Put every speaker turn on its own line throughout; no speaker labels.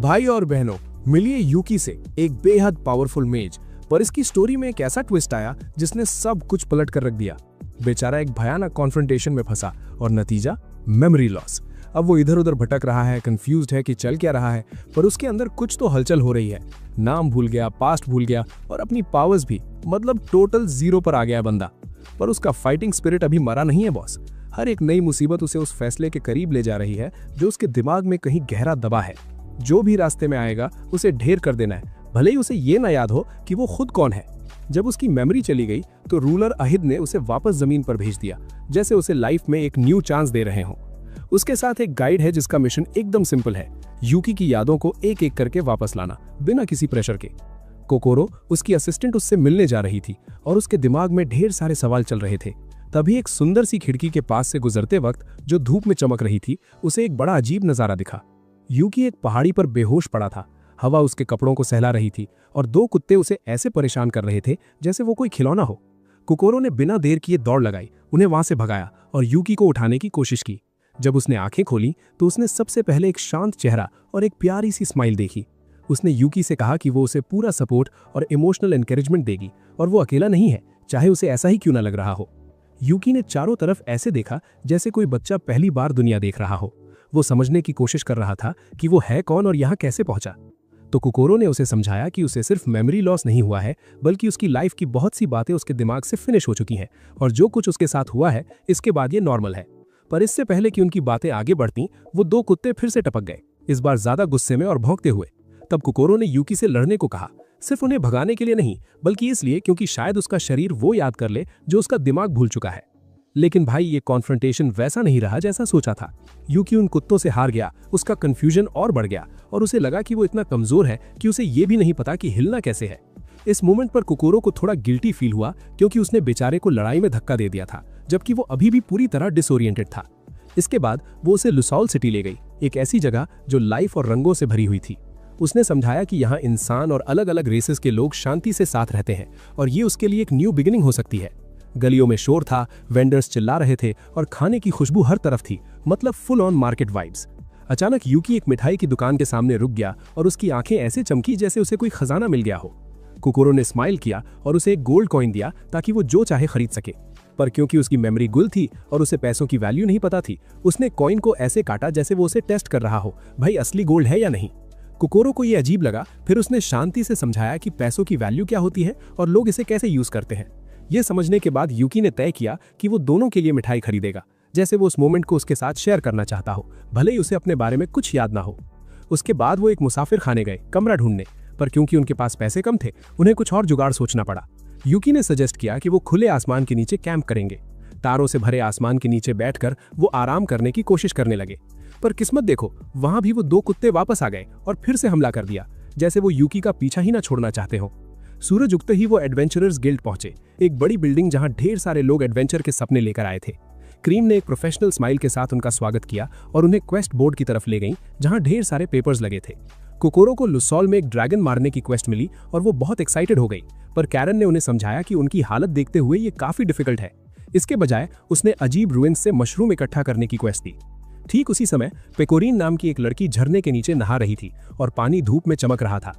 भाई और बहनों, मिलिए यूकी से, एक बेहद पावरफुल मेज। पर इसकी स्टोरी में एक ऐसा ट्विस्ट आया जिसने सब कुछ पलट कर रख दिया। बेचारा एक भयानक कॉन्फ्रंटेशन में फंसा और नतीजा मेमोरी लॉस। अब वो इधर उधर भटक रहा है, कंफ्यूज्ड है कि चल क्या रहा है, पर उसके अंदर कुछ तो हलचल हो रही है। नाम भूल गया, पास्ट भूल गया और अपनी पावर्स भी, मतलब टोटल जीरो पर आ गया बंदा। पर उसका फाइटिंग स्पिरिट अभी मरा नहीं है बॉस। हर एक नई मुसीबत उसे उस फैसले के करीब ले जा रही है जो उसके दिमाग में कहीं गहरा दबा है। जो भी रास्ते में आएगा उसे ढेर कर देना है, भले ही उसे ये ना याद हो कि वो खुद कौन है। जब उसकी मेमोरी चली गई तो रूलर अहिद ने उसे वापस जमीन पर भेज दिया, जैसे उसे लाइफ में एक न्यू चांस दे रहे हों। उसके साथ एक गाइड है जिसका मिशन एकदम सिंपल है, यूकी की यादों को एक एक करके वापस लाना, बिना किसी प्रेशर के। कोकोरो, उसकी असिस्टेंट, उससे मिलने जा रही थी और उसके दिमाग में ढेर सारे सवाल चल रहे थे। तभी एक सुंदर सी खिड़की के पास से गुजरते वक्त, जो धूप में चमक रही थी, उसे एक बड़ा अजीब नजारा दिखा। यूकी एक पहाड़ी पर बेहोश पड़ा था। हवा उसके कपड़ों को सहला रही थी और दो कुत्ते उसे ऐसे परेशान कर रहे थे जैसे वो कोई खिलौना हो। कोकोरो ने बिना देर किए दौड़ लगाई, उन्हें वहां से भगाया और यूकी को उठाने की कोशिश की। जब उसने आंखें खोली तो उसने सबसे पहले एक शांत चेहरा और एक प्यारी सी स्माइल देखी। उसने यूकी से कहा कि वो उसे पूरा सपोर्ट और इमोशनल एनकरेजमेंट देगी और वो अकेला नहीं है, चाहे उसे ऐसा ही क्यों ना लग रहा हो। यूकी ने चारों तरफ ऐसे देखा जैसे कोई बच्चा पहली बार दुनिया देख रहा हो। वो समझने की कोशिश कर रहा था कि वो है कौन और यहाँ कैसे पहुंचा। तो कोकोरो ने उसे समझाया कि उसे सिर्फ मेमोरी लॉस नहीं हुआ है, बल्कि उसकी लाइफ की बहुत सी बातें उसके दिमाग से फिनिश हो चुकी हैं और जो कुछ उसके साथ हुआ है इसके बाद ये नॉर्मल है। पर इससे पहले कि उनकी बातें आगे बढ़ती, वो दो कुत्ते फिर से टपक गए, इस बार ज्यादा गुस्से में और भौंकते हुए। तब कोकोरो ने यूकी से लड़ने को कहा, सिर्फ उन्हें भगाने के लिए नहीं, बल्कि इसलिए क्योंकि शायद उसका शरीर वो याद कर ले जो उसका दिमाग भूल चुका है। लेकिन भाई, ये कॉन्फ्रंटेशन वैसा नहीं रहा जैसा सोचा था। यूकी उन कुत्तों से हार गया, उसका कंफ्यूजन और बढ़ गया और उसे लगा कि वो इतना कमजोर है कि उसे ये भी नहीं पता कि हिलना कैसे है। इस मोमेंट पर कोकोरो को थोड़ा गिल्टी फील हुआ, क्योंकि उसने बेचारे को लड़ाई में धक्का दे दिया था, जबकि वो अभी भी पूरी तरह डिसोरिएंटेड था। इसके बाद वो उसे लुसौल सिटी ले गई, एक ऐसी जगह जो लाइफ और रंगों से भरी हुई थी। उसने समझाया कि यहाँ इंसान और अलग अलग रेसेस के लोग शांति से साथ रहते हैं और ये उसके लिए एक न्यू बिगिनिंग हो सकती है। गलियों में शोर था, वेंडर्स चिल्ला रहे थे और खाने की खुशबू हर तरफ थी, मतलब फुल ऑन मार्केट वाइब्स। अचानक यूकी एक मिठाई की दुकान के सामने रुक गया और उसकी आंखें ऐसे चमकी जैसे उसे कोई खजाना मिल गया हो। कोकोरो ने स्माइल किया और उसे एक गोल्ड कॉइन दिया ताकि वो जो चाहे खरीद सके। पर क्योंकि उसकी मेमोरी गुल थी और उसे पैसों की वैल्यू नहीं पता थी, उसने कॉइन को ऐसे काटा जैसे वो उसे टेस्ट कर रहा हो, भाई असली गोल्ड है या नहीं। कोकोरो को ये अजीब लगा, फिर उसने शांति से समझाया कि पैसों की वैल्यू क्या होती है और लोग इसे कैसे यूज करते हैं। ये समझने के बाद यूकी ने तय किया कि वो दोनों के लिए मिठाई खरीदेगा, जैसे वो उस मोमेंट को उसके साथ शेयर करना चाहता हो, भले ही उसे अपने बारे में कुछ याद ना हो। उसके बाद वो एक मुसाफिर खाने गए कमरा ढूंढने, पर क्योंकि उनके पास पैसे कम थे, उन्हें कुछ और जुगाड़ सोचना पड़ा। यूकी ने सजेस्ट किया कि वो खुले आसमान के नीचे कैंप करेंगे। तारों से भरे आसमान के नीचे बैठकर वो आराम करने की कोशिश करने लगे। पर किस्मत देखो, वहां भी वो दो कुत्ते वापस आ गए और फिर से हमला कर दिया, जैसे वो यूकी का पीछा ही ना छोड़ना चाहते हो। सूरज उगते ही वो एडवेंचरर्स गिल्ड पहुंचे, एक बड़ी बिल्डिंग जहां ढेर सारे लोग एडवेंचर के सपने लेकर आए थे। क्रीम ने एक प्रोफेशनल स्माइल के साथ उनका स्वागत किया और उन्हें क्वेस्ट बोर्ड की तरफ ले गई, जहां ढेर सारे पेपर्स लगे थे। कोकोरो को लुसौल में एक ड्रैगन मारने की क्वेस्ट मिली और वो बहुत एक्साइटेड हो गई, पर कैरन ने उन्हें समझाया कि उनकी हालत देखते हुए ये काफी डिफिकल्ट है। इसके बजाय उसने अजीब रुइंस से मशरूम इकट्ठा करने की क्वेस्ट दी। ठीक उसी समय पेकोरीन नाम की एक लड़की झरने के नीचे नहा रही थी और पानी धूप में चमक रहा था।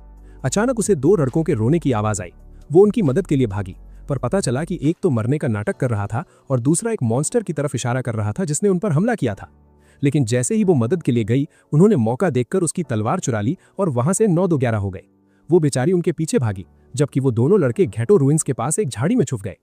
अचानक उसे दो लड़कों के रोने की आवाज आई। वो उनकी मदद के लिए भागी, पर पता चला कि एक तो मरने का नाटक कर रहा था और दूसरा एक मॉन्स्टर की तरफ इशारा कर रहा था जिसने उन पर हमला किया था। लेकिन जैसे ही वो मदद के लिए गई, उन्होंने मौका देखकर उसकी तलवार चुरा ली और वहां से 9-2-11 हो गए। वो बेचारी उनके पीछे भागी, जबकि वो दोनों लड़के घेटो रुइंस के पास एक झाड़ी में छुप गए।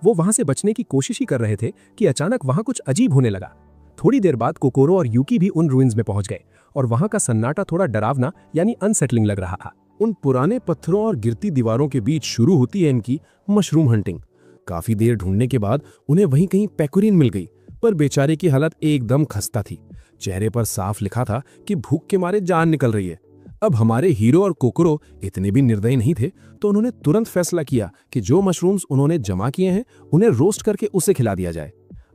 वो वहां से बचने की कोशिश ही कर रहे थे कि अचानक वहां कुछ अजीब होने लगा। थोड़ी देर बाद कोकोरो और यूकी भी उन रुइंस में पहुंच गए और वहां का सन्नाटा थोड़ा डरावना यानी अनसेटलिंग लग रहा था।
उन पुराने पत्थरों और गिरती दीवारों के बीच शुरू होती है इनकी मशरूम हंटिंग। काफी देर ढूंढने के बाद उन्हें वहीं कहीं पेकोरीन मिल गई, पर बेचारे की हालत एकदम खस्ता थी। चेहरे पर साफ लिखा था कि भूख के मारे जान निकल रही है। अब हमारे हीरो और कोकोरो इतने भी निर्दयी नहीं थे, तो उन्होंने तुरंत फैसला किया कि जो मशरूम्स उन्होंने जमा किए हैं उन्हें रोस्ट करके उसे खिला दिया जाए।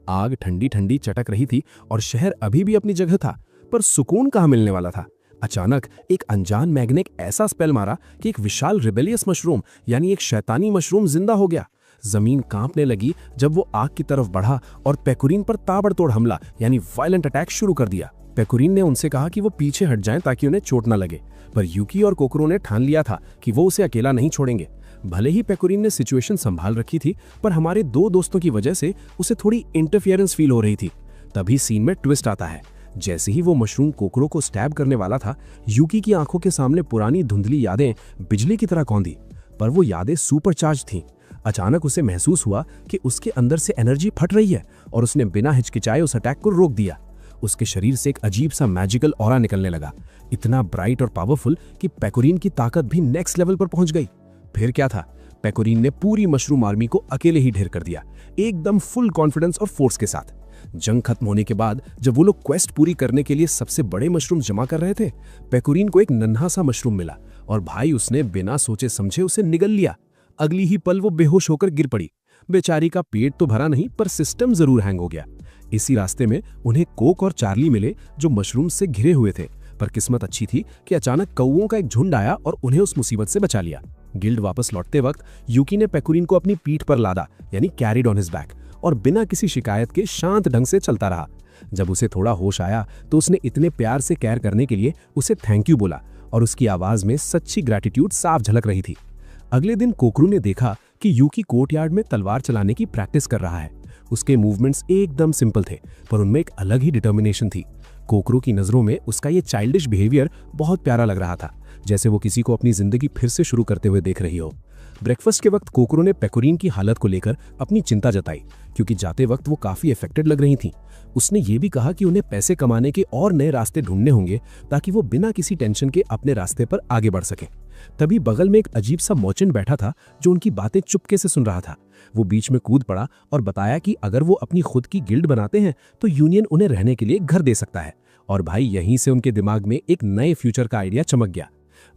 आग ठंडी ठंडी चटक रही थी और शहर अभी भी अपनी जगह था, पर सुकून कहाँ मिलने वाला था। अचानक एक अनजान मैग्नेट ऐसा स्पेल मारा कि एक विशाल रिबेलियस मशरूम यानी एक शैतानी मशरूम जिंदा हो गया। जमीन कांपने लगी जब वो आग की तरफ बढ़ा और पेकोरीन पर ताबड़तोड़ हमला यानी वायलेंट अटैक शुरू कर दिया। पेकोरिन ने उनसे कहा कि वो पीछे हट जाएं ताकि उन्हें चोट न लगे, पर यूकी और कोकरो ने ठान लिया था कि वो उसे अकेला नहीं छोड़ेंगे। भले ही पेकोरिन ने सिचुएशन संभाल रखी थी, पर हमारे दो दोस्तों की वजह से उसे थोड़ी इंटरफियरेंस फील हो रही थी। तभी सीन में ट्विस्ट आता है। जैसे ही वो मशरूम कोकरो को स्टैब करने वाला था, यूकी की आंखों के सामने पुरानी धुंधली यादें बिजली की तरह कौंधी, पर वो यादें सुपरचार्ज थीं। अचानक उसे महसूस हुआ कि उसके अंदर से एनर्जी फट रही है और उसने बिना हिचकिचाए उस अटैक को रोक दिया। उसके शरीर से एक अजीब सा मैजिकल ऑरा निकलने लगा, इतना ब्राइट और पावरफुल कि पेकोरिन की ताकत भी नेक्स्ट लेवल पर पहुंच गई। फिर क्या था, पेकोरिन ने पूरी मशरूम आर्मी को अकेले ही ढेर कर दिया, एकदम फुल कॉन्फिडेंस और फोर्स के साथ। जंग खत्म होने के बाद जब वो लोग क्वेस्ट पूरी करने के लिए सबसे बड़े मशरूम जमा कर रहे थे, पेकोरिन को एक नन्हा सा मशरूम मिला और भाई उसने बिना सोचे समझे उसे निगल लिया। अगली ही पल वो बेहोश होकर गिर पड़ी। बेचारी का पेट तो भरा नहीं, पर सिस्टम जरूर हैंग हो गया। इसी रास्ते में उन्हें कोक और चार्ली मिले, जो मशरूम से घिरे हुए थे, पर किस्मत अच्छी थी कि अचानक कौओं का एक झुंड आया और उन्हें उस मुसीबत से बचा लिया। गिल्ड वापस लौटते वक्त यूकी ने पेकोरिन को अपनी पीठ पर लादा, यानी कैरिड ऑन हिज बैक, और बिना किसी शिकायत के शांत ढंग से चलता रहा। जब उसे थोड़ा होश आया तो उसने इतने प्यार से केयर करने के लिए उसे थैंक यू बोला और उसकी आवाज में सच्ची ग्रैटिट्यूड साफ झलक रही थी। अगले दिन कोकरू ने देखा कि यूकी कोर्टयार्ड में तलवार चलाने की प्रैक्टिस कर रहा है। उसके मूवमेंट्स एकदम सिंपल थे, पर उनमें एक अलग ही डिटर्मिनेशन थी। कोकरू की नजरों में उसका ये चाइल्डिश बिहेवियर बहुत प्यारा लग रहा था, जैसे वो किसी को अपनी जिंदगी फिर से शुरू करते हुए देख रही हो। ब्रेकफास्ट के वक्त कोकरू ने पेकोरिन की हालत को लेकर अपनी चिंता जताई, क्योंकि जाते वक्त वो काफी अफेक्टेड लग रही थीं। उसने ये भी कहा कि उन्हें पैसे कमाने के और नए रास्ते ढूंढने होंगे ताकि वो बिना किसी टेंशन के अपने रास्ते पर आगे बढ़ सकें। तभी बगल में एक अजीब सा मर्चेंट बैठा था जो उनकी बातें चुपके से सुन रहा था। वो बीच में कूद पड़ा और बताया कि अगर वो अपनी खुद की गिल्ड बनाते हैं तो यूनियन उन्हें रहने के लिए घर दे सकता है। और भाई यहीं से उनके दिमाग में एक नए फ्यूचर का आइडिया चमक गया।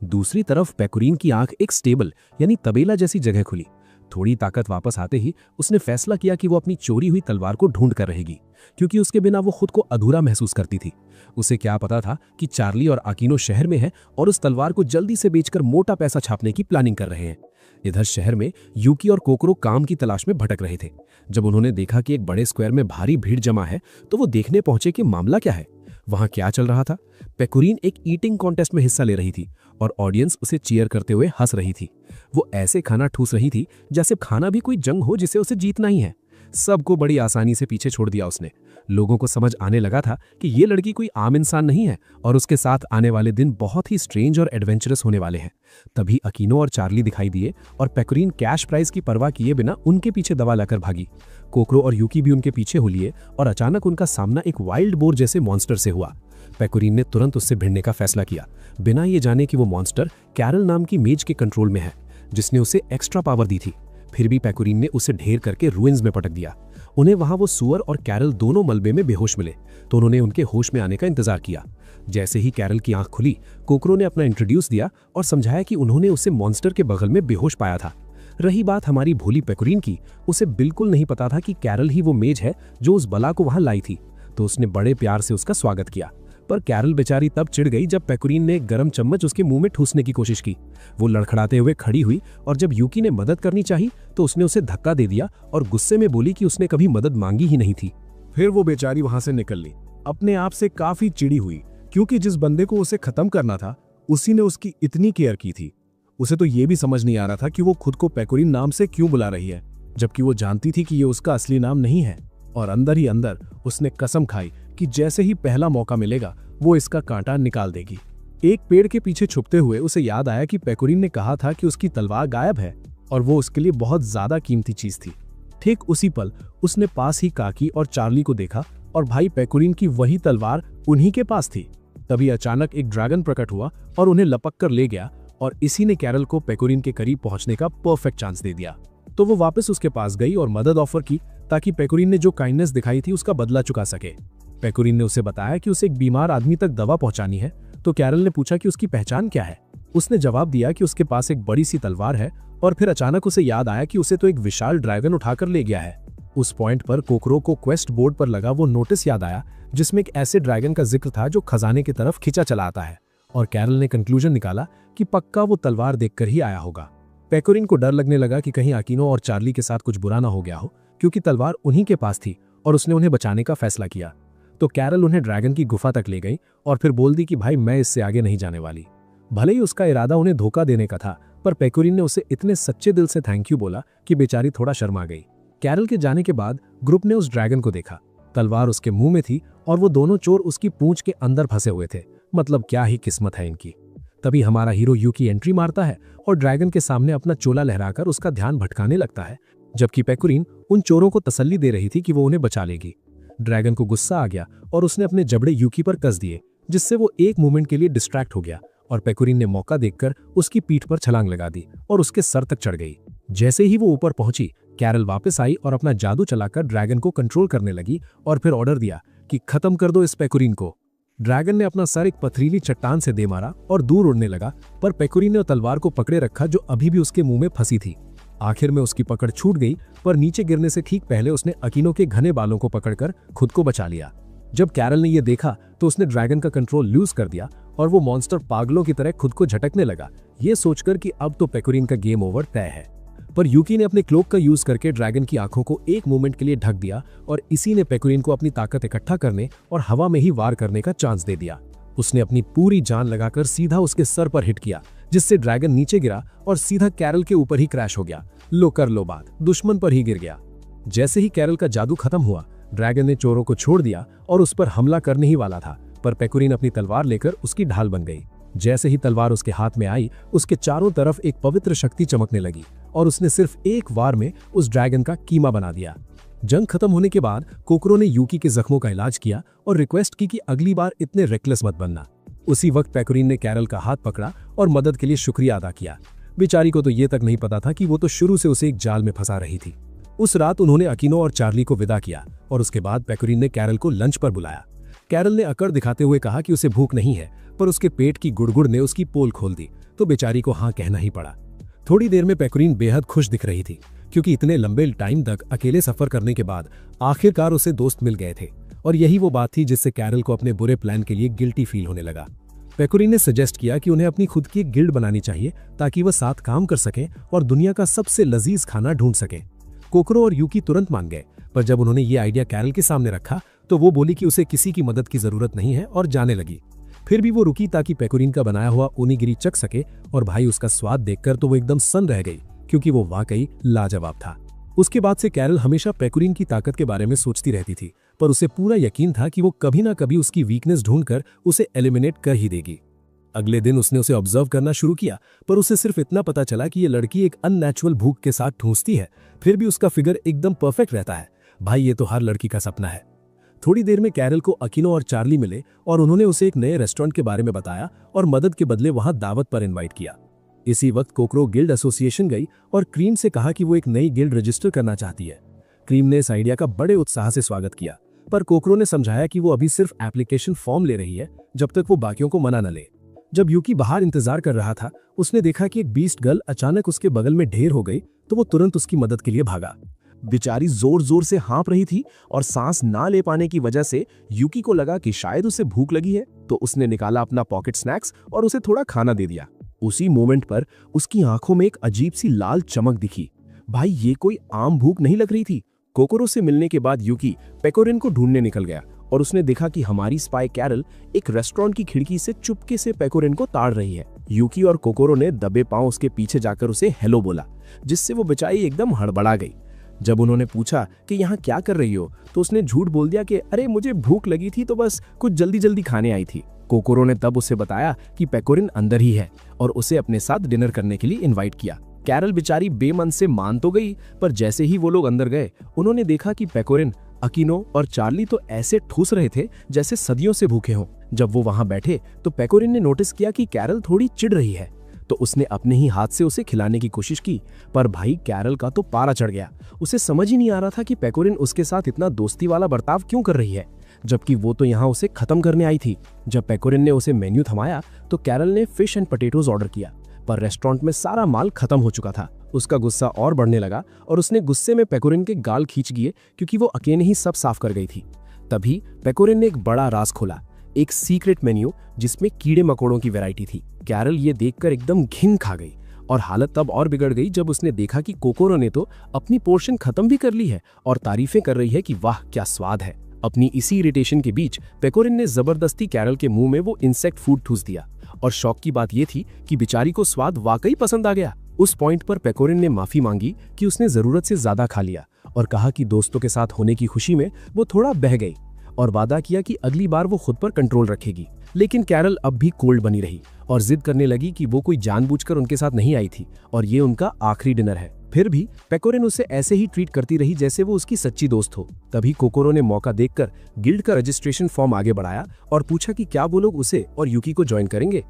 दूसरी तरफ पेकोरिन की आंख एक स्टेबल यानी तबेला जैसी जगह खुली। थोड़ी ताकत वापस आते ही उसने फैसला किया कि वो अपनी चोरी हुई तलवार को ढूंढ कर रहेगी, क्योंकि उसके बिना वो खुद को अधूरा महसूस करती थी। उसे क्या पता था कि चार्ली और आकिनो शहर में है और उस तलवार को जल्दी से बेचकर मोटा पैसा छापने की प्लानिंग कर रहे हैं। इधर शहर में यूकी और कोकरो काम की तलाश में भटक रहे थे। जब उन्होंने देखा कि एक बड़े स्क्वायर में भारी भीड़ जमा है, तो वो देखने पहुंचे कि मामला क्या है, वहां क्या चल रहा था। पेकोरिन एक ईटिंग कॉन्टेस्ट में हिस्सा ले रही थी और ऑडियंस उसे चीयर करते हुए हंस रही थी। वो ऐसे खाना ठूस रही थी जैसे खाना भी कोई जंग हो जिसे उसे जीतना ही है। सबको बड़ी आसानी से पीछे छोड़ दिया उसने। लोगों को समझ आने लगा था कि ये लड़की कोई आम इंसान नहीं है और उसके साथ आने वाले दिन बहुत ही स्ट्रेंज और एडवेंचरस होने वाले हैं। तभी अकीनो और चार्ली दिखाई दिए और पेकोरिन कैश प्राइज की परवाह किए बिना उनके पीछे दवा लाकर भागी। कोकरो और यूकी भी उनके पीछे हो लिए और अचानक उनका सामना एक वाइल्ड बोर जैसे मॉन्स्टर से हुआ। पेकोरिन ने तुरंत उससे भिड़ने का फैसला किया, बिना ये जाने कि वो मॉन्स्टर कैरल नाम की मेज के कंट्रोल में है, जिसने उसे एक्स्ट्रा पावर दी थी। फिर भी पेकोरिन ने उसे ढेर करके रुइंस में पटक दिया। उन्हें वहां वो सुअर और कैरल दोनों मलबे में बेहोश मिले, तो उन्होंने उनके होश में आने का इंतजार किया। जैसे ही कैरल की आंख खुली, कोकरो ने अपना इंट्रोड्यूस दिया और समझाया कि उन्होंने उसे मॉन्स्टर के बगल में बेहोश पाया था। रही बात हमारी भोली पेकोरिन की, उसे बिल्कुल नहीं पता था कि कैरल ही वो मेज है जो उस बला को वहां लाई थी, तो उसने बड़े प्यार से उसका स्वागत किया। पर कैरल बेचारी तब चिढ़ गई जब पेकोरिन ने गरम चम्मच उसके मुंह में ठूसने की कोशिश की। वो लड़खड़ाते हुए खड़ी हुई और जब यूकी ने मदद करनी चाही तो उसने उसे धक्का दे दिया और गुस्से में बोली कि उसने कभी मदद मांगी ही नहीं थी।
फिर वो बेचारी वहां से निकल ली, अपने आप से काफी चिड़ी हुई, क्योंकि जिस बंदे को उसे खत्म करना था उसी ने उसकी इतनी केयर की थी। उसे तो ये भी समझ नहीं आ रहा था कि वो खुद को पेकोरिन नाम से क्यों बुला रही है, जबकि वो जानती थी कि ये उसका असली नाम नहीं है। और अंदर ही अंदर उसने कसम खाई कि जैसे ही पहला मौका मिलेगा वो इसका कांटा निकाल देगी। एक पेड़ के पीछे छुपते हुए उसे याद आया कि पेकोरिन ने कहा था कि उसकी तलवार गायब है और वो उसके लिए बहुत ज्यादा कीमती चीज थी। ठीक उसी पल उसने पास ही काकी और चार्ली को देखा और भाई पेकोरिन की वही तलवार उन्हीं के पास थी। तभी अचानक एक ड्रैगन प्रकट हुआ और उन्हें लपक कर ले गया और इसी ने कैरल को पेकोरिन के करीब पहुंचने का परफेक्ट चांस दे दिया। तो वो वापस उसके पास गई और मदद ऑफर की ताकि पेकोरिन ने जो काइंडनेस दिखाई थी उसका बदला चुका सके। पेकोरिन ने उसे बताया कि उसे एक बीमार आदमी तक दवा पहुंचानी है, तो कैरल ने पूछा कि उसकी पहचान क्या है। उसने जवाब दिया कि उसके पास एक बड़ी सी तलवार है और फिर अचानक उसे याद आया कि उसे तो एक विशाल ड्रैगन उठाकर ले गया है। उस पॉइंट पर कोकरो को क्वेस्ट बोर्ड पर लगा वो नोटिस याद आया जिसमें एक ऐसे ड्रैगन का जिक्र था जो खजाने की तरफ खिंचा चला आता है, और कैरल ने कंक्लूजन निकाला कि पक्का वो तलवार देखकर ही आया होगा। पेकोरिन को डर लगने लगा कि कहीं आकिनो और चार्ली के साथ कुछ बुरा ना हो गया हो, क्योंकि तलवार उन्हीं के पास थी और उसने उन्हें बचाने का फैसला किया। तो कैरल उन्हें ड्रैगन की गुफा तक ले गई और फिर बोल दी कि भाई मैं इससे आगे नहीं जाने वाली। भले ही उसका इरादा उन्हें धोखा देने का था, पर पेकोरिन ने उसे इतने सच्चे दिल से थैंक यू बोला कि बेचारी थोड़ा शर्मा गई। कैरल के जाने के बाद ग्रुप ने उस ड्रैगन को देखा। तलवार उसके मुंह में थी और वो दोनों चोर उसकी पूंछ के अंदर फंसे हुए थे। मतलब क्या ही किस्मत है इनकी। तभी हमारा हीरो यूकी एंट्री मारता है और ड्रैगन के सामने अपना चोला लहराकर उसका ध्यान भटकाने लगता है, जबकि पेकोरिन उन चोरों को तसल्ली दे रही थी कि वो उन्हें बचा लेगी। ड्रैगन को गुस्सा आ गया और उसने अपने जबड़े यूकी पर कस दिए, जिससे वो एक मोमेंट के लिए डिस्ट्रैक्ट हो गया और पेकोरिन ने मौका देखकर उसकी पीठ पर छलांग लगा दी और उसके सर तक चढ़ गई। जैसे ही वो ऊपर पहुंची, कैरल वापस आई और अपना जादू चलाकर ड्रैगन को कंट्रोल करने लगी और फिर ऑर्डर दिया कि खत्म कर दो इस पेकोरिन को। ड्रैगन ने अपना सर एक पथरीली चट्टान से दे मारा और दूर उड़ने लगा, पर पेकोरिन ने तलवार को पकड़े रखा जो अभी भी उसके मुंह में फंसी थी। आखिर में उसकी पकड़ छूट गई, पर नीचे गिरने से ठीक पहले उसने अकीनो के घने बालों को पकड़कर खुद को बचा लिया। जब कैरल ने यह देखा तो उसने ड्रैगन का कंट्रोल लूज कर दिया और वो मॉन्स्टर पागलों की तरह खुद को झटकने लगा, ये सोचकर कि अब तो पेकोरिन का गेम ओवर तय है। पर यूकी ने अपने क्लोक का यूज करके ड्रैगन की आंखों को एक मोमेंट के लिए ढक दिया और इसी ने पेकोरिन को अपनी ताकत इकट्ठा करने और हवा में ही वार करने का चांस दे दिया। उसने अपनी पूरी जान लगाकर सीधा उसके सर पर हिट किया, जिससे ड्रैगन नीचे गिरा और सीधा कैरल के ऊपर ही क्रैश हो गया। लो कर लो बात, दुश्मन पर ही गिर गया। जैसे ही कैरल का जादू खत्म हुआ, ड्रैगन ने चोरों को छोड़ दिया और उस पर हमला करने ही वाला था, पर पेकोरिन अपनी तलवार लेकर उसकी ढाल बन गई। जैसे ही तलवार उसके हाथ में आई, उसके चारों तरफ एक पवित्र शक्ति चमकने लगी और उसने सिर्फ एक वार में उस ड्रैगन का कीमा बना दिया। जंग खत्म होने के बाद कोकरो ने यूकी के जख्मों का इलाज किया और रिक्वेस्ट की कि अगली बार इतने रेकलेस मत बनना। उसी वक्त पेकोरिन ने कैरल का हाथ पकड़ा और मदद के लिए शुक्रिया अदा किया। बेचारी को तो ये तक नहीं पता था कि वो तो शुरू से उसे एक जाल में फंसा रही थी। उस रात उन्होंने अकीनो और चार्ली को विदा किया और उसके बाद पेकोरिन ने कैरल को लंच पर बुलाया। कैरल ने अकड़ दिखाते हुए कहा कि उसे भूख नहीं है, पर उसके पेट की गुड़गुड़ ने उसकी पोल खोल दी, तो बेचारी को हाँ कहना ही पड़ा। थोड़ी देर में पेकोरिन बेहद खुश दिख रही थी, क्योंकि इतने लंबे टाइम तक अकेले सफर करने के बाद आखिरकार उसे दोस्त मिल गए थे, और यही वो बात थी जिससे कैरल को अपने बुरे प्लान के लिए गिल्टी फील होने लगा। पेकोरिन ने सजेस्ट किया कि उन्हें अपनी खुद की एक गिल्ड बनानी चाहिए ताकि वह साथ काम कर सकें और दुनिया का सबसे लजीज खाना ढूंढ सकें। कोकरो और यूकी तुरंत मान गए, पर जब उन्होंने ये आइडिया कैरल के सामने रखा तो वो बोली कि उसे किसी की मदद की जरूरत नहीं है और जाने लगी। फिर भी वो रुकी ताकि पेकोरिन का बनाया हुआ ओनिगिरी चख सके, और भाई उसका स्वाद देखकर तो वो एकदम सन्न रह गई, क्योंकि वो वाकई लाजवाब था। उसके बाद से कैरल हमेशा पेकोरिन की ताकत के बारे में सोचती रहती थी, पर उसे पूरा यकीन था कि वो कभी ना कभी उसकी वीकनेस ढूंढकर उसे एलिमिनेट कर ही देगी। अगले दिन उसने उसे ऑब्जर्व करना शुरू किया, पर उसे सिर्फ इतना पता चला कि ये लड़की एक अननेचुरल भूख के साथ ठूंसती है, फिर भी उसका फिगर एकदम परफेक्ट रहता है। भाई ये तो हर लड़की का सपना है। थोड़ी देर में कैरल को अकीनो और चार्ली मिले और उन्होंने उसे एक नए रेस्टोरेंट के बारे में बताया और मदद के बदले वहां दावत पर इनवाइट किया। इसी वक्त कोकरो गिल्ड एसोसिएशन गई और क्रीम से कहा कि वो एक नई गिल्ड रजिस्टर करना चाहती है। क्रीम ने इस आइडिया का बड़े उत्साह से स्वागत किया, पर कोकरो ने समझाया कि वो अभी सिर्फ एप्लीकेशन फॉर्म ले रही है, जब तक वो बाकियों को मना न ले। जब यूकी बाहर इंतजार कर रहा था, उसने देखा कि एक बीस्ट गर्ल अचानक उसके बगल में ढेर हो गई, तो वो तुरंत उसकी मदद के लिए भागा। बेचारी जोर जोर से हाँप रही थी और सांस ना ले पाने की वजह से यूकी को लगा कि शायद उसे भूख लगी है, तो उसने निकाला अपना पॉकेट स्नैक्स और उसे थोड़ा खाना दे दिया। उसी मोमेंट पर उसकी आंखों में एक अजीब सी लाल चमक दिखी। भाई ये कोई आम भूख नहीं लग रही थी। कोकोरो से मिलने के बाद यूकी पेकोरिन को ढूंढने निकल गया और उसने देखा कि हमारी स्पाई कैरल एक रेस्टोरेंट की खिड़की से चुपके से पेकोरिन को ताड़ रही है। यूकी और कोकोरो ने दबे पांव उसके पीछे जाकर उसे हेलो बोला, जिससे वो बेचारी एकदम हड़बड़ा गई। जब उन्होंने पूछा कि यहाँ क्या कर रही हो, तो उसने झूठ बोल दिया कि अरे मुझे भूख लगी थी तो बस कुछ जल्दी जल्दी खाने आई थी। कोकोरो ने तब उसे बताया कि पेकोरिन अंदर ही है और उसे अपने साथ डिनर करने के लिए इनवाइट किया। कैरल बेचारी बेमन से मान तो गई, पर जैसे ही वो लोग अंदर गए, उन्होंने देखा कि पेकोरिन, अकीनो और चार्ली तो ऐसे ठूस रहे थे जैसे सदियों से भूखे हों। जब वो वहां बैठे तो पेकोरिन ने नोटिस किया कि कैरल थोड़ी चिढ़ रही है, तो उसने अपने ही हाथ से उसे खिलाने की कोशिश की, पर भाई कैरल का तो पारा चढ़ गया। उसे समझ ही नहीं आ रहा था कि पेकोरिन उसके साथ इतना दोस्ती वाला बर्ताव क्यों कर रही है, जबकि वो तो यहाँ उसे खत्म करने आई थी। जब पेकोरिन ने उसे मेन्यू थमाया तो कैरल ने फिश एंड पोटैटोज ऑर्डर किया, पर रेस्टोरेंट में सारा माल खत्म हो चुका था। उसका गुस्सा और बढ़ने लगा और उसने गुस्से में पेकोरिन के गाल खींच दिए, क्योंकि वो अकेले ही सब साफ कर गई थी। तभी पेकोरिन ने एक बड़ा राज खोला, एक सीक्रेट मेन्यू जिसमें कीड़े मकोड़ों की वैरायटी थी। कैरल ये देखकर एकदम घिन खा गई और हालत तब और बिगड़ गई जब उसने देखा कि कोकोरो ने तो अपनी पोर्शन खत्म भी कर ली है और तारीफें कर रही है कि वाह क्या स्वाद है।
अपनी इसी इरिटेशन के बीच पेकोरिन ने जबरदस्ती कैरल के मुंह में वो इंसेक्ट फूड ठूस दिया और शौक की बात ये थी कि बेचारी को स्वाद वाकई पसंद आ गया। उस पॉइंट पर पेकोरिन ने माफी मांगी कि उसने जरूरत से ज्यादा खा लिया और कहा कि दोस्तों के साथ होने की खुशी में वो थोड़ा बह गई और वादा किया कि अगली बार वो खुद पर कंट्रोल रखेगी। लेकिन कैरल अब भी कोल्ड बनी रही और जिद करने लगी कि वो कोई जानबूझकर उनके साथ नहीं आई थी और ये उनका आखिरी डिनर है। फिर भी पेकोरिन उसे ऐसे ही ट्रीट करती रही जैसे वो उसकी सच्ची दोस्त हो। तभी कोकोरो ने मौका देखकर गिल्ड का रजिस्ट्रेशन फॉर्म आगे बढ़ाया और पूछा कि क्या वो लोग उसे और यूकी को ज्वाइन करेंगे।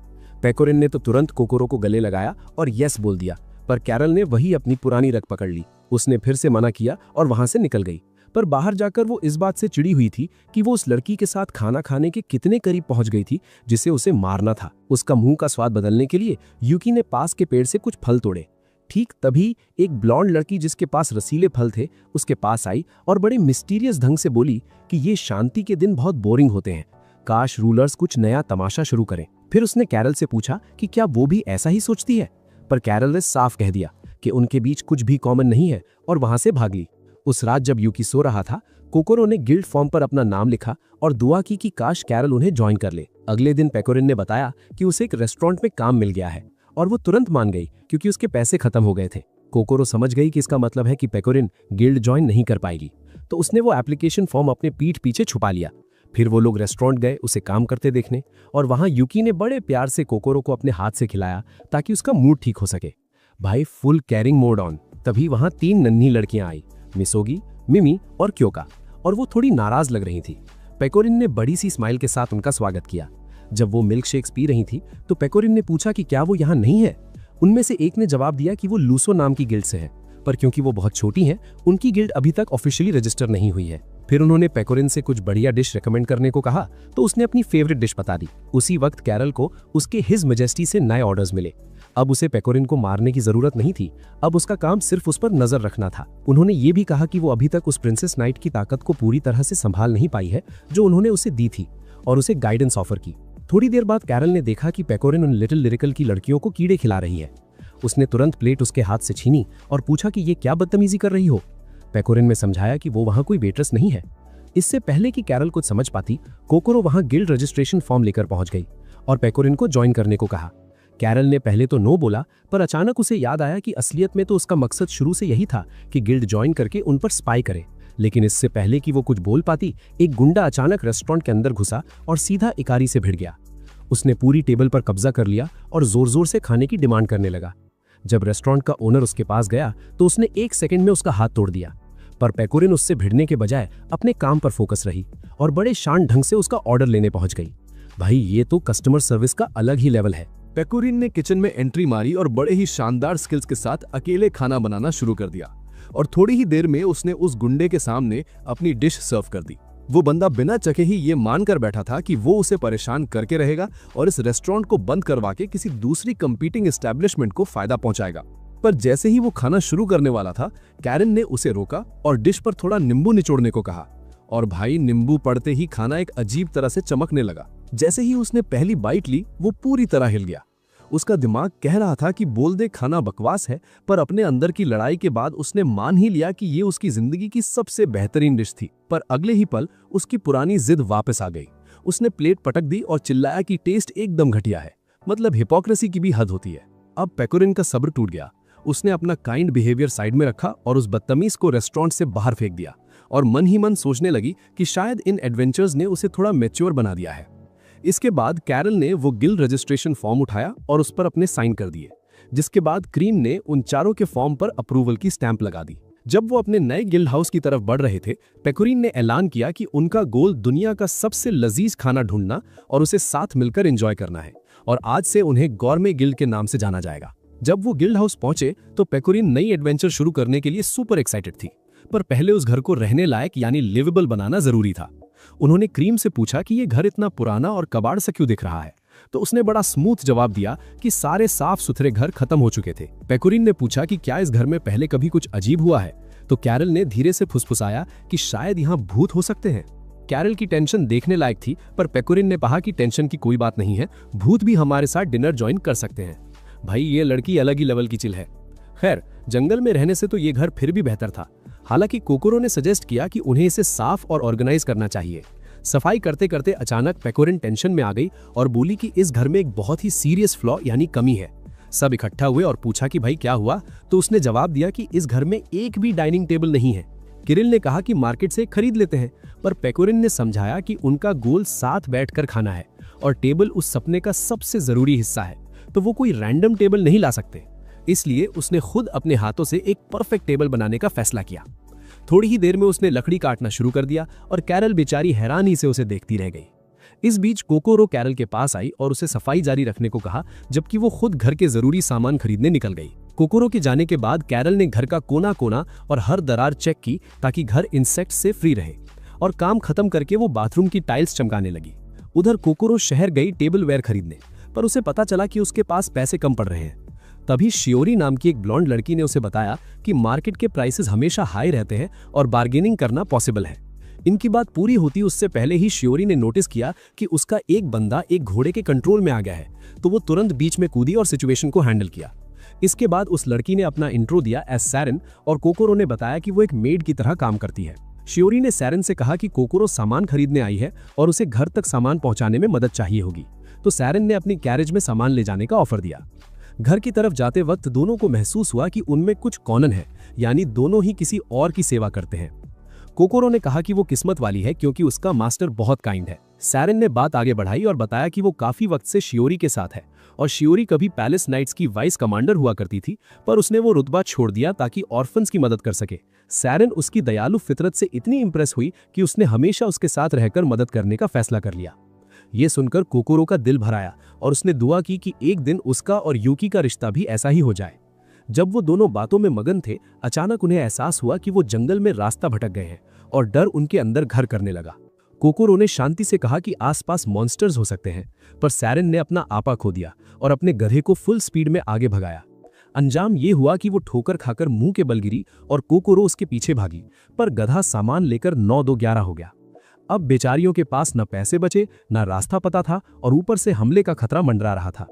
पेकोरिन ने तो तुरंत कोकोरो को गले लगाया और यस बोल दिया, पर कैरल ने वही अपनी पुरानी रग पकड़ ली। उसने फिर से मना किया और वहां से निकल गई। पर बाहर जाकर वो इस बात से चिड़ी हुई थी कि वो उस लड़की के साथ खाना खाने के कितने करीब पहुंच गई थी जिसे उसे मारना था। उसका मुंह का स्वाद बदलने के लिए यूकी ने पास के पेड़ से कुछ फल तोड़े। ठीक तभी एक ब्लॉन्ड लड़की जिसके पास रसीले फल थे उसके पास आई और बड़े मिस्टीरियस ढंग से बोली कि ये शांति के दिन बहुत बोरिंग होते हैं, काश रूलर्स कुछ नया तमाशा शुरू करें। फिर उसने कैरल से पूछा कि क्या वो भी ऐसा ही सोचती है, पर कैरल ने साफ कह दिया कि उनके बीच कुछ भी कॉमन नहीं है और वहां से भाग ली। उस रात जब यूकी सो रहा था, कोकोरो ने गिल्ड फॉर्म पर अपना नाम लिखा और दुआ की कि काश कैरल उन्हें ज्वाइन कर ले। अगले दिन पेकोरिन ने बताया कि उसे एक रेस्टोरेंट में काम मिल गया है और वो तुरंत मान गई क्योंकि उसके पैसे खत्म हो गए थे। कोकोरो समझ गई कि इसका मतलब है कि पेकोरिन गिल्ड ज्वाइन नहीं कर पाएगी, तो उसने वो एप्लीकेशन फॉर्म अपने पीठ पीछे छुपा लिया। फिर वो लोग रेस्टोरेंट गए उसे काम करते देखने और वहां यूकी ने बड़े प्यार से कोकोरो को अपने हाथ से खिलाया ताकि उसका मूड ठीक हो सके। भाई फुल कैरिंग मोड ऑन। तभी वहां 3 नन्ही लड़कियां आई, मिसोगी, मिमी और क्योका, और वो थोड़ी नाराज लग रही थी। पेकोरिन ने बड़ी सी स्माइल के साथ उनका स्वागत किया। जब वो मिल्क शेक्स पी रही थी तो पेकोरिन ने पूछा कि क्या वो यहाँ नहीं है। उनमें से एक ने जवाब दिया कि वो लूसो नाम की गिल्ड से है, पर क्योंकि वो बहुत छोटी हैं, उनकी गिल्ड अभी तक ऑफिशियली रजिस्टर नहीं हुई है। फिर उन्होंने पेकोरिन से कुछ बढ़िया डिश रेकमेंड करने को कहा तो उसने अपनी फेवरेट डिश बता दी। उसी वक्त कैरल को उसके हिज मैजेस्टी से नए ऑर्डर्स मिले। अब उसे पेकोरिन को मारने की जरूरत नहीं थी, अब उसका काम सिर्फ उस पर नजर रखना था। उन्होंने ये भी कहा कि वो अभी तक उस प्रिंसेस नाइट की ताकत को पूरी तरह से संभाल नहीं पाई है जो उन्होंने उसे दी थी, और उसे गाइडेंस ऑफर की। थोड़ी देर बाद कैरल ने देखा कि पेकोरिन उन लिटिल लिरिकल की लड़कियों को कीड़े खिला रही है। उसने तुरंत प्लेट उसके हाथ से छीनी और पूछा कि ये क्या बदतमीजी कर रही हो। पेकोरिन ने समझाया कि वो वहां कोई वेट्रेस नहीं है। इससे पहले कि कैरल कुछ समझ पाती, कोकोरो वहां गिल्ड रजिस्ट्रेशन फॉर्म लेकर पहुंच गई और पेकोरिन को ज्वाइन करने को कहा। कैरल ने पहले तो नो बोला, पर अचानक उसे याद आया कि असलियत में तो उसका मकसद शुरू से यही था कि गिल्ड ज्वाइन करके उन पर स्पाई करे। लेकिन इससे पहले कि वो कुछ बोल पाती, एक गुंडा अचानक रेस्टोरेंट के अंदर घुसा और सीधा इकारी से भिड़ गया। उसने पूरी टेबल पर कब्जा कर लिया और जोर जोर से खाने की डिमांड करने लगा। जब रेस्टोरेंट का ओनर उसके पास गया तो उसने 1 सेकंड में उसका हाथ तोड़ दिया, पर पेकोरिन उससे भिड़ने के बजाय अपने काम पर फोकस रही और बड़े शान ढंग से उसका ऑर्डर लेने पहुंच गई। भाई ये तो कस्टमर सर्विस का अलग ही लेवल है।
पेकोरिन ने किचन में एंट्री मारी और बड़े ही शानदार स्किल्स के साथ अकेले खाना बनाना शुरू कर दिया, और थोड़ी ही देर में उसने उस गुंडे के सामने अपनी डिश सर्व कर दी। वो बंदा बिना चखे ही ये मानकर बैठा था कि वो उसे परेशान करके रहेगा और इस रेस्टोरेंट को बंद करवा के किसी दूसरी कंपीटिंग एस्टेब्लिशमेंट को फायदा पहुंचाएगा। पर जैसे ही वो खाना शुरू करने वाला था, कैरन ने उसे रोका और डिश पर थोड़ा नींबू निचोड़ने को कहा, और भाई नींबू पड़ते ही खाना एक अजीब तरह से चमकने लगा। जैसे ही उसने पहली बाइट ली, वो पूरी तरह हिल गया। उसका दिमाग कह रहा था कि बोल दे खाना बकवास है, पर अपने अंदर की लड़ाई के बाद उसने मान ही लिया कि ये उसकी जिंदगी की सबसे बेहतरीन डिश थी। पर अगले ही पल उसकी पुरानी जिद वापस आ गई। उसने प्लेट पटक दी और चिल्लाया कि टेस्ट एकदम घटिया है। मतलब हिपोक्रेसी की भी हद होती है। अब पेकोरिन का सब्र टूट गया। उसने अपना काइंड बिहेवियर साइड में रखा और उस बदतमीज को रेस्टोरेंट से बाहर फेंक दिया, और मन ही मन सोचने लगी कि शायद इन एडवेंचर्स ने उसे थोड़ा मैच्योर बना दिया है। इसके बाद कैरल ने वो गिल्ड रजिस्ट्रेशन फॉर्म उठाया और उस पर अपने साइन कर दिए, जिसके बाद क्रीम ने उन चारों के फॉर्म पर अप्रूवल की स्टैंप लगा दी। जब वो अपने नए गिल्ड हाउस की तरफ बढ़ रहे थे, पेकोरिन ने ऐलान किया कि उनका गोल दुनिया का सबसे लजीज खाना ढूंढना और उसे साथ मिलकर एंजॉय करना है, और आज से उन्हें गॉर्मे गिल्ड के नाम से जाना जाएगा। जब वो गिल्ड हाउस पहुंचे तो पेकोरिन नई एडवेंचर शुरू करने के लिए सुपर एक्साइटेड थी, पर पहले उस घर को रहने लायक यानी लिवेबल बनाना जरूरी था। उन्होंने क्रीम से पूछा कि ये घर इतना पुराना और कबाड़ सा क्यों दिख रहा है, तो उसने बड़ा स्मूथ जवाब दिया कि सारे साफ सुथरे घर खत्म हो चुके थे। पेकोरिन ने पूछा कि क्या इस घर में पहले कभी कुछ अजीब हुआ है, तो कैरल ने धीरे से फुसफुसाया कि शायद यहाँ भूत हो सकते हैं। कैरल की टेंशन देखने लायक थी, पर पेकोरिन ने कहा कि टेंशन की कोई बात नहीं है, भूत भी हमारे साथ डिनर ज्वाइन कर सकते हैं। भाई ये लड़की अलग ही लेवल की चिल है। खैर, जंगल में रहने से तो ये घर फिर भी बेहतर था।
हालांकि कोकोरो ने सजेस्ट किया कि उन्हें इसे साफ और ऑर्गेनाइज करना चाहिए। सफाई करते करते अचानक पेकोरिन टेंशन में आ गई और बोली कि इस घर में एक बहुत ही सीरियस फ्लॉ यानी कमी है। सब इकट्ठा हुए और पूछा कि भाई क्या हुआ, तो उसने जवाब दिया कि इस घर में एक भी डाइनिंग टेबल नहीं है। किरिल ने कहा कि मार्केट से खरीद लेते हैं, पर पेकोरिन ने समझाया कि उनका गोल साथ बैठकर खाना है और टेबल उस सपने का सबसे जरूरी हिस्सा है, तो वो कोई रैंडम टेबल नहीं ला सकते। इसलिए उसने खुद अपने हाथों से एक परफेक्ट टेबल बनाने का फैसला किया। थोड़ी ही देर में उसने लकड़ी काटना शुरू कर दिया और कैरल बेचारी हैरानी से उसे देखती रह गई। इस बीच कोकोरो कैरल के पास आई और उसे सफाई जारी रखने को कहा, जबकि वो खुद घर के जरूरी सामान खरीदने निकल गई। कोकोरो के जाने के बाद कैरल ने घर का कोना कोना और हर दरार चेक की ताकि घर इंसेक्ट से फ्री रहे, और काम खत्म करके वो बाथरूम की टाइल्स चमकाने लगी। उधर कोकोरो शहर गई टेबलवेयर खरीदने, पर उसे पता चला कि उसके पास पैसे कम पड़ रहे हैं। तभी शियोरी नाम की एक ब्लॉन्ड लड़की ने उसे बताया कि मार्केट के प्राइसेस हमेशा हाई रहते हैं और बार्गेनिंग करना पॉसिबल है। इनकी बात पूरी होती उससे पहले ही शियोरी ने नोटिस किया कि उसका एक बंदा एक घोड़े के कंट्रोल में आ गया है, तो वो तुरंत बीच में कूदी और सिचुएशन को हैंडल किया। इसके बाद उस लड़की ने अपना इंट्रो दिया एज सैरन, और कोकोरो ने बताया कि वो एक मेड की तरह काम करती है। शियोरी ने सैरन से कहा कि कोकोरो सामान खरीदने आई है और उसे घर तक सामान पहुंचाने में मदद चाहिए होगी, तो सैरन ने अपनी कैरेज में सामान ले जाने का ऑफर दिया। घर की तरफ जाते वक्त दोनों को महसूस हुआ कि उनमें कुछ कॉमन है, यानी दोनों ही किसी और की सेवा करते हैं। कोकोरो ने कहा कि वो किस्मत वाली है क्योंकि उसका मास्टर बहुत काइंड है। सैरन ने बात आगे बढ़ाई और बताया कि वो काफी वक्त से शियोरी के साथ है और शियोरी कभी पैलेस नाइट्स की वाइस कमांडर हुआ करती थी, पर उसने वो रुतबा छोड़ दिया ताकि ऑर्फन्स की मदद कर सके। सैरन उसकी दयालु फितरत से इतनी इंप्रेस हुई कि उसने हमेशा उसके साथ रहकर मदद करने का फैसला कर लिया। ये सुनकर कोकोरो का दिल भर आया और उसने दुआ की कि एक दिन उसका और यूकी का रिश्ता भी ऐसा ही हो जाए। जब वो दोनों बातों में मगन थे, अचानक उन्हें एहसास हुआ कि वो जंगल में रास्ता भटक गए हैं और डर उनके अंदर घर करने लगा। कोकोरो ने शांति से कहा कि आसपास मॉन्स्टर्स हो सकते हैं, पर सैरन ने अपना आपा खो दिया और अपने गधे को फुल स्पीड में आगे भगाया। अंजाम ये हुआ कि वो ठोकर खाकर मुंह के बल गिरी और कोकोरो उसके पीछे भागी, पर गधा सामान लेकर 9-2-11 हो गया। अब बेचारियों के पास न पैसे बचे, न रास्ता पता था, और ऊपर से हमले का खतरा मंडरा रहा था।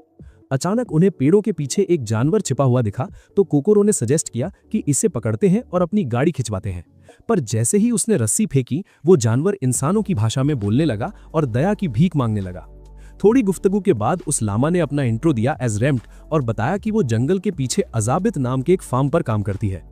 अचानक उन्हें पेड़ों के पीछे एक जानवर छिपा हुआ दिखा, तो कोकोरो ने सजेस्ट किया कि इसे पकड़ते हैं और अपनी गाड़ी खिंचवाते हैं। पर जैसे ही उसने रस्सी फेंकी, वो जानवर इंसानों की भाषा में बोलने लगा और दया की भीख मांगने लगा। थोड़ी गुफ्तगू के बाद उस लामा ने अपना इंट्रो दिया एज रेम्ट और बताया कि वो जंगल के पीछे अजाबित नाम के एक फार्म पर काम करती है।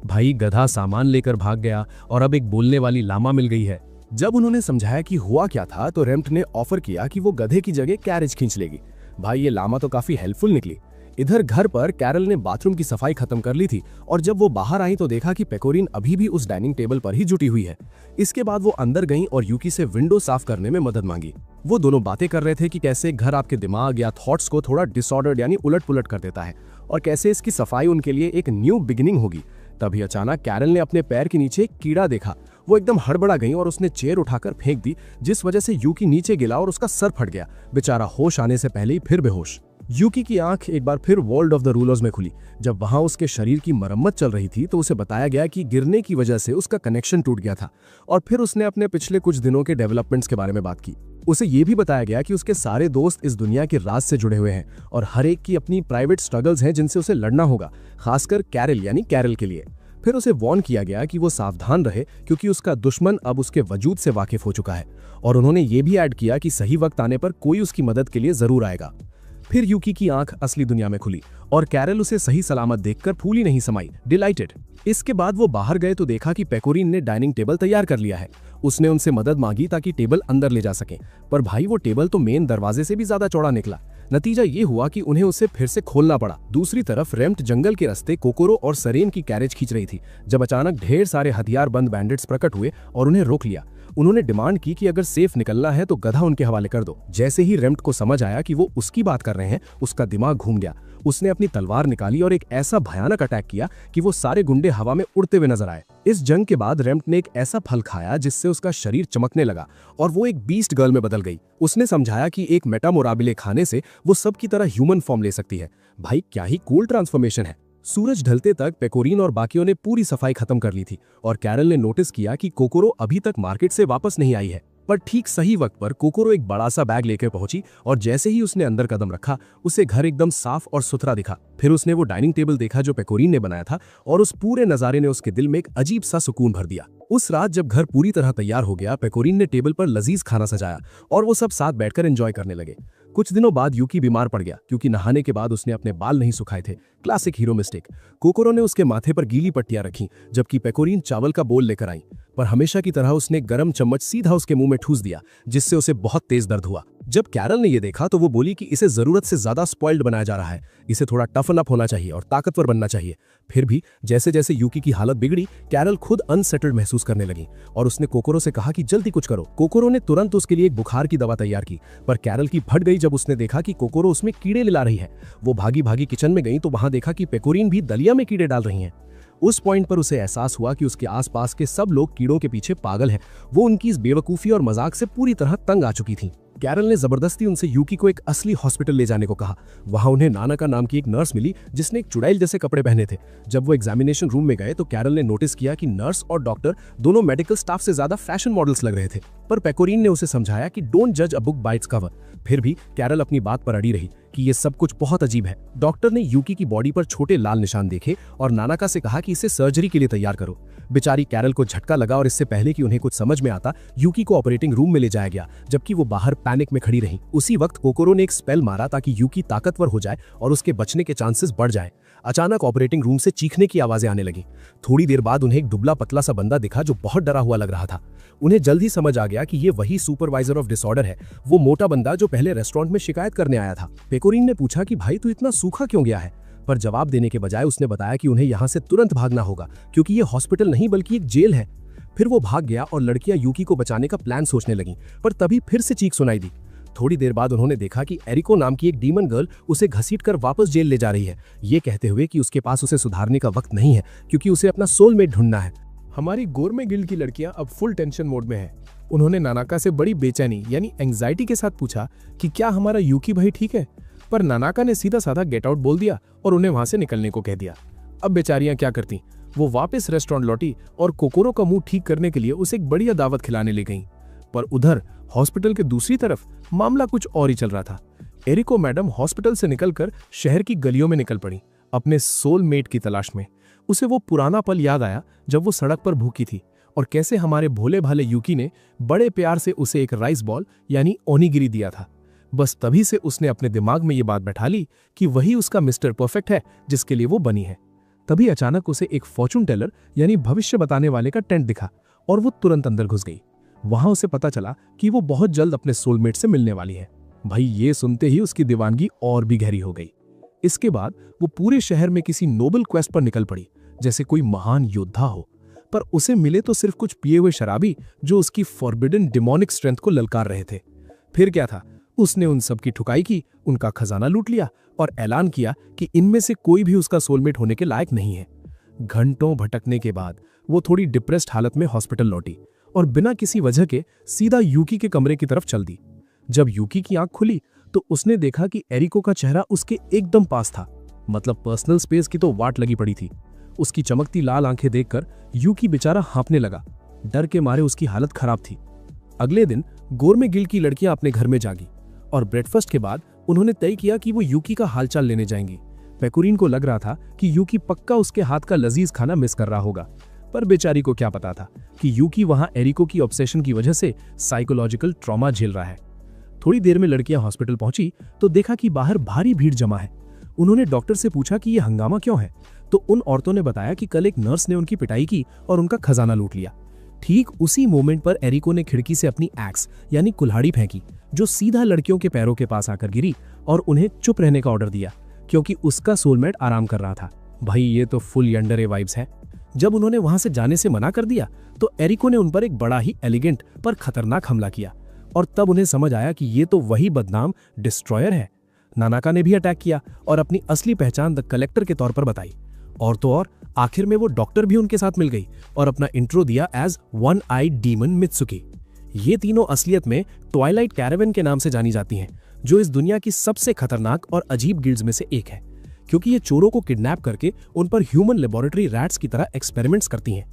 भाई, गधा सामान लेकर भाग गया और अब एक बोलने वाली लामा मिल गई है।
जब उन्होंने समझाया कि हुआ क्या था, तो रेम्ट ने ऑफर किया कि वो गधे की जगह कैरेज खींच लेगी। भाई, ये लामा तो काफी हेल्पफुल निकली। इधर घर पर कैरल ने बाथरूम की सफाई खत्म कर ली थी और जब वो बाहर आई तो देखा कि पेकोरिन अभी भी उस डाइनिंग टेबल पर ही जुटी हुई है। इसके बाद वो अंदर गईं और यूकी से विंडो साफ करने में मदद मांगी। वो दोनों बातें कर रहे थे कि कैसे घर आपके दिमाग या थॉट्स को थोड़ा डिसऑर्डर्ड यानी उलट पुलट कर देता है और कैसे इसकी सफाई उनके लिए एक न्यू बिगिनिंग होगी। तभी अचानक कैरल ने अपने पैर के नीचे एक कीड़ा देखा। वो एकदम हड़बड़ा गई और उसने चेयर उठाकर फेंक दी, जिस वजह से यूकी नीचे गिरा और उसका सर फट गया। बेचारा होश आने से पहले ही फिर बेहोश। यूकी की आंख एक बार फिर वर्ल्ड ऑफ द रूलर्स में खुली। जब वहां उसके शरीर की मरम्मत चल रही थी तो उसे बताया गया कि गिरने की वजह से उसका कनेक्शन टूट गया था, और फिर उसने अपने पिछले कुछ दिनों के डेवलपमेंट्स के बारे में बात की। उसे ये भी बताया गया कि उसके सारे दोस्त इस दुनिया के राज से जुड़े हुए हैं और हर एक की अपनी प्राइवेट स्ट्रगल्स हैं जिनसे उसे लड़ना होगा, खासकर कैरल यानी कैरल के लिए। फिर उसे वार्न किया गया कि वो सावधान रहे क्योंकि उसका दुश्मन अब उसके वजूद से वाकिफ हो चुका है, और उन्होंने ये भी ऐड किया कि सही वक्त आने पर कोई उसकी मदद के लिए जरूर आएगा। फिर यूकी की आंख असली दुनिया में खुली और कैरल उसे सही सलामत देखकर फूली नहीं समाई, डिलाइटेड। इसके बाद वो बाहर गए तो देखा कि पेकोरिन ने डाइनिंग टेबल तैयार कर लिया है। उसने उनसे मदद मांगी ताकि टेबल अंदर ले जा सके, पर भाई वो टेबल तो मेन दरवाजे से भी ज्यादा चौड़ा निकला। नतीजा ये हुआ कि उन्हें उसे फिर से खोलना पड़ा। दूसरी तरफ रेम्ट जंगल के रास्ते कोकोरो और सरेन की कैरेज खींच रही थी, जब अचानक ढेर सारे हथियार बंद बैंडिट्स प्रकट हुए और उन्हें रोक लिया। उन्होंने डिमांड की कि अगर सेफ निकलना है तो गधा उनके हवाले कर दो। जैसे ही रेम्ट को समझ आया कि वो उसकी बात कर रहे हैं, उसका दिमाग घूम गया। उसने अपनी तलवार निकाली और एक ऐसा भयानक अटैक किया कि वो सारे गुंडे हवा में उड़ते हुए नजर आए। इस जंग के बाद रेम्ट ने एक ऐसा फल खाया जिससे उसका शरीर चमकने लगा और वो एक बीस्ट गर्ल में बदल गई। उसने समझाया कि एक मेटामोराबिले खाने से वो सबकी तरह ह्यूमन फॉर्म ले सकती है। भाई, क्या ही कूल ट्रांसफॉर्मेशन है। सूरज ढलते तक पेकोरिन और बाकियों ने पूरी सफाई खत्म कर ली थी और कैरल ने नोटिस किया कि कोकोरो अभी तक मार्केट से वापस नहीं आई है। पर ठीक सही वक्त पर कोकोरो एक बड़ा सा बैग लेकर पहुंची और जैसे ही उसने अंदर कदम रखा उसे घर एकदम साफ और सुथरा दिखा। फिर उसने वो डाइनिंग टेबल देखा जो पेकोरीन ने बनाया था और उस पूरे नजारे ने उसके दिल में एक अजीब सा सुकून भर दिया। उस रात जब घर पूरी तरह तैयार हो गया, पेकोरीन ने टेबल पर लजीज खाना सजाया और वो सब साथ बैठकर एंजॉय करने लगे। कुछ दिनों बाद यूकी बीमार पड़ गया क्योंकि नहाने के बाद उसने अपने बाल नहीं सुखाए थे। Classic hero mistake. कोकोरो ने उसके माथे पर गीली पट्टियां रखी जबकि पेकोरीन चावल का बोल लेकर आई, पर हमेशा की तरह उसने गरम चम्मच सीधा उसके मुंह में ठूस दिया जिससे उसे बहुत तेज दर्द हुआ। जब कैरल ने यह देखा तो वो बोली कि इसे जरूरत से ज्यादा स्पॉइल्ड बनाया जा रहा है, इसे थोड़ा टफन अप होना चाहिए और ताकतवर बनना चाहिए। फिर भी जैसे जैसे यूकी की हालत बिगड़ी, कैरल खुद अनसेटल्ड महसूस करने लगी और उसने कोकोरो से कहा कि जल्दी कुछ करो। कोकोरो ने तुरंत उसके लिए एक बुखार की दवा तैयार की, पर कैरल की फट गई जब उसने देखा कि कोकोरो उसमें कीड़े ला रही है। वो भागी भागी किचन में गई तो वहां देखा कि पेकोरीन भी दलिया में कीड़े डाल रही हैं। उस पॉइंट पर उसे एहसास हुआ कि उसके आसपास के सब लोग कीड़ों के पीछे पागल हैं। वो उनकी इस बेवकूफी और मजाक से पूरी तरह तंग आ चुकी थी। कैरल ने जबरदस्ती उनसे यूकी को एक असली हॉस्पिटल ले जाने को कहा। वहां उन्हें नानाका नाम की एक नर्स मिली जिसने एक चुड़ैल जैसे कपड़े पहने थे। जब वो एग्जामिनेशन रूम में गए तो कैरल ने नोटिस किया कि नर्स और डॉक्टर दोनों मेडिकल स्टाफ से ज्यादा फैशन मॉडल्स लग रहे थे, पर पेकोरीन ने उसे समझाया कि डोंट जज a book by its cover. फिर भी कैरल अपनी बात पर अड़ी रही कि ये सब कुछ बहुत अजीब है। डॉक्टर ने यूकी की बॉडी पर छोटे लाल निशान देखे और नानाका से कहा कि इसे सर्जरी के लिए तैयार करो। बेचारी कैरल को झटका लगा और इससे पहले कि उन्हें कुछ समझ में आता, यूकी को ऑपरेटिंग रूम में ले जाया गया जबकि वो बाहर पैनिक में खड़ी रही। उसी वक्त कोकोरो ने एक स्पेल मारा ताकि यूकी ताकतवर हो जाए और उसके बचने के चांसेस बढ़ जाए। अचानक ऑपरेटिंग रूम से चीखने की आवाजें आने लगी। थोड़ी देर बाद उन्हें एक दुबला पतला सा बंदा दिखा जो बहुत डरा हुआ लग रहा था। उन्हें जल्द ही समझ आ गया कि ये वही सुपरवाइजर ऑफ डिसऑर्डर है, वो मोटा बंदा जो पहले रेस्टोरेंट में शिकायत करने आया था। पेकोरीन ने पूछा कि भाई तू इतना सूखा क्यों गया है, पर जवाब देने के बजाय उसने बताया कि उन्हें यहाँ से तुरंत भागना होगा क्योंकि ये हॉस्पिटल नहीं बल्कि एक जेल है। फिर वो भाग गया और लड़कियां यूकी को बचाने का प्लान सोचने लगीं, पर तभी फिर से चीख सुनाई दी। थोड़ी देर बाद उन्होंने देखा कि एरिको नाम की एक डीमन गर्ल उसे घसीटकर वापस जेल ले जा रही है, ये कहते हुए कि उसके पास उसे सुधारने का वक्त नहीं है क्योंकि उसे अपना सोलमेट ढूंढना है।
हमारी गोरमे गिल्ड की लड़कियां अब फुल टेंशन मोड में हैं। उन्होंने नानाका से बड़ी बेचैनी यानी एंजाइटी के साथ पूछा कि क्या हमारा यूकी भाई ठीक है, पर नानाका ने सीधा साधा गेट आउट बोल दिया और उन्हें वहां से निकलने को कह दिया। अब बेचारियां क्या करती, वो वापस रेस्टोरेंट लौटी और कोकोरो का मुंह ठीक करने के लिए उसे एक बढ़िया दावत खिलाने ले गईं। पर उधर हॉस्पिटल के दूसरी तरफ मामला कुछ और ही चल रहा था। एरिको मैडम हॉस्पिटल से निकलकर शहर की गलियों में निकल पड़ी अपने सोलमेट की तलाश में। उसे वो पुराना पल याद आया जब वो सड़क पर भूखी थी और कैसे हमारे भोले भाले यूकी ने बड़े प्यार से उसे एक राइस बॉल यानी ओनिगिरी दिया था। बस तभी से उसने अपने दिमाग में ये बात बैठा ली कि वही उसका मिस्टर परफेक्ट है जिसके लिए वो बनी है। तभी अचानक उसे एक फॉर्चून टेलर यानी भविष्य बताने वाले का टेंट दिखा और वो तुरंत अंदर घुस गई। वहां उसे पता चला कि वो बहुत जल्द अपने सोलमेट से मिलने वाली है। भाई ये सुनते ही उसकी दीवानगी और भी गहरी हो गई। इसके बाद वो पूरे शहर में किसी नोबल क्वेस्ट पर निकल पड़ी जैसे कोई महान योद्धा हो, पर उसे मिले तो सिर्फ कुछ पिए हुए शराबी जो उसकी फॉरबिडन डिमोनिक स्ट्रेंथ को ललकार रहे थे। फिर क्या था, उसने उन सब की ठुकाई की, उनका खजाना लूट लिया और ऐलान किया कि इनमें से कोई भी उसका सोलमेट होने के लायक नहीं है। घंटों भटकने के बाद वो थोड़ी डिप्रेस्ड हालत में हॉस्पिटल लौटी और बिना किसी वजह के सीधा यूकी के कमरे की तरफ चल दी। जब यूकी की आंख खुली तो उसने देखा कि एरिको का चेहरा उसके एकदम पास था, मतलब पर्सनल स्पेस की तो वाट लगी पड़ी थी। उसकी चमकती लाल आंखें देखकर यूकी बेचारा हाँफने लगा। डर के मारे उसकी हालत खराब थी। अगले दिन गोरमे गिल्ड की लड़कियां अपने घर में जागी और ब्रेकफास्ट के बाद उन्होंने तय किया कि वो यूकी का हालचाल लेने जाएंगी। पेकोरीन को लग रहा था कि यूकी पक्का उसके हाथ का लजीज खाना मिस कर रहा होगा, पर बेचारी को क्या पता था कि यूकी वहां एरिको की ऑब्सेशन की वजह से साइकोलॉजिकल ट्रॉमा झेल रहा है। थोड़ी देर में लड़कियां हॉस्पिटल पहुंची तो देखा कि बाहर भारी भीड़ जमा है। उन्होंने डॉक्टर से पूछा कि यह हंगामा क्यों है, तो उन औरतों ने बताया कि कल एक नर्स ने उनकी पिटाई की और उनका खजाना लूट लिया। ठीक उसी मोमेंट पर एरिको ने खिड़की से अपनी एक्स यानी कुल्हाड़ी फेंकी जो सीधा लड़कियों के पैरों के पास आकर गिरी और उन्हें चुप रहने का ऑर्डर दिया क्योंकि उसका सोलमेट आराम कर रहा था। भाई ये तो फुल यंडरे वाइब्स है। जब उन्होंने वहां से जाने से मना कर दिया तो एरिको ने उन पर एक बड़ा ही एलिगेंट पर खतरनाक हमला किया और तब उन्हें समझ आया कि ये तो वही बदनाम डिस्ट्रॉयर है। नानाका ने भी अटैक किया और अपनी असली पहचान द कलेक्टर के तौर पर बताई। और तो और आखिर में वो डॉक्टर भी उनके साथ मिल गई और अपना इंट्रो दिया एज वन आई डीमन मित्सुकी। ये तीनों असलियत में ट्वाइलाइट कैरावन के नाम से जानी जाती हैं, जो इस दुनिया की सबसे खतरनाक और अजीब गिल्ड्स में से एक है, क्योंकि ये चोरों को किडनैप करके उन पर ह्यूमन लेबोरेटरी रैट्स की तरह एक्सपेरिमेंट्स करती हैं।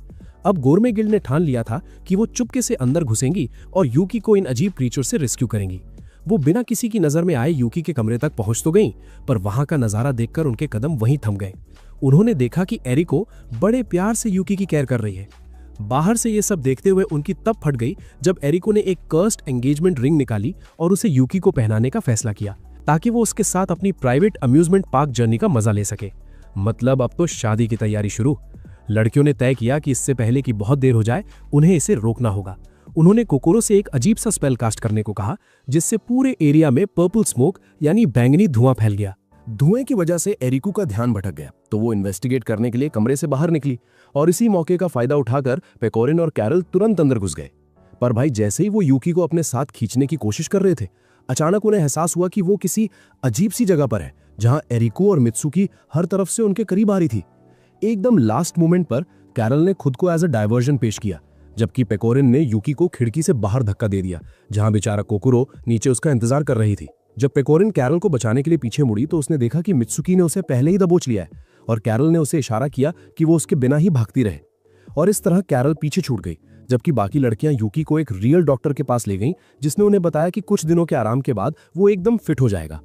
अब गोरमे गिल्ड ने ठान लिया था कि वो चुपके से अंदर घुसेंगी और यूकी को इन अजीब क्रीचर से रेस्क्यू करेंगी। वो बिना किसी की नजर में आए यूकी के कमरे तक पहुंच तो गईं, पर वहां का नजारा देखकर उनके कदम वहीं थम गए। उन्होंने देखा कि एरिको बड़े प्यार से यूकी की केयर कर रही है। बाहर से ये सब देखते हुए उनकी तब फट गई जब एरिको ने एक कर्स्ड एंगेजमेंट रिंग निकाली और उसे यूकी को पहनाने का फैसला किया, ताकि वो उसके साथ अपनी प्राइवेट अम्यूजमेंट पार्क जर्नी का मजा ले सके। मतलब अब तो शादी की तैयारी शुरू। लड़कियों ने तय किया कि इससे पहले कि बहुत देर हो जाए उन्हें इसे रोकना होगा। उन्होंने कोकोरो से एक अजीब सा स्पेल कास्ट करने को कहा, जिससे पूरे एरिया में पर्पल स्मोक यानी बैंगनी धुआं फैल गया।
धुएं की वजह से एरिको का ध्यान भटक गया, तो वो इन्वेस्टिगेट करने के लिए कमरे से बाहर निकली और इसी मौके का फायदा उठाकर पेकोरिन और कैरल तुरंत अंदर घुस गए। पर भाई जैसे ही वो यूकी को अपने साथ खींचने की कोशिश कर रहे थे, अचानक उन्हें एहसास हुआ कि वो किसी अजीब सी जगह पर है, जहां एरिको और मित्सुकी हर तरफ से उनके करीब आ रही थी। एकदम लास्ट मोमेंट पर कैरल ने खुद को एज अ डायवर्जन पेश किया, जबकि पेकोरिन ने यूकी को खिड़की से बाहर धक्का दे दिया, जहां बेचारा कोकोरो नीचे उसका इंतजार कर रही थी। जब पेकोरिन कैरल को बचाने के लिए पीछे मुड़ी तो उसने देखा कि मित्सुकी ने उसे पहले ही दबोच लिया है और कैरल ने उसे इशारा किया कि वो उसके बिना ही भागती रहे। और इस तरह कैरल पीछे छूट गई, जबकि बाकी लड़कियां यूकी को एक रियल डॉक्टर के पास ले गईं, जिसने उन्हें बताया कि कुछ दिनों के आराम के बाद वो एकदम फिट हो जाएगा।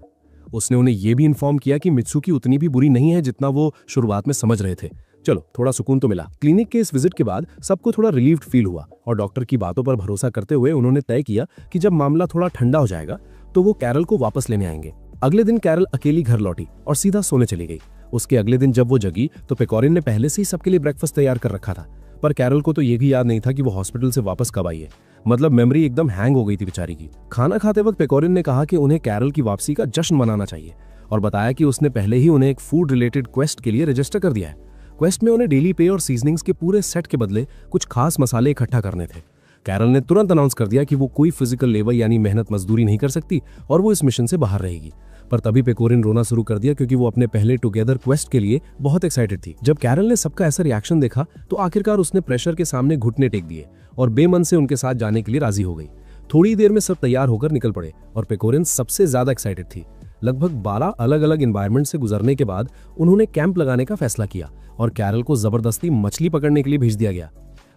उसने उन्हें यह भी इन्फॉर्म किया कि मित्सुकी उतनी भी बुरी नहीं है जितना वो शुरुआत में समझ रहे थे। चलो थोड़ा सुकून तो मिला। क्लिनिक के इस विजिट के बाद सबको थोड़ा रिलीव्ड फील हुआ और डॉक्टर की बातों पर भरोसा करते हुए उन्होंने तय किया कि जब मामला थोड़ा ठंडा हो जाएगा तो वो कैरल को वापस लेने आएंगे। अगले दिन कैरल अकेली घर लौटी और सीधा सोने चली गई। उसके अगले दिन जब वो जगी तो पेकोरिन ने पहले से ही सबके लिए ब्रेकफास्ट तैयार कर रखा था, पर कैरल को तो ये भी याद नहीं था कि वो हॉस्पिटल से वापस कब आई है। मतलब मेमोरी एकदम हैंग हो गई थी बेचारी की। खाना खाते वक्त पेकोरिन ने कहा कि उन्हें कैरल की वापसी का जश्न मनाना चाहिए और बताया कि उसने पहले ही उन्हें एक फूड रिलेटेड क्वेस्ट के लिए रजिस्टर कर दिया है। क्वेस्ट में उन्हें डेली पे और सीजनिंग्स के पूरे सेट के बदले कुछ खास मसाले इकट्ठा करने थे। कैरल ने तुरंत अनाउंस कर दिया कि वो कोई फिजिकल लेबर यानी मेहनत मजदूरी नहीं कर सकती और वो इस मिशन से बाहर रहेगी। पर तभी पेकोरिन रोना शुरू कर दिया, क्योंकि वो अपने पहले टुगेदर क्वेस्ट के लिए बहुत एक्साइटेड थी। जब कैरल ने सबका ऐसा रिएक्शन देखा तो आखिरकार उसने प्रेशर के सामने घुटने टेक दिए और बेमन से उनके साथ जाने के लिए राजी हो गई। थोड़ी देर में सब तैयार होकर निकल पड़े और पेकोरिन सबसे ज्यादा एक्साइटेड थी। लगभग 12 अलग अलग एनवायरनमेंट से गुजरने के बाद उन्होंने कैंप लगाने का फैसला किया और कैरल को जबरदस्ती मछली पकड़ने के लिए भेज दिया गया।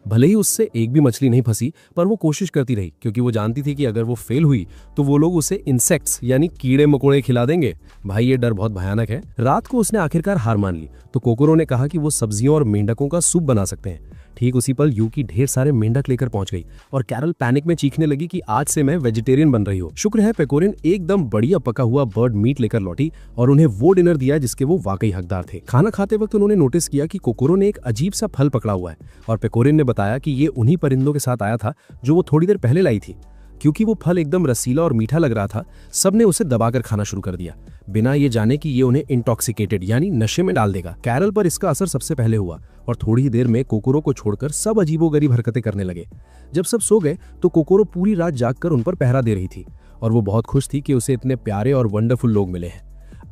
भले ही उससे एक भी मछली नहीं फंसी, पर वो कोशिश करती रही, क्योंकि वो जानती थी कि अगर वो फेल हुई तो वो लोग उसे इंसेक्ट्स यानी कीड़े मकोड़े खिला देंगे। भाई ये डर बहुत भयानक है। रात को उसने आखिरकार हार मान ली तो कोकोरो ने कहा कि वो सब्जियों और मेंढकों का सूप बना सकते हैं। ठीक उसी पल यूकी ढेर सारे मेंढक लेकर पहुंच गई और कैरल पैनिक में चीखने लगी कि आज से मैं वेजिटेरियन बन रही हूँ। शुक्र है पेकोरिन एकदम बढ़िया पका हुआ बर्ड मीट लेकर लौटी और उन्हें वो डिनर दिया जिसके वो वाकई हकदार थे। खाना खाते वक्त उन्होंने नोटिस किया कि कोकोरो ने एक अजीब सा फल पकड़ा हुआ है और पेकोरिन ने बताया कि ये उन्हीं परिंदों के साथ आया था जो वो थोड़ी देर पहले लाई थी। क्योंकि वो फल एकदम रसीला और मीठा लग रहा था, सबने उसे दबाकर खाना शुरू कर दिया, बिना ये जाने कि ये उन्हें इंटॉक्सिकेटेड यानी नशे में डाल देगा। कैरल पर इसका असर सबसे पहले हुआ और थोड़ी ही देर में कोकोरो को छोड़कर सब अजीबोगरीब हरकतें करने लगे। जब सब सो गए तो कोकोरो पूरी रात जागकर उन पर पहरा दे रही थी और वो बहुत खुश थी कि उसे इतने प्यारे और वंडरफुल लोग मिले हैं।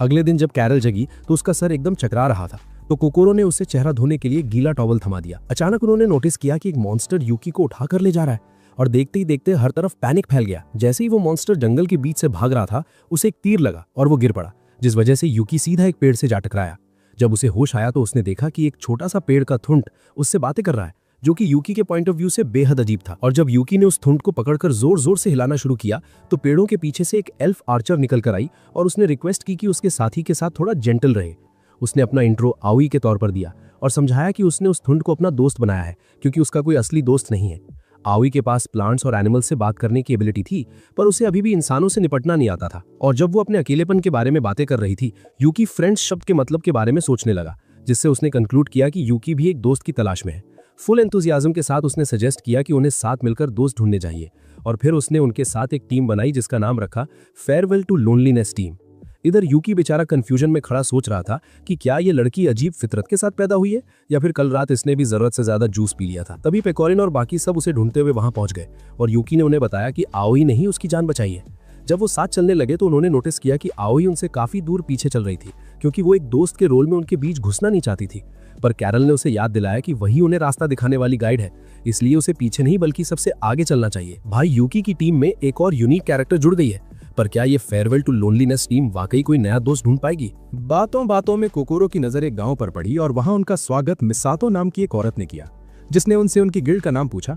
अगले दिन जब कैरल जगी तो उसका सर एकदम चकरा रहा था, तो कोकोरो ने उसे चेहरा धोने के लिए गीला टॉवल थमा दिया। अचानक उन्होंने नोटिस किया कि एक मॉन्स्टर यूकी को उठाकर ले जा रहा है और देखते ही देखते हर तरफ पैनिक फैल गया। जैसे ही वो मॉन्स्टर जंगल के बीच से भाग रहा था, उसे एक तीर लगा और वो गिर पड़ा, जिस वजह से यूकी सीधा एक पेड़ से जा टकराया। जब उसे होश आया तो उसने देखा कि एक छोटा सा पेड़ का थुंड उससे बातें कर रहा है, जो कि यूकी के पॉइंट ऑफ व्यू से बेहद अजीब था। और जब यूकी ने उस थुंड को पकड़कर जोर जोर से हिलाना शुरू किया तो पेड़ों के पीछे से एक एल्फ आर्चर निकल कर आई और उसने रिक्वेस्ट की कि उसके साथी के साथ थोड़ा जेंटल रहे। उसने अपना इंट्रो आवी के तौर पर दिया और समझाया कि उसने उस थुंड को अपना दोस्त बनाया है, क्योंकि उसका कोई असली दोस्त नहीं है। आवी के पास प्लांट्स और एनिमल्स से बात करने की एबिलिटी थी, पर उसे अभी भी इंसानों से निपटना नहीं आता था। और जब वो अपने अकेलेपन के बारे में बातें कर रही थी, यूकी फ्रेंड्स शब्द के मतलब के बारे में सोचने लगा, जिससे उसने कंक्लूड किया कि यूकी भी एक दोस्त की तलाश में है। फुल एंथुसियाज्म के साथ उसने सजेस्ट किया कि उन्हें साथ मिलकर दोस्त ढूंढने चाहिए और फिर उसने उनके साथ एक टीम बनाई जिसका नाम रखा फेयरवेल टू लोनलीनेस टीम। इधर यूकी बेचारा कंफ्यूजन में खड़ा सोच रहा था कि क्या ये लड़की अजीब फितरत के साथ पैदा हुई है या फिर कल रात इसने भी जरूरत से ज्यादा जूस पी लिया था। तभी पेकोरिन और बाकी सब उसे ढूंढते हुए वहां पहुंच गए और यूकी ने उन्हें बताया कि आओई ने ही उसकी जान बचाई है। जब वो साथ चलने लगे तो उन्होंने नोटिस किया कि आओई उनसे काफी दूर पीछे चल रही थी, क्योंकि वो एक दोस्त के रोल में उनके बीच घुसना नहीं चाहती थी। पर कैरल ने उसे याद दिलाया कि वही उन्हें रास्ता दिखाने वाली गाइड है, इसलिए उसे पीछे नहीं बल्कि सबसे आगे चलना चाहिए। भाई यूकी की टीम में एक और यूनिक कैरेक्टर जुड़ गई है, पर क्या ये फेयरवेल टू लोनलीनेस टीम वाकई कोई नया दोस्त ढूंढ पाएगी?
बातों बातों में कोकोरो की नजर एक गांव पर पड़ी और वहां उनका स्वागत मिसातो नाम की एक औरत ने किया, जिसने उनसे उनकी गिल्ड का नाम पूछा।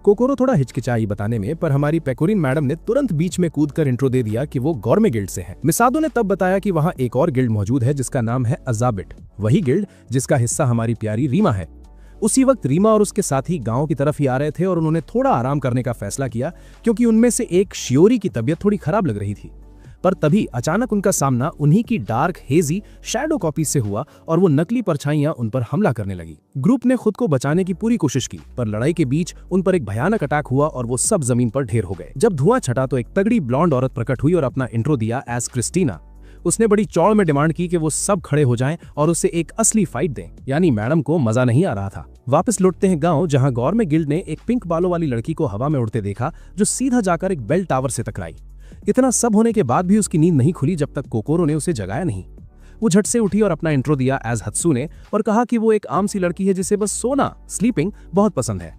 कोकोरो थोड़ा हिचकिचाई बताने में, पर हमारी पेकोरिन मैडम ने तुरंत बीच में कूदकर इंट्रो दे दिया कि वो गौरमे गिल्ड से हैं। मिसातो ने तब बताया कि वहां एक और गिल्ड मौजूद है जिसका नाम है अजाबिट, वही गिल्ड जिसका हिस्सा हमारी प्यारी रीमा है। उसी वक्त रीमा और उसके साथी गांव की तरफ ही आ रहे थे और उन्होंने थोड़ा आराम करने का फैसला किया क्योंकि उनमें से एक शियोरी की तबीयत थोड़ी खराब लग रही थी। पर तभी अचानक उनका सामना उन्हीं की डार्क हेजी शैडो कॉपी से हुआ और वो नकली परछाइयां उन पर हमला करने लगी। ग्रुप ने खुद को बचाने की पूरी कोशिश की, पर लड़ाई के बीच उन पर एक भयानक अटैक हुआ और वो सब जमीन पर ढेर हो गए। जब धुआं छटा तो एक तगड़ी ब्लॉन्ड औरत प्रकट हुई और अपना इंट्रो दिया एज क्रिस्टीना। उसने बड़ी चौड़ में डिमांड की कि वो सब खड़े हो जाएं और उसे एक असली फाइट दें। यानी मैडम को मजा नहीं आ रहा था। वापस लौटते हैं गांव, जहां गौरमे गिल्ड ने एक पिंक बालों वाली लड़की को हवा में उड़ते देखा जो सीधा जाकर एक बेल टावर से टकराई। इतना सब होने के बाद भी उसकी नींद नहीं खुली जब तक कोकोरो ने उसे जगाया नहीं। वो झट से उठी और अपना इंट्रो दिया एज हत्सुने और कहा कि वो एक आम सी लड़की है जिसे बस सोना, स्लीपिंग बहुत पसंद है।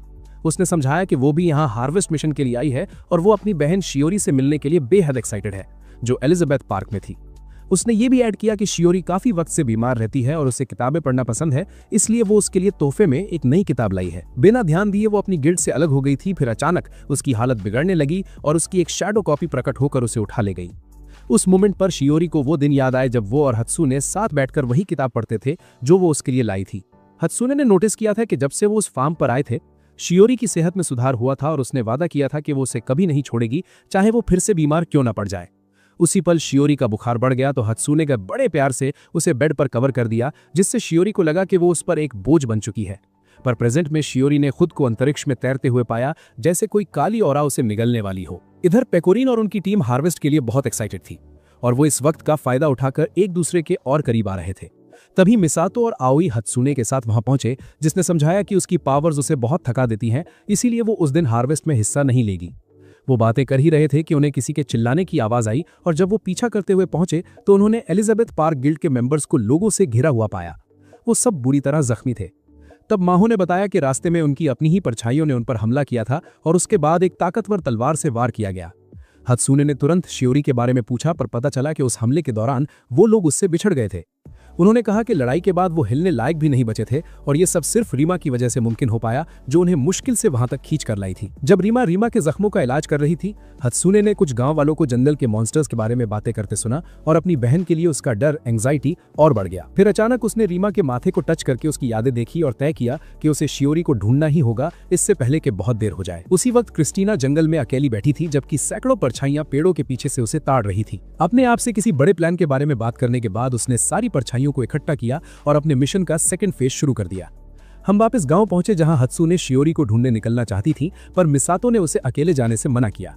उसने समझाया कि वो भी यहाँ हार्वेस्ट मिशन के लिए आई है और वो अपनी बहन शियोरी से मिलने के लिए बेहद एक्साइटेड है, जो एलिजाबेथ पार्क में थी। उसने ये भी ऐड किया कि शियोरी काफी वक्त से बीमार रहती है और उसे किताबें पढ़ना पसंद है, इसलिए वो उसके लिए तोहफे में एक नई किताब लाई है। बिना ध्यान दिए वो अपनी गिल्ड से अलग हो गई थी। फिर अचानक उसकी हालत बिगड़ने लगी और उसकी एक शैडो कॉपी प्रकट होकर उसे उठा ले गई। उस मोमेंट पर शियोरी को वो दिन याद आए जब वो और हत्सुने साथ बैठकर वही किताब पढ़ते थे जो वो उसके लिए लाई थी। हत्सुने ने नोटिस किया था कि जब से वो उस फार्म पर आए थे, शियोरी की सेहत में सुधार हुआ था और उसने वादा किया था कि वो उसे कभी नहीं छोड़ेगी, चाहे वो फिर से बीमार क्यों ना पड़ जाए। उसी पल शियोरी का बुखार बढ़ गया तो हत्सुने ने बड़े प्यार से उसे बेड पर कवर कर दिया, जिससे शियोरी को लगा कि वो उस पर एक बोझ बन चुकी है। पर प्रेजेंट में शियोरी ने खुद को अंतरिक्ष में तैरते हुए पाया, जैसे कोई काली औरा उसे निगलने वाली हो। इधर पेकोरिन और उनकी टीम हार्वेस्ट के लिए बहुत एक्साइटेड थी और वो इस वक्त का फायदा उठाकर एक दूसरे के और करीब आ रहे थे। तभी मिसातो और आओई हत्सुने के साथ वहां पहुंचे, जिसने समझाया कि उसकी पावर्स उसे बहुत थका देती हैं, इसीलिए वो उस दिन हार्वेस्ट में हिस्सा नहीं लेगी। वो बातें कर ही रहे थे कि उन्हें किसी के चिल्लाने की आवाज आई और जब वो पीछा करते हुए पहुंचे तो उन्होंने एलिजाबेथ पार्क गिल्ड के मेंबर्स को लोगों से घिरा हुआ पाया। वो सब बुरी तरह जख्मी थे। तब माहो ने बताया कि रास्ते में उनकी अपनी ही परछाइयों ने उन पर हमला किया था और उसके बाद एक ताकतवर तलवार से वार किया गया। हत्सुने ने तुरंत शियोरी के बारे में पूछा, पर पता चला कि उस हमले के दौरान वो लोग उससे बिछड़ गए थे। उन्होंने कहा कि लड़ाई के बाद वो हिलने लायक भी नहीं बचे थे और ये सब सिर्फ रीमा की वजह से मुमकिन हो पाया, जो उन्हें मुश्किल से वहां तक खींच कर लाई थी। जब रीमा के जख्मों का इलाज कर रही थी, हत्सुने ने कुछ गांव वालों को जंगल के मॉन्स्टर्स के बारे में बातें करते सुना और अपनी बहन के लिए उसका डर, एंग्जाइटी और बढ़ गया। फिर अचानक उसने रीमा के माथे को टच करके उसकी यादें देखी और तय किया कि उसे शियोरी को ढूंढना ही होगा, इससे पहले कि बहुत देर हो जाए। उसी वक्त क्रिस्टीना जंगल में अकेली बैठी थी, जबकि सैकड़ों परछाइयां पेड़ों के पीछे से उसे ताड़ रही थी। अपने आप से किसी बड़े प्लान के बारे में बात करने के बाद उसने सारी परछाइयों को इकट्ठा किया और अपने मिशन का सेकंड फेज शुरू कर दिया। हम वापस गांव पहुंचे, जहां हत्सुने शियोरी को ढूंढने निकलना चाहती थी, पर मिसातो ने उसे अकेले जाने से मना किया।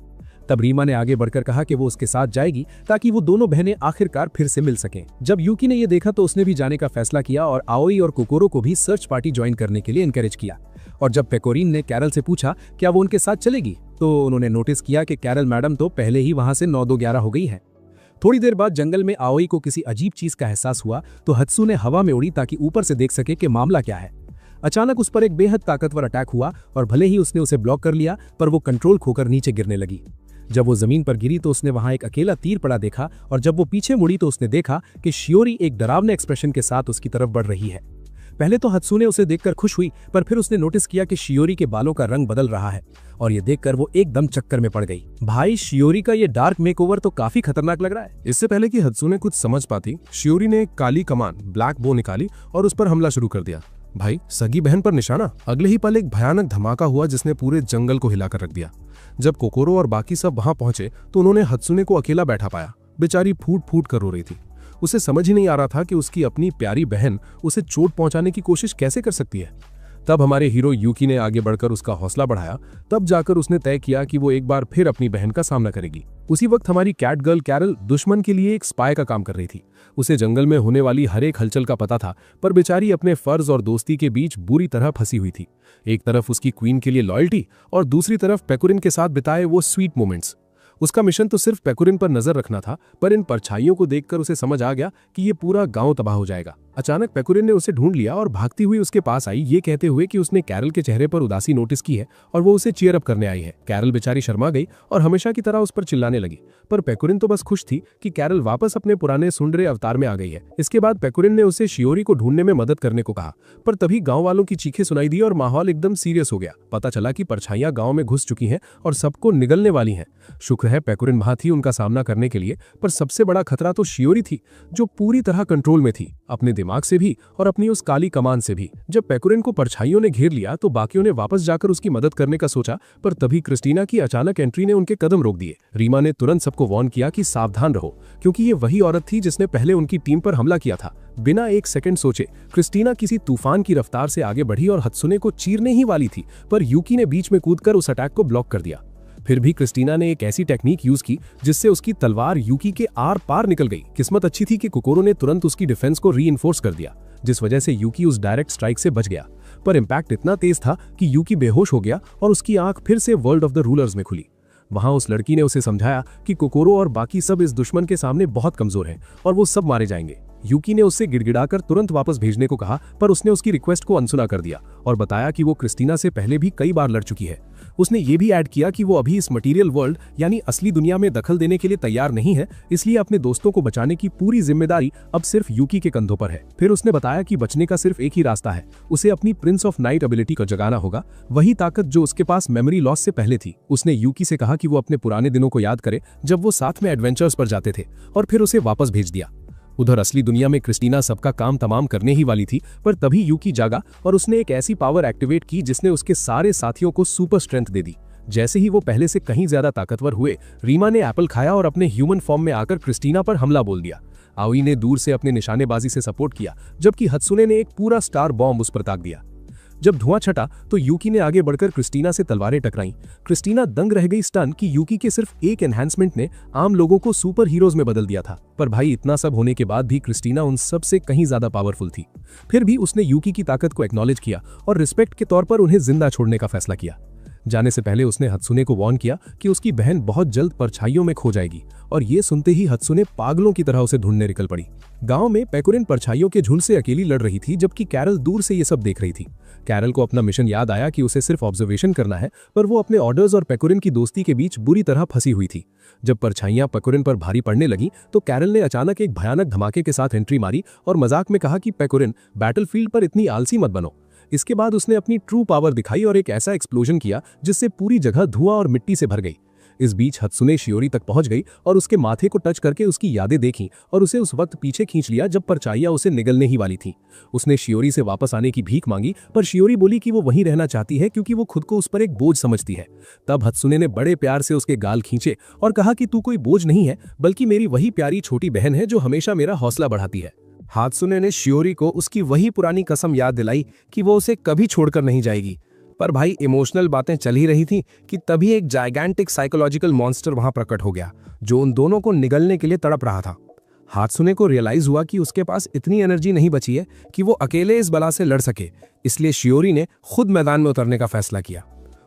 तब रीमा ने आगे बढ़कर कहा कि वो उसके साथ जाएगी ताकि वो दोनों बहनें आखिरकार फिर से मिल सकें। जब यूकी ने यह देखा तो उसने भी जाने का फैसला किया और आओई और कोकोरो को भी सर्च पार्टी ज्वाइन करने के लिए एनकरेज किया। और जब पेकोरिन ने कैरल से पूछा क्या वो उनके साथ चलेगी, तो उन्होंने नोटिस किया कि कैरल मैडम तो पहले ही वहां से 9-2-11 हो गई है। थोड़ी देर बाद जंगल में आओई को किसी अजीब चीज का एहसास हुआ तो हत्सुने हवा में उड़ी ताकि ऊपर से देख सके कि मामला क्या है। अचानक उस पर एक बेहद ताकतवर अटैक हुआ और भले ही उसने उसे ब्लॉक कर लिया, पर वो कंट्रोल खोकर नीचे गिरने लगी। जब वो जमीन पर गिरी तो उसने वहां एक अकेला तीर पड़ा देखा और जब वो पीछे मुड़ी तो उसने देखा कि शियोरी एक डरावने एक्सप्रेशन के साथ उसकी तरफ बढ़ रही है। पहले तो हत्सुने उसे देखकर खुश हुई, पर फिर उसने नोटिस किया कि शियोरी के बालों का रंग बदल रहा है और ये देखकर वो एकदम चक्कर में पड़ गई। भाई, शियोरी का ये डार्क मेकओवर तो काफी खतरनाक लग रहा है।
इससे पहले कि हत्सुने कुछ समझ पाती, शियोरी ने एक काली कमान ब्लैक बो निकाली और उस पर हमला शुरू कर दिया। भाई, सगी बहन पर निशाना। अगले ही पल एक भयानक धमाका हुआ जिसने पूरे जंगल को हिलाकर रख दिया। जब कोकोरो और बाकी सब वहां पहुंचे तो उन्होंने हत्सुने को अकेला बैठा पाया। बेचारी फूट फूट कर रो रही थी। उसे समझ ही नहीं आ रहा था कि उसकी अपनी प्यारी बहन उसे चोट पहुंचाने की कोशिश कैसे कर सकती है। तब हमारे हीरो यूकी ने आगे बढ़कर उसका हौसला बढ़ाया। तब जाकर उसने तय किया कि वो एक बार फिर अपनी बहन का सामना करेगी। उसी वक्त हमारी कैट गर्ल कैरल दुश्मन के लिए एक स्पाई का काम कर रही थी। उसे जंगल में होने वाली हर एक हलचल का पता था, पर बेचारी अपने फर्ज और दोस्ती के बीच बुरी तरह फंसी हुई थी। एक तरफ उसकी क्वीन के लिए लॉयल्टी और दूसरी तरफ पेकोरिन के साथ बिताए वो स्वीट मोमेंट्स। उसका मिशन तो सिर्फ पेकोरिन पर नजर रखना था, पर इन परछाइयों को देखकर उसे समझ आ गया कि ये पूरा गांव तबाह हो जाएगा।
अचानक पेकुरिन ने उसे ढूंढ लिया और भागती हुई उसके पास आई, ये कहते हुए कि उसने कैरल के चेहरे पर उदासी नोटिस की है और वो उसे चीयर अप करने आई है। कैरल बेचारी शर्मा गई और हमेशा की तरह उस पर चिल्लाने लगी, पर पेकुरिन तो बस खुश थी कि कैरल वापस अपने पुराने सुंडरे अवतार में आ गई है। इसके बाद पेकुरिन ने उसे शियोरी को ढूंढने में मदद करने को कहा, पर तभी गांव वालों की चीखें सुनाई दी और माहौल एकदम सीरियस हो गया। पता चला कि परछाइयां गांव में घुस चुकी हैं और सबको निगलने वाली हैं। शुक्र है पेकुरिन वहां थी उनका सामना करने के लिए, पर सबसे बड़ा खतरा तो शियोरी थी, जो पूरी तरह कंट्रोल में थी, अपने दिमाग से भी और अपनी उस काली कमान से भी। जब पेकुरिन को परछाइयों ने घेर लिया तो बाकियों ने वापस जाकर उसकी मदद करने का सोचा, पर तभी क्रिस्टीना की अचानक एंट्री ने उनके कदम रोक दिए। रीमा ने तुरंत सबको वार्न किया कि सावधान रहो, क्योंकि ये वही औरत थी जिसने पहले उनकी टीम पर हमला किया था। बिना एक सेकंड सोचे क्रिस्टीना किसी तूफान की रफ्तार से आगे बढ़ी और हत्सुने को चीरने ही वाली थी, पर यूकी ने बीच में कूदकर उस अटैक को ब्लॉक कर दिया। फिर भी क्रिस्टीना ने एक ऐसी टेक्निक यूज की जिससे उसकी तलवार यूकी के आर पार निकल गई। किस्मत अच्छी थी कि कोकोरो ने तुरंत उसकी डिफेंस को रीइंफोर्स कर दिया, जिस वजह से यूकी उस डायरेक्ट स्ट्राइक से बच गया। पर इम्पैक्ट इतना तेज था कि यूकी बेहोश हो गया और उसकी आंख फिर से वर्ल्ड ऑफ द रूलर्स में खुली। वहां उस लड़की ने उसे समझाया कि कोकोरो और बाकी सब इस दुश्मन के सामने बहुत कमजोर हैं और वो सब मारे जाएंगे। यूकी ने उससे गिड़गिड़ाकर तुरंत वापस भेजने को कहा, पर उसने उसकी रिक्वेस्ट को अनसुना कर दिया और बताया कि वो क्रिस्टीना से पहले भी कई बार लड़ चुकी है। उसने ये भी ऐड किया कि वो अभी इस मटेरियल वर्ल्ड यानी असली दुनिया में दखल देने के लिए तैयार नहीं है, इसलिए अपने दोस्तों को बचाने की पूरी जिम्मेदारी अब सिर्फ यूकी के कंधों पर है। फिर उसने बताया कि बचने का सिर्फ एक ही रास्ता है, उसे अपनी प्रिंस ऑफ नाइट एबिलिटी को जगाना होगा, वही ताकत जो उसके पास मेमोरी लॉस से पहले थी। उसने यूकी से कहा कि वो अपने पुराने दिनों को याद करे जब वो साथ में एडवेंचर्स पर जाते थे, और फिर उसे वापस भेज दिया। उधर असली दुनिया में क्रिस्टीना सबका काम तमाम करने ही वाली थी, पर तभी यूकी जागा और उसने एक ऐसी पावर एक्टिवेट की जिसने उसके सारे साथियों को सुपर स्ट्रेंथ दे दी। जैसे ही वो पहले से कहीं ज्यादा ताकतवर हुए, रीमा ने एप्पल खाया और अपने ह्यूमन फॉर्म में आकर क्रिस्टीना पर हमला बोल दिया। आओई ने दूर से अपने निशानेबाजी से सपोर्ट किया, जबकि हत्सुने ने एक पूरा स्टार बॉम्ब उस पर ताक दिया। जब धुआं छटा तो यूकी ने आगे बढ़कर क्रिस्टीना से तलवारें टकराईं। क्रिस्टीना दंग रह गई स्टन कि यूकी के सिर्फ एक एनहांसमेंट ने आम लोगों को सुपर हीरोज में बदल दिया था। पर भाई, इतना सब होने के बाद भी क्रिस्टीना उन सब से कहीं ज्यादा पावरफुल थी। फिर भी उसने यूकी की ताकत को एक्नॉलेज किया और रिस्पेक्ट के तौर पर उन्हें जिंदा छोड़ने का फैसला किया। जाने से पहले उसने हत्सुने को वार्न किया कि उसकी बहन बहुत जल्द परछाइयों में खो जाएगी, और ये सुनते ही हत्सुने पागलों की तरह उसे ढूंढने निकल पड़ी। गांव में पेकुरिन परछाइयों के झुंड से अकेली लड़ रही थी, जबकि कैरल दूर से ये सब देख रही थी। कैरल को अपना मिशन याद आया कि उसे सिर्फ ऑब्जर्वेशन करना है, पर वो अपने ऑर्डर्स और पेकुरिन की दोस्ती के बीच बुरी तरह फंसी हुई थी। जब परछाइयां पेकुरिन पर भारी पड़ने लगी तो कैरल ने अचानक एक भयानक धमाके के साथ एंट्री मारी और मजाक में कहा कि पेकुरिन, बैटलफील्ड पर इतनी आलसी मत बनो। इसके बाद उसने अपनी ट्रू पावर दिखाई और एक ऐसा एक्सप्लोजन किया जिससे पूरी जगह धुआं और मिट्टी से भर गई। इस बीच हत्सुने शियोरी तक पहुंच गई और उसके माथे को टच करके उसकी यादें देखीं और उसे उस वक्त पीछे खींच लिया जब परछाइयां उसे निगलने ही वाली थी। उसने शियोरी से वापस आने की भीख मांगी, पर शियोरी बोली कि वो वहीं रहना चाहती है क्योंकि वो खुद को उस पर एक बोझ समझती है। तब हत्सुने ने बड़े प्यार से उसके गाल खींचे और कहा कि तू कोई बोझ नहीं है, बल्कि मेरी वही प्यारी छोटी बहन है जो हमेशा मेरा हौसला बढ़ाती है। हात्सुने ने शियोरी को उसकी वही पुरानी कसम याद दिलाई कि वो उसे कभी छोड़कर नहीं जाएगी। पर भाई, इमोशनल बातें चल ही रही थी कि तभी एक जाइगेंटिक साइकोलॉजिकल मॉन्स्टर वहां प्रकट हो गया, जो उन दोनों को निगलने के लिए तड़प रहा था। हात्सुने को रियलाइज हुआ कि उसके पास इतनी एनर्जी नहीं बची है कि वो अकेले इस बला से लड़ सके, इसलिए शियोरी ने खुद मैदान में उतरने का फैसला किया।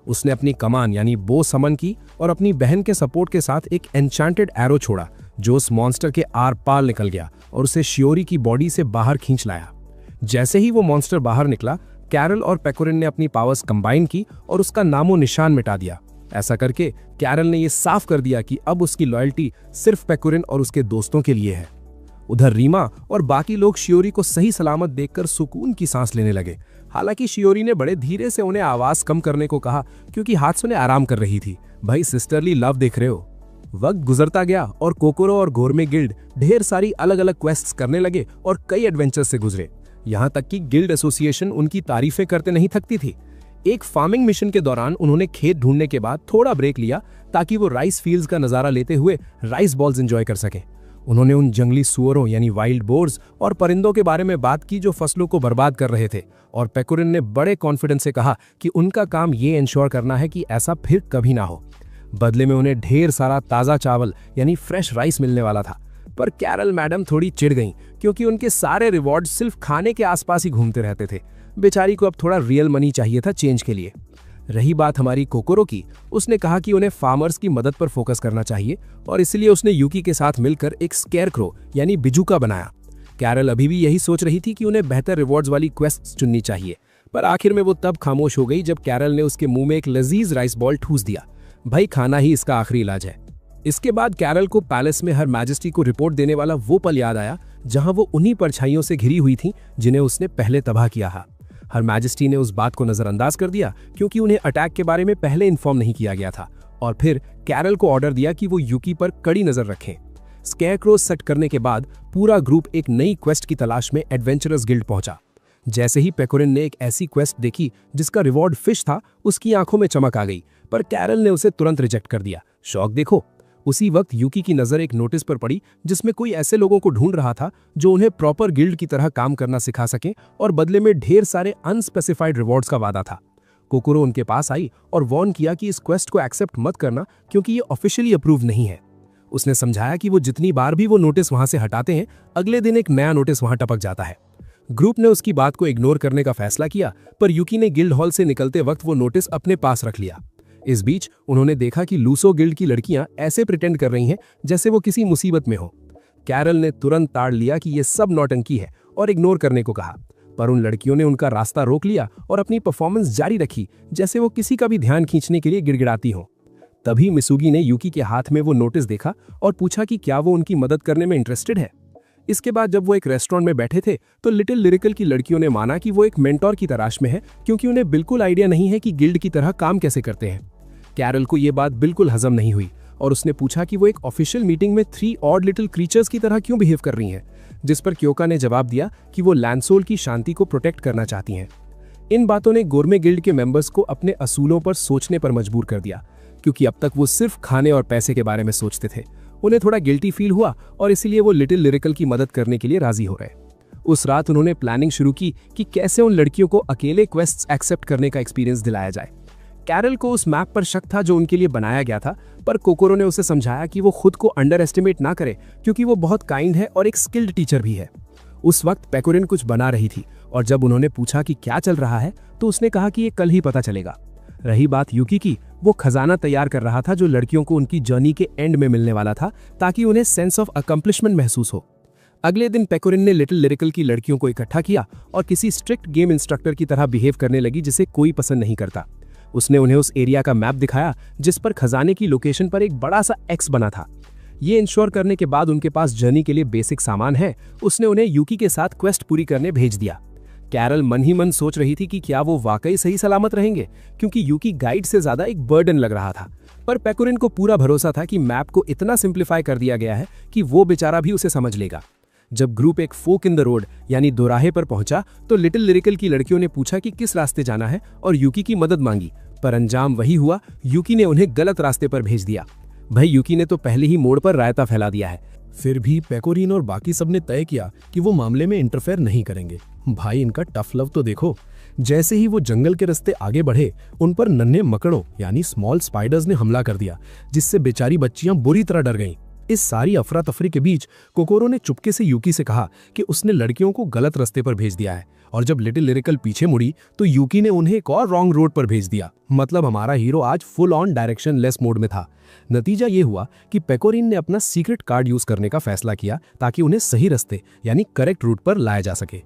उसने अपनी कमान यानी बो समन की और अपनी बहन के सपोर्ट के साथ एक एन्चेंटेड एरो छोड़ा, जो उस मॉन्स्टर के आर पार निकल गया और उसे शियोरी की बॉडी से बाहर खींच लाया। जैसे ही वो मॉन्स्टर बाहर निकला, कैरल और पेकुरिन ने अपनी पावर्स कंबाइन की और उसका नामो निशान मिटा दिया। ऐसा करके कैरल ने यह साफ कर दिया कि अब उसकी लॉयल्टी सिर्फ पेकुरिन और उसके दोस्तों के लिए है। उधर रीमा और बाकी लोग शियोरी को सही सलामत देखकर सुकून की सांस लेने लगे। हालांकि शियोरी ने बड़े धीरे से उन्हें आवाज कम करने को कहा, क्योंकि हात्सुने आराम कर रही थी। भाई, सिस्टरली लव देख रहे हो। वक्त गुजरता गया और कोकोरो और गोरमे गिल्ड ढेर सारी अलग अलग क्वेस्ट्स करने लगे और कई एडवेंचर से गुजरे। यहाँ तक कि गिल्ड एसोसिएशन उनकी तारीफें करते नहीं थकती थी। एक फार्मिंग मिशन के दौरान उन्होंने खेत ढूंढने के बाद थोड़ा ब्रेक लिया ताकि वो राइस फील्ड्स का नजारा लेते हुए राइस बॉल्स एंजॉय कर सकें। उन्होंने उन जंगली सुअरों यानी वाइल्ड बोर्स और परिंदों के बारे में बात की जो फसलों को बर्बाद कर रहे थे, और पेकुरिन ने बड़े कॉन्फिडेंस से कहा कि उनका काम ये इंश्योर करना है कि ऐसा फिर कभी ना हो। बदले में उन्हें ढेर सारा ताज़ा चावल यानी फ्रेश राइस मिलने वाला था। पर कैरल मैडम थोड़ी चिढ़ गईं, क्योंकि उनके सारे रिवॉर्ड सिर्फ खाने के आसपास ही घूमते रहते थे। बेचारी को अब थोड़ा रियल मनी चाहिए था चेंज के लिए। रही बात हमारी कोकोरो की, उसने कहा कि उन्हें फार्मर्स की मदद पर फोकस करना चाहिए और इसलिए उसने यूकी के साथ मिलकर एक स्केयरक्रो यानी बिजुका बनाया।
कैरल अभी भी यही सोच रही थी कि उन्हें बेहतर रिवॉर्ड्स वाली क्वेस्ट्स चुननी चाहिए, पर आखिर में वो तब खामोश हो गई जब कैरल ने उसके मुंह में एक लजीज राइस बॉल ठूस दिया। भाई, खाना ही इसका आखिरी इलाज है। इसके बाद कैरल को पैलेस में हर मैजेस्टी को रिपोर्ट देने वाला वो पल याद आया जहां वो उन्हीं परछाइयों से घिरी हुई थी जिन्हें उसने पहले तबाह किया था। हर मैजेस्टी ने उस बात को नजरअंदाज कर दिया क्योंकि उन्हें अटैक के बारे में पहले इन्फॉर्म नहीं किया गया था, और फिर कैरल को ऑर्डर दिया कि वो यूकी पर कड़ी नजर रखें। स्केयरक्रो सेट करने के बाद पूरा ग्रुप एक नई क्वेस्ट की तलाश में एडवेंचरस गिल्ड पहुंचा। जैसे ही पेकोरिन ने एक ऐसी क्वेस्ट देखी जिसका रिवॉर्ड फिश था, उसकी आंखों में चमक आ गई, पर कैरल ने उसे तुरंत रिजेक्ट कर दिया। शौक देखो। उसी वक्त यूकी की नजर एक नोटिस पर पड़ी जिसमें कोई ऐसे लोगों को ढूंढ रहा था जो उन्हें प्रॉपर गिल्ड की तरह काम करना सिखा सके और बदले में ढेर सारे अनस्पेसिफाइड रिवॉर्ड्स का वादा था। कोकोरो उनके पास आई और वार्न किया कि इस क्वेस्ट को एक्सेप्ट मत करना क्योंकि ये ऑफिशियली अप्रूव नहीं है। उसने समझाया कि वो जितनी बार भी वो नोटिस वहां से हटाते हैं, अगले दिन एक नया नोटिस वहां टपक जाता है। ग्रुप ने उसकी बात को इग्नोर करने का फैसला किया, पर यूकी ने गिल्ड हॉल से निकलते वक्त वो नोटिस अपने पास रख लिया। इस बीच उन्होंने देखा कि लूसो गिल्ड की लड़कियां ऐसे प्रिटेंड कर रही हैं जैसे वो किसी मुसीबत में हो। कैरल ने तुरंत ताड़ लिया कि ये सब नौटंकी है और इग्नोर करने को कहा, पर उन लड़कियों ने उनका रास्ता रोक लिया और अपनी परफॉर्मेंस जारी रखी जैसे वो किसी का भी ध्यान खींचने के लिए गिड़गिड़ाती हो। तभी मिसुगी ने यूकी के हाथ में वो नोटिस देखा और पूछा कि क्या वो उनकी मदद करने में इंटरेस्टेड है। इसके बाद जब वो एक रेस्टोरेंट में बैठे थे तो लिटिल लिरिकल की लड़कियों ने माना कि वो एक मेंटोर की तलाश में है क्योंकि उन्हें बिल्कुल आइडिया नहीं है कि गिल्ड की तरह काम कैसे करते हैं। कैरल को ये बात बिल्कुल हजम नहीं हुई और उसने पूछा कि वो एक ऑफिशियल मीटिंग में 3 ऑड लिटिल क्रीचर्स की तरह क्यों बिहेव कर रही हैं, जिस पर क्योका ने जवाब दिया कि वो लैंडसोल की शांति को प्रोटेक्ट करना चाहती हैं। इन बातों ने गोरमे गिल्ड के मेंबर्स को अपने असूलों पर सोचने पर मजबूर कर दिया, क्योंकि अब तक वो सिर्फ खाने और पैसे के बारे में सोचते थे। उन्हें थोड़ा गिल्टी फील हुआ और इसीलिए वो लिटिल लिरिकल की मदद करने के लिए राजी हो गए। उस रात उन्होंने प्लानिंग शुरू की कि कैसे उन लड़कियों को अकेले क्वेस्ट्स एक्सेप्ट करने का एक्सपीरियंस दिलाया जाए। कैरल को उस मैप पर शक था जो उनके लिए बनाया गया था, पर कोकोरो ने उसे समझाया कि वो खुद को अंडर एस्टिमेट ना करे क्योंकि वो बहुत काइंड है और एक स्किल्ड टीचर भी है। उस वक्त पेकोरिन कुछ बना रही थी और जब उन्होंने पूछा कि क्या चल रहा है तो उसने कहा कि ये कल ही पता चलेगा। रही बात यूकी की, वो खजाना तैयार कर रहा था जो लड़कियों को उनकी जर्नी के एंड में मिलने वाला था ताकि उन्हें सेंस ऑफ अकम्प्लिशमेंट महसूस हो। अगले दिन पेकोरिन ने लिटिल लिरिकल की लड़कियों को इकट्ठा किया और किसी स्ट्रिक्ट गेम इंस्ट्रक्टर की तरह बिहेव करने लगी जिसे कोई पसंद नहीं करता। उसने उन्हें उस एरिया का मैप दिखाया जिस पर खजाने की लोकेशन पर एक बड़ा सा एक्स बना था। ये इंश्योर करने के बाद उनके पास जर्नी के लिए बेसिक सामान है, उसने उन्हें यूकी के साथ क्वेस्ट पूरी करने भेज दिया। कैरल मन ही मन सोच रही थी कि क्या वो वाकई सही सलामत रहेंगे, क्योंकि यूकी गाइड से ज्यादा एक बर्डन लग रहा था। पर पेकोरिन को पूरा भरोसा था कि मैप को इतना सिंप्लीफाई कर दिया गया है कि वो बेचारा भी उसे समझ लेगा। जब ग्रुप एक फोक इन द रोड यानी दोराहे पर पहुंचा तो लिटिल लिरिकल की लड़कियों ने पूछा कि किस रास्ते जाना है और यूकी की मदद मांगी, पर अंजाम वही हुआ, यूकी ने उन्हें गलत रास्ते पर भेज दिया। भाई, यूकी ने तो पहले ही मोड़ पर रायता फैला दिया है।
फिर भी पेकोरिन और बाकी सब ने तय किया कि वो मामले में इंटरफेयर नहीं करेंगे। भाई, इनका टफ लव तो देखो। जैसे ही वो जंगल के रास्ते आगे बढ़े, उन पर नन्हे मकड़ों यानी स्मॉल स्पाइडर्स ने हमला कर दिया, जिससे बेचारी बच्चियां बुरी तरह डर गईं। इस सारी अफरा तफरी के बीच कोकोरो ने चुपके से यूकी से कहा कि उसने लड़कियों को गलत रास्ते पर भेज दिया है, और जब लिटिल लिरिकल पीछे मुड़ी तो यूकी ने उन्हें एक और रॉन्ग रोड पर भेज दिया। मतलब हमारा हीरो आज full on direction less mode में था। नतीजा ये हुआ कि पेकोरिन ने अपना सीक्रेट कार्ड यूज करने का फैसला किया ताकि उन्हें सही रास्ते यानी करेक्ट रूट पर लाया जा सके।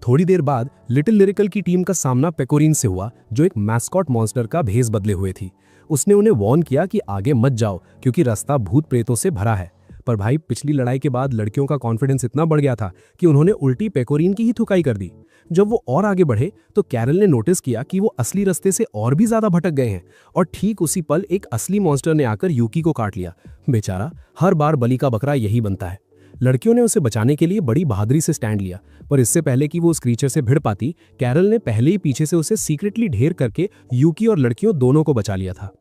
थोड़ी देर बाद लिटिल लिरिकल की टीम का सामना पेकोरिन से हुआ, जो एक मैस्कॉट मॉन्स्टर का भेस बदले हुए थी। उसने उन्हें वार्न किया कि आगे मत जाओ क्योंकि रास्ता भूत प्रेतों से भरा है। पर भाई, पिछली लड़ाई के बाद लड़कियों का कॉन्फिडेंस इतना बढ़ गया था कि उन्होंने उल्टी पेकोरिन की ही थुकाई कर दी। जब वो और आगे बढ़े तो कैरल ने नोटिस किया कि वो असली रास्ते से और भी ज्यादा भटक गए हैं, और ठीक उसी पल एक असली मॉन्स्टर ने आकर यूकी को काट लिया। बेचारा, हर बार बलि का बकरा यही बनता है। लड़कियों ने उसे बचाने के लिए बड़ी बहादुरी से स्टैंड लिया, पर इससे पहले कि वो उस क्रीचर से भिड़ पाती, कैरल ने पहले ही पीछे से उसे सीक्रेटली ढेर करके यूकी और लड़कियों दोनों को बचा लिया था।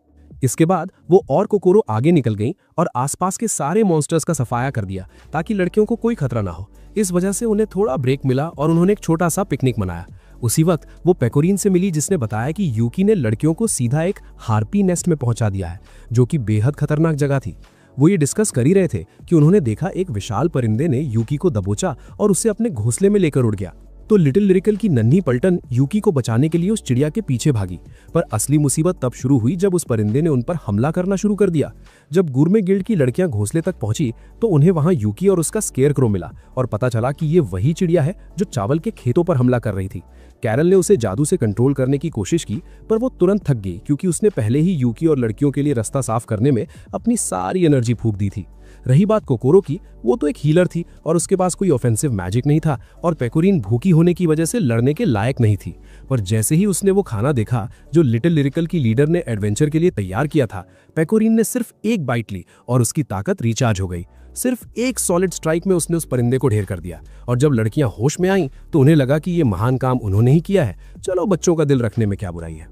इसके बाद वो और कोकोरो आगे निकल गई और आसपास के सारे मॉन्स्टर्स का सफाया कर दिया ताकि लड़कियों को कोई खतरा ना हो। इस वजह से उन्हें थोड़ा ब्रेक मिला और उन्होंने एक छोटा सा पिकनिक मनाया। उसी वक्त वो पेकोरिन से मिली, जिसने बताया कि यूकी ने लड़कियों को सीधा एक हार्पी नेस्ट में पहुंचा दिया है, जो कि बेहद खतरनाक जगह थी। वो ये डिस्कस कर ही रहे थे कि उन्होंने देखा एक विशाल परिंदे ने यूकी को दबोचा और उसे अपने घोंसले में लेकर उड़ गया।
तो लिटिल लिरिकल की नन्ही पलटन यूकी को बचाने के लिए उस चिड़िया के पीछे भागी। पर असली मुसीबत तब शुरू हुई जब उस परिंदे ने उन पर हमला करना शुरू कर दिया। जब गुरमे गिल्ड की लड़कियां घोंसले तक पहुंची तो उन्हें वहां यूकी और उसका स्केयरक्रो मिला और पता चला कि ये वही चिड़िया है जो चावल के खेतों पर हमला कर रही थी। कैरल ने उसे जादू से कंट्रोल करने की कोशिश की, पर वो तुरंत थक गई क्योंकि उसने पहले ही यूकी और लड़कियों के लिए रास्ता साफ करने में अपनी सारी एनर्जी फूंक दी थी। रही बात कोकोरो की, वो तो एक हीलर थी और उसके पास कोई ऑफेंसिव मैजिक नहीं था और पेकोरीन भूखी होने की वजह से लड़ने के लायक नहीं थी। पर जैसे ही उसने वो खाना देखा जो लिटिल लिरिकल की लीडर ने एडवेंचर के लिए तैयार किया था, पेकोरीन ने सिर्फ एक बाइट ली और उसकी ताकत रिचार्ज हो गई। सिर्फ एक सॉलिड स्ट्राइक में उसने उस परिंदे को ढेर कर दिया और जब लड़कियां होश में आईं तो उन्हें लगा कि ये महान काम उन्होंने ही किया है। चलो, बच्चों का दिल रखने में क्या बुराई है।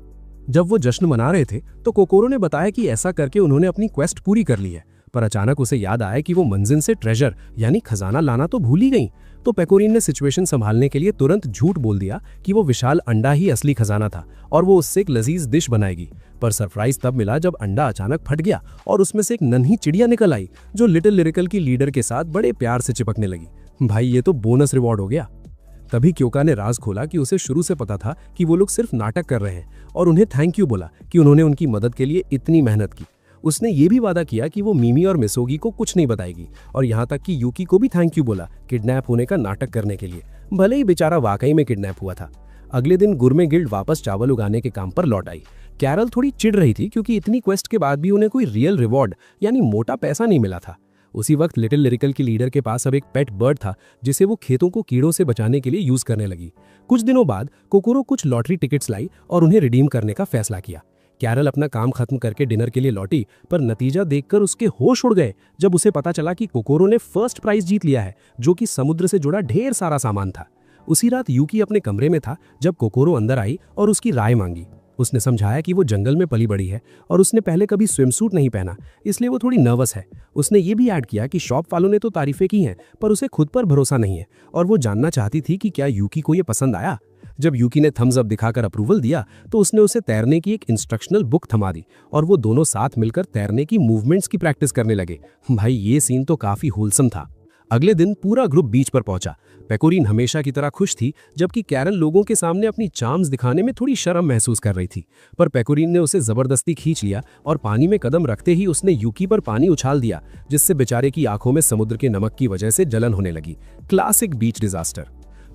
जब वो जश्न मना रहे थे तो कोकोरो ने बताया कि ऐसा करके उन्होंने अपनी क्वेस्ट पूरी कर ली है। पर अचानक उसे याद आया कि वो मंजिल से ट्रेजर यानी खजाना लाना तो भूल ही गई। तो पेकोरीन ने सिचुएशन संभालने के लिए तुरंत झूठ बोल दिया कि वो विशाल अंडा ही असली खजाना था और वो उससे एक लजीज डिश बनाएगी। पर सरप्राइज तब मिला जब अंडा अचानक फट गया और उसमें से एक नन्ही चिड़िया निकल आई जो लिटिल लिरिकल की लीडर के साथ बड़े प्यार से चिपकने लगी। भाई, ये तो बोनस रिवॉर्ड हो गया। तभी क्योका ने राज खोला कि उसे शुरू से पता था कि वो लोग सिर्फ नाटक कर रहे हैं और उन्हें थैंक यू बोला कि उन्होंने उनकी मदद के लिए इतनी मेहनत की। उसने ये भी वादा किया कि वो मिमी और मिसोगी को कुछ नहीं बताएगी और यहाँ तक कि यूकी को भी थैंक यू बोला किडनैप होने का नाटक करने के लिए, भले ही बेचारा वाकई में किडनैप हुआ था। अगले दिन गुरमे गिल्ड वापस चावल उगाने के काम पर लौट आई। कैरल थोड़ी चिढ़ रही थी क्योंकि इतनी क्वेस्ट के बाद भी उन्हें कोई रियल रिवॉर्ड यानी मोटा पैसा नहीं मिला था। उसी वक्त लिटिल लिरिकल की लीडर के पास अब एक पेट बर्ड था जिसे वो खेतों को कीड़ों से बचाने के लिए यूज करने लगी। कुछ दिनों बाद कोकोरो कुछ लॉटरी टिकट्स लाई और उन्हें रिडीम करने का फैसला किया। कैरल अपना काम खत्म करके डिनर के लिए लौटी, पर नतीजा देखकर उसके होश उड़ गए जब उसे पता चला कि कोकोरो ने फर्स्ट प्राइज जीत लिया है, जो कि समुद्र से जुड़ा ढेर सारा सामान था। उसी रात यूकी अपने कमरे में था जब कोकोरो अंदर आई और उसकी राय मांगी। उसने समझाया कि वो जंगल में पली बड़ी है और उसने पहले कभी स्विमसूट नहीं पहना, इसलिए वो थोड़ी नर्वस है। उसने ये भी ऐड किया कि शॉप वालों ने तो तारीफें की हैं, पर उसे खुद पर भरोसा नहीं है और वो जानना चाहती थी कि क्या यूकी को ये पसंद आया। जब यूकी ने थम्स अप दिखाकर अप्रूवल दिया तो उसने उसे तैरने की एक इंस्ट्रक्शनल बुक थमा दी और वो दोनों साथ मिलकर तैरने की मूवमेंट्स की प्रैक्टिस करने लगे। भाई, ये सीन तो काफी होलसम था। अगले दिन पूरा ग्रुप बीच पर पहुंचा। पेकोरीन हमेशा की तरह खुश थी, जबकि कैरल लोगों के सामने अपनी चार्म्स दिखाने में थोड़ी शर्म महसूस कर रही थी। पर पेकोरीन ने उसे जबरदस्ती खींच लिया और पानी में कदम रखते ही उसने यूकी पर पानी उछाल दिया, जिससे बेचारे की आंखों में समुद्र के नमक की वजह से जलन होने लगी। क्लासिक बीच डिजास्टर।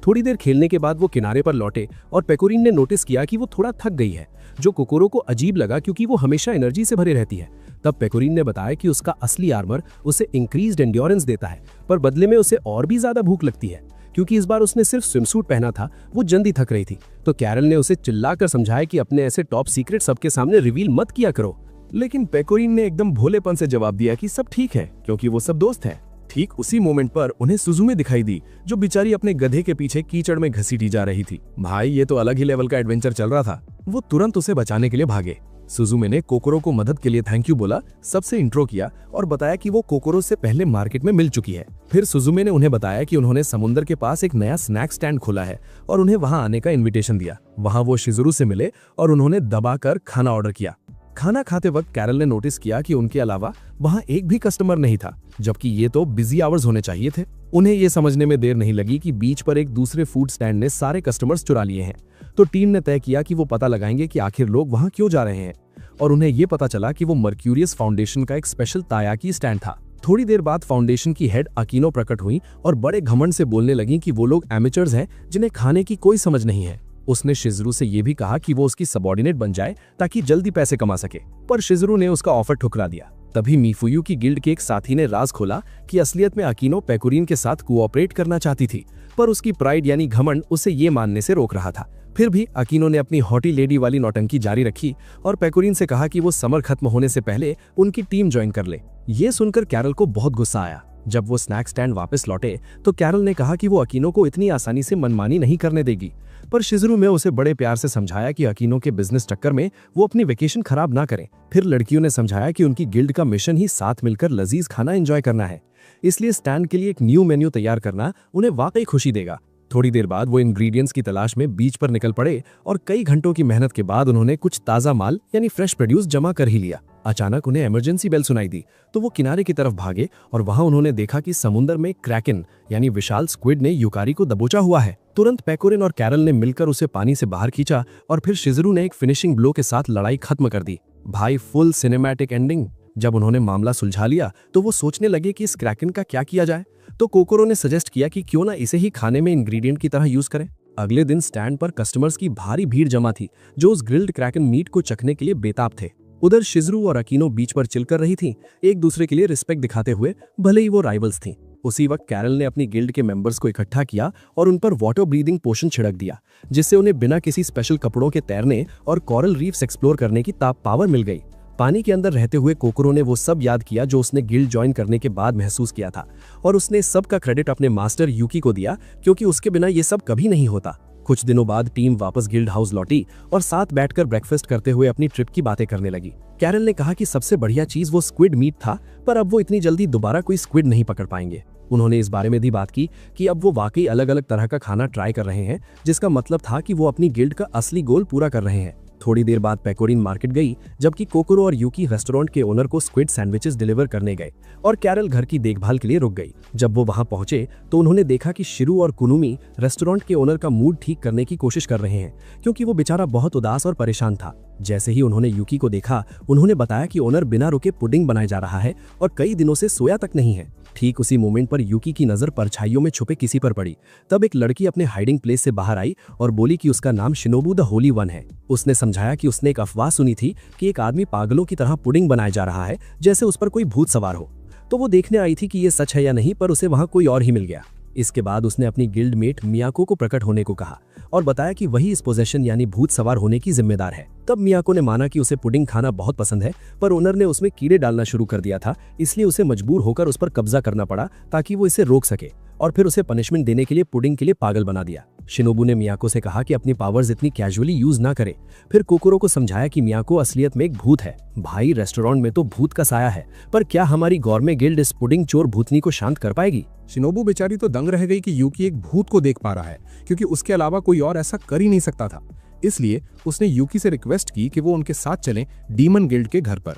थोड़ी देर खेलने के बाद वो किनारे पर लौटे और पेकोरीन ने नोटिस किया कि वो थोड़ा थक गई है, जो कोकोरो को अजीब लगा क्योंकि वो हमेशा एनर्जी से भरे रहती है। तब पेकोरीन ने बताया कि उसका असली आर्मर उसे इंक्रीज्ड एंड्योरेंस देता है, पर बदले में उसे और भी ज्यादा भूख लगती है। क्योंकि इस बार उसने सिर्फ स्विमसूट पहना था, वो जल्दी थक रही थी। तो कैरल ने उसे चिल्लाकर समझाया कि अपने ऐसे टॉप सीक्रेट सबके सामने रिवील मत किया करो।
लेकिन पेकोरीन ने एकदम भोलेपन से जवाब दिया कि सब ठीक है क्योंकि वो सब दोस्त हैं। ठीक उसी मोमेंट पर उन्हें सुजुमे दिखाई दी, जो बेचारी अपने गधे के पीछे कीचड़ में घसीटी जा रही थी। भाई, ये तो अलग ही लेवल का एडवेंचर चल रहा था। वो तुरंत उसे बचाने के लिए भागे। सुजुमे ने कोकोरो को मदद के लिए थैंक यू बोला, सबसे इंट्रो किया और बताया कि वो कोकोरो से पहले मार्केट में मिल चुकी है। फिर सुजुमे ने उन्हें बताया कि उन्होंने समुद्र के पास एक नया स्नैक स्टैंड खोला है और उन्हें वहां आने का इन्विटेशन दिया। वहां वो शिजुरू से मिले और उन्होंने दबाकर खाना ऑर्डर किया। खाना खाते वक्त कैरल ने नोटिस किया कि उनके अलावा वहां एक भी कस्टमर नहीं था, जबकि ये तो बिजी आवर्स होने चाहिए थे। उन्हें ये समझने में देर नहीं लगी कि बीच पर एक दूसरे फूड स्टैंड ने सारे कस्टमर्स चुरा लिए हैं। तो टीम ने तय किया कि वो पता लगाएंगे कि आखिर लोग वहां क्यों जा रहे हैं, और उन्हें ये पता चला कि वो मर्क्यूरियस फाउंडेशन का एक स्पेशल तायाकी स्टैंड था। थोड़ी देर बाद फाउंडेशन की हेड अकीनो प्रकट हुई और बड़े घमंड से बोलने लगी कि वो लोग एमेचर्स हैं जिन्हें खाने की कोई समझ नहीं है। उसने शिजुरू से ये भी कहा कि वो उसकी सबऑर्डिनेट बन जाए ताकि जल्दी पैसे कमा सके, पर शिजुरू ने उसका ऑफर ठुकरा दिया। तभी मीफुयू की गिल्ड के एक साथी ने राज खोला कि असलियत में अकीनो पेकोरीन के साथ कोऑपरेट करना चाहती थी, पर उसकी प्राइड यानी घमंड उसे ये मानने से रोक रहा था। फिर भी अकीनो ने अपनी हॉटी लेडी वाली नौटंकी जारी रखी और पेकोरीन से कहा कि वो समर खत्म होने से पहले उनकी टीम ज्वाइन कर ले। ये सुनकर कैरल को बहुत गुस्सा आया। जब वो स्नैक स्टैंड वापस लौटे तो कैरल ने कहा कि वो अकीनो को इतनी आसानी से मनमानी नहीं करने देगी, पर शिजुरू ने उसे बड़े प्यार से समझाया कि अकीनो के बिजनेस चक्कर में वो अपनी वेकेशन खराब ना करें। फिर लड़कियों ने समझाया कि उनकी गिल्ड का मिशन ही साथ मिलकर लजीज खाना एंजॉय करना है, इसलिए स्टैंड के लिए एक न्यू मेन्यू तैयार करना उन्हें वाकई खुशी देगा। थोड़ी देर बाद वो इंग्रेडिएंट्स की तलाश में बीच पर निकल पड़े और कई घंटों की मेहनत के बाद उन्होंने कुछ ताज़ा माल यानी फ्रेश प्रोड्यूस जमा कर ही लिया।
अचानक उन्हें इमरजेंसी बेल सुनाई दी तो वो किनारे की तरफ भागे और वहां उन्होंने देखा कि समुद्र में क्रैकन यानी विशाल स्क्विड ने युकारी को दबोचा हुआ है। तुरंत पेकोरिन और कैरल ने मिलकर उसे पानी से बाहर खींचा और फिर शिज़रू ने एक फिनिशिंग ब्लो के साथ लड़ाई खत्म कर दी। भाई, फुल सिनेमैटिक एंडिंग। जब उन्होंने मामला सुलझा लिया तो वो सोचने लगे कि इस क्रैकन का क्या किया जाए। तो कोकोरो ने सजेस्ट किया कि क्यों ना इसे ही खाने में इंग्रेडिएंट की तरह यूज करें। अगले दिन स्टैंड पर कस्टमर्स की भारी भीड़ जमा थी जो उस ग्रिल्ड क्रैकन मीट को चखने के लिए बेताब थे। उधर शिज़रू और अकीनो बीच पर चिल कर रही थी, एक दूसरे के लिए रिस्पेक्ट दिखाते हुए, भले ही वो राइवल्स थीं। उसी वक्त कैरल ने अपनी गिल्ड के मेंबर्स को इकट्ठा किया और उन पर वाटर ब्रीदिंग पोशन छिड़क दिया, जिससे उन्हें बिना किसी स्पेशल कपड़ों के तैरने और कोरल रीफ्स एक्सप्लोर करने की पावर मिल गई। पानी के अंदर रहते हुए कोकोरो ने वो सब याद किया जो उसने गिल्ड ज्वाइन करने के बाद महसूस किया था, और उसने सब का क्रेडिट अपने मास्टर यूकी को दिया, क्योंकि उसके बिना ये सब कभी नहीं होता। कुछ दिनों बाद टीम वापस गिल्ड हाउस लौटी और साथ बैठकर ब्रेकफास्ट करते हुए अपनी ट्रिप की बातें करने लगी। कैरल ने कहा कि सबसे बढ़िया चीज वो स्क्विड मीट था, पर अब वो इतनी जल्दी दोबारा कोई स्क्विड नहीं पकड़ पाएंगे। उन्होंने इस बारे में भी बात की कि अब वो वाकई अलग अलग तरह का खाना ट्राई कर रहे हैं, जिसका मतलब था कि वो अपनी गिल्ड का असली गोल पूरा कर रहे हैं। थोड़ी देर बाद पेकोरिन मार्केट गई, जबकि कोकोरो और यूकी रेस्टोरेंट के ओनर को स्क्विड सैंडविचेस डिलीवर करने गए और कैरल घर की देखभाल के लिए रुक गई। जब वो वहां पहुंचे तो उन्होंने देखा कि शिरू और कुनुमी रेस्टोरेंट के ओनर का मूड ठीक करने की कोशिश कर रहे हैं, क्योंकि वो बेचारा बहुत उदास और परेशान था। जैसे ही उन्होंने यूकी को देखा, उन्होंने बताया कि ओनर बिना रुके पुडिंग बनाए जा रहा है और कई दिनों से सोया तक नहीं है। ठीक उसी मोमेंट पर यूकी की नजर परछाइयों में छुपे किसी पर पड़ी। तब एक लड़की अपने हाइडिंग प्लेस से बाहर आई और बोली कि उसका नाम शिनोबू द होली वन है। उसने समझाया कि उसने एक अफवाह सुनी थी कि एक आदमी पागलों की तरह पुडिंग बनाया जा रहा है, जैसे उस पर कोई भूत सवार हो। तो वो देखने आई थी कि ये सच है या नहीं, पर उसे वहां कोई और ही मिल गया। इसके बाद उसने अपनी गिल्ड मेट मियाको को प्रकट होने को कहा और बताया कि वही इस पोजेशन यानी भूत सवार होने की जिम्मेदार है। तब मियाको ने माना कि उसे पुडिंग खाना बहुत पसंद है, पर ओनर ने उसमें कीड़े डालना शुरू कर दिया था, इसलिए उसे मजबूर होकर उस पर कब्जा करना पड़ा ताकि वो इसे रोक सके, और फिर उसे पनिशमेंट देने के लिए पुडिंग के लिए पागल बना दिया। शिनोबू ने मियाको से कहा कि अपनी पावर्स इतनी कैजुअली यूज ना करे। फिर कोकोरो को समझाया कि मियाको असलियत में एक भूत है। भाई, रेस्टोरेंट में तो भूत का साया है, पर क्या हमारी गौरमे गिल्ड इस पुडिंग चोर भूतनी को शांत कर पाएगी?
शिनोबू बेचारी तो दंग रह गई कि यूकी एक भूत को देख पा रहा है, क्योंकि उसके अलावा कोई और ऐसा कर ही नहीं सकता था। इसलिए उसने यूकी से रिक्वेस्ट की कि वो उनके साथ चलें डीमन गिल्ड के घर पर।